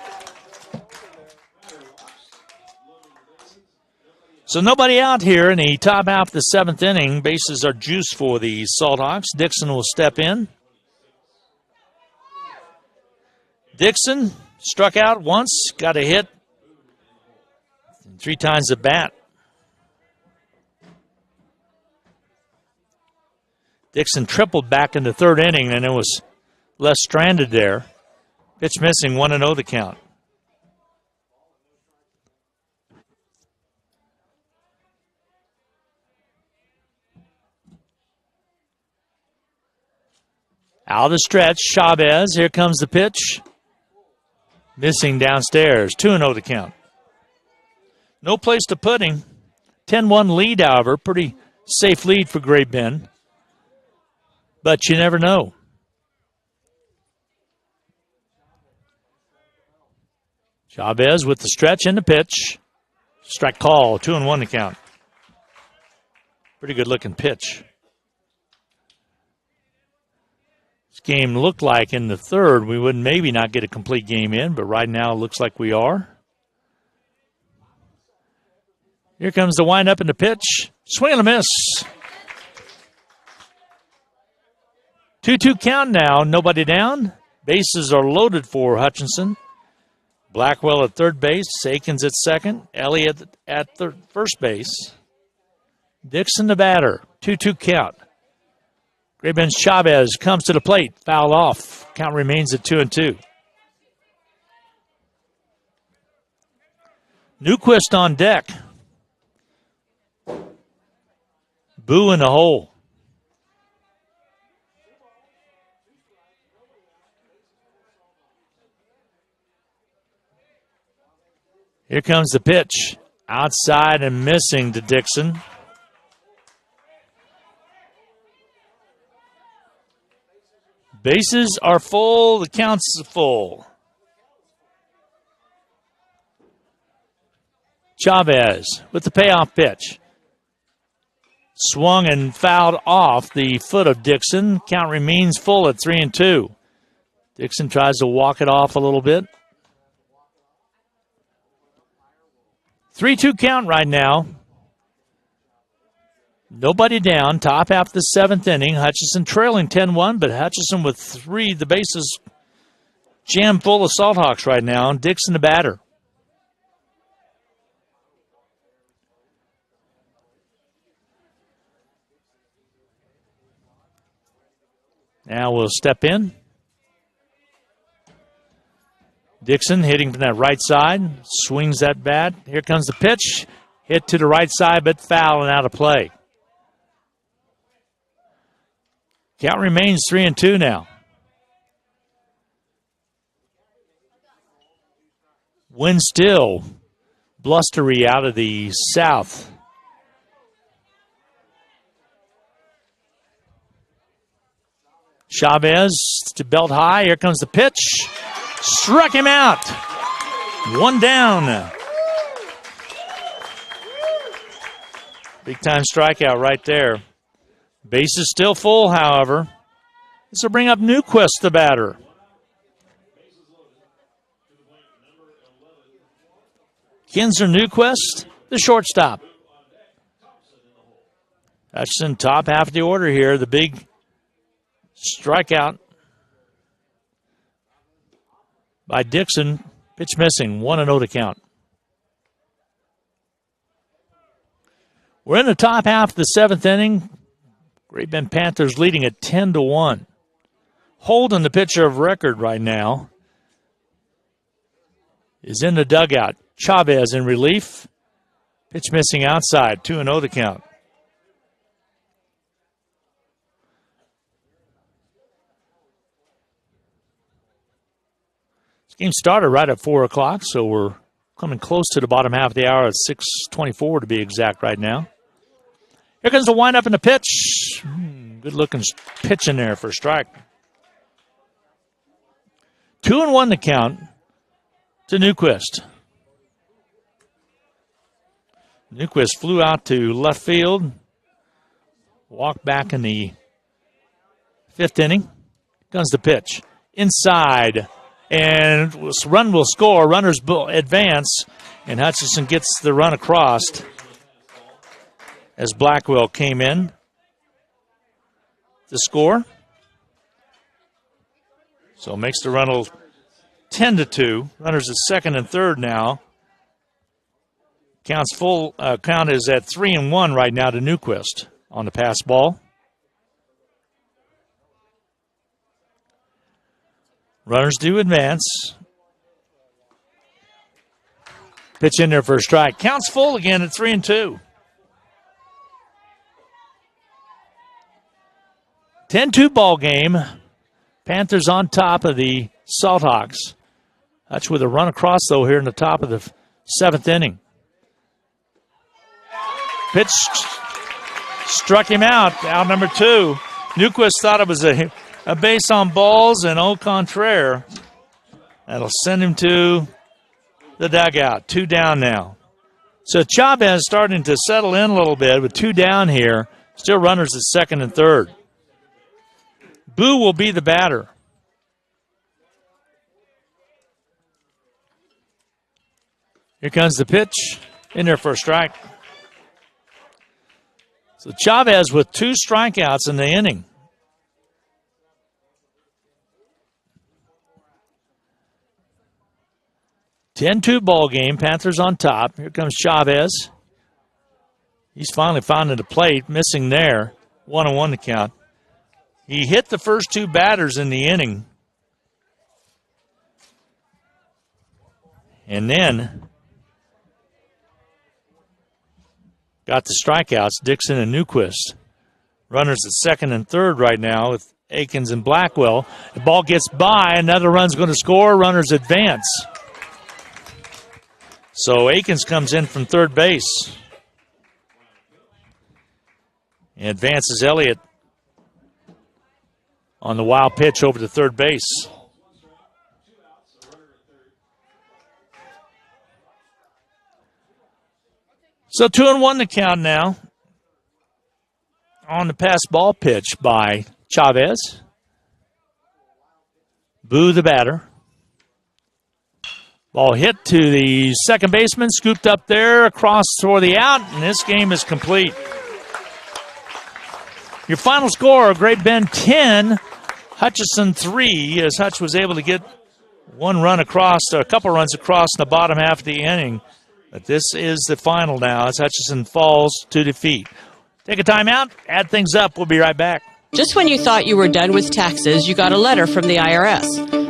So nobody out here in the top half of the seventh inning. Bases are juiced for the Salthawks. Dixon will step in. Dixon struck out once, got a hit. 3 times the bat. Dixon tripled back in the third inning, and it was less stranded there. Pitch missing, 1-0 the count. Out of the stretch, Chavez. Here comes the pitch. Missing downstairs, 2-0 the count. No place to put him. 10-1 lead, however. Pretty safe lead for Great Bend. But you never know. Chavez with the stretch and the pitch. Strike call, 2-1 to count. Pretty good looking pitch. This game looked like in the third we would maybe not get a complete game in, but right now it looks like we are. Here comes the windup and the pitch. Swing and a miss. 2-2 count now. Nobody down. Bases are loaded for Hutchinson. Blackwell at third base. Akins at second. Elliott at first base. Dixon the batter. 2-2 count. Great Bend's Chavez comes to the plate. Fouled off. Count remains at 2-2. Newquist on deck. Boo in the hole. Here comes the pitch. Outside and missing to Dixon. Bases are full. The count's full. Chavez with the payoff pitch. Swung and fouled off the foot of Dixon. Count remains full at 3-2. Dixon tries to walk it off a little bit. 3-2 count right now. Nobody down. Top half of the seventh inning. Hutchinson trailing 10-1, but Hutchinson with three. The bases jammed full of Salt Hawks right now. Dixon the batter. Now we'll step in. Dixon hitting from that right side. Swings that bat. Here comes the pitch. Hit to the right side, but foul and out of play. Count remains 3-2 now. Wind still blustery out of the south. Chavez to belt high. Here comes the pitch. Struck him out. One down. Big time strikeout right there. Base is still full, however. This will bring up Newquist, the batter. Kinzer Newquist, the shortstop. Hutchinson, top half of the order here. The big strikeout by Dixon. Pitch missing. 1-0 to count. We're in the top half of the seventh inning. Great Bend Panthers leading at 10-1. Holden, the pitcher of record right now, is in the dugout. Chavez in relief. Pitch missing outside. 2-0 to count. This game started right at 4 o'clock, so we're coming close to the bottom half of the hour at 6:24 to be exact right now. Here comes the windup and the pitch. Good looking pitch in there for a strike. 2-1 to count to Newquist. Newquist flew out to left field. Walked back in the fifth inning. Comes the pitch. Inside. And run will score. Runners advance. And Hutchinson gets the run across as Blackwell came in to score. So makes the run 10-2. Runners at second and third now. Count is at 3-1 right now to Newquist on the pass ball. Runners do advance. Pitch in there for a strike. Counts full again at 3-2. 10-2 ball game. Panthers on top of the Salt Hawks. Hutch with a run across, though, here in the top of the seventh inning. Pitch struck him out number 2. Newquist thought it was a base on balls, and au contraire, that'll send him to the dugout. 2 down now. So Chavez starting to settle in a little bit with 2 down here. Still runners at second and third. Boo will be the batter. Here comes the pitch. In there for a strike. So Chavez with 2 strikeouts in the inning. (10-2) ball game. Panthers on top. Here comes Chavez. He's finally found the plate. Missing there. 1-1 to count. He hit the first 2 batters in the inning. And then got the strikeouts, Dixon and Newquist. Runners at second and third right now with Akins and Blackwell. The ball gets by. Another run's going to score. Runners advance. So Akins comes in from third base. And advances Elliott on the wild pitch over to third base. So 2-1 the count now on the pass ball pitch by Chavez. Boo the batter. Ball hit to the second baseman, scooped up there, across for the out, and this game is complete. Your final score, Great Bend 10, Hutchison 3, as Hutch was able to get a couple runs across in the bottom half of the inning. But this is the final now as Hutchison falls to defeat. Take a timeout, add things up. We'll be right back.
Just when you thought you were done with taxes, you got a letter from the IRS.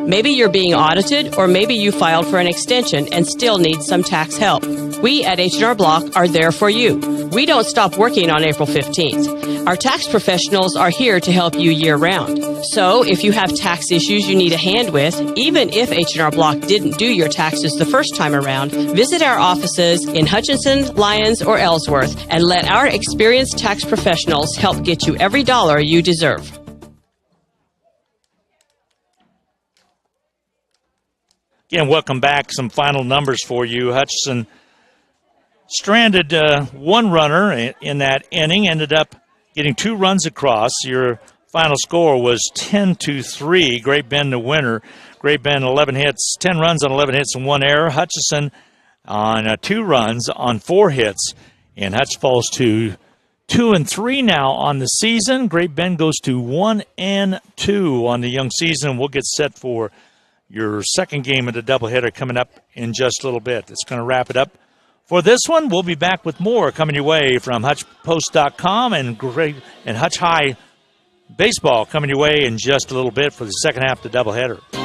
Maybe you're being audited, or maybe you filed for an extension and still need some tax help. We at H&R Block are there for you. We don't stop working on April 15th. Our tax professionals are here to help you year-round. So if you have tax issues you need a hand with, even if H&R Block didn't do your taxes the first time around, visit our offices in Hutchinson, Lyons, or Ellsworth and let our experienced tax professionals help get you every dollar you deserve.
Again, welcome back. Some final numbers for you. Hutchison stranded 1 runner in that inning, ended up getting 2 runs across. Your final score was 10-3. Great Bend the winner. Great Bend 11 hits, 10 runs on 11 hits and 1 error. Hutchison on 2 runs on 4 hits. And Hutch falls to 2-3 now on the season. Great Bend goes to 1-2 on the young season. We'll get set for your second game of the doubleheader coming up in just a little bit. That's going to wrap it up for this one. We'll be back with more coming your way from HutchPost.com and Hutch High Baseball coming your way in just a little bit for the second half of the doubleheader.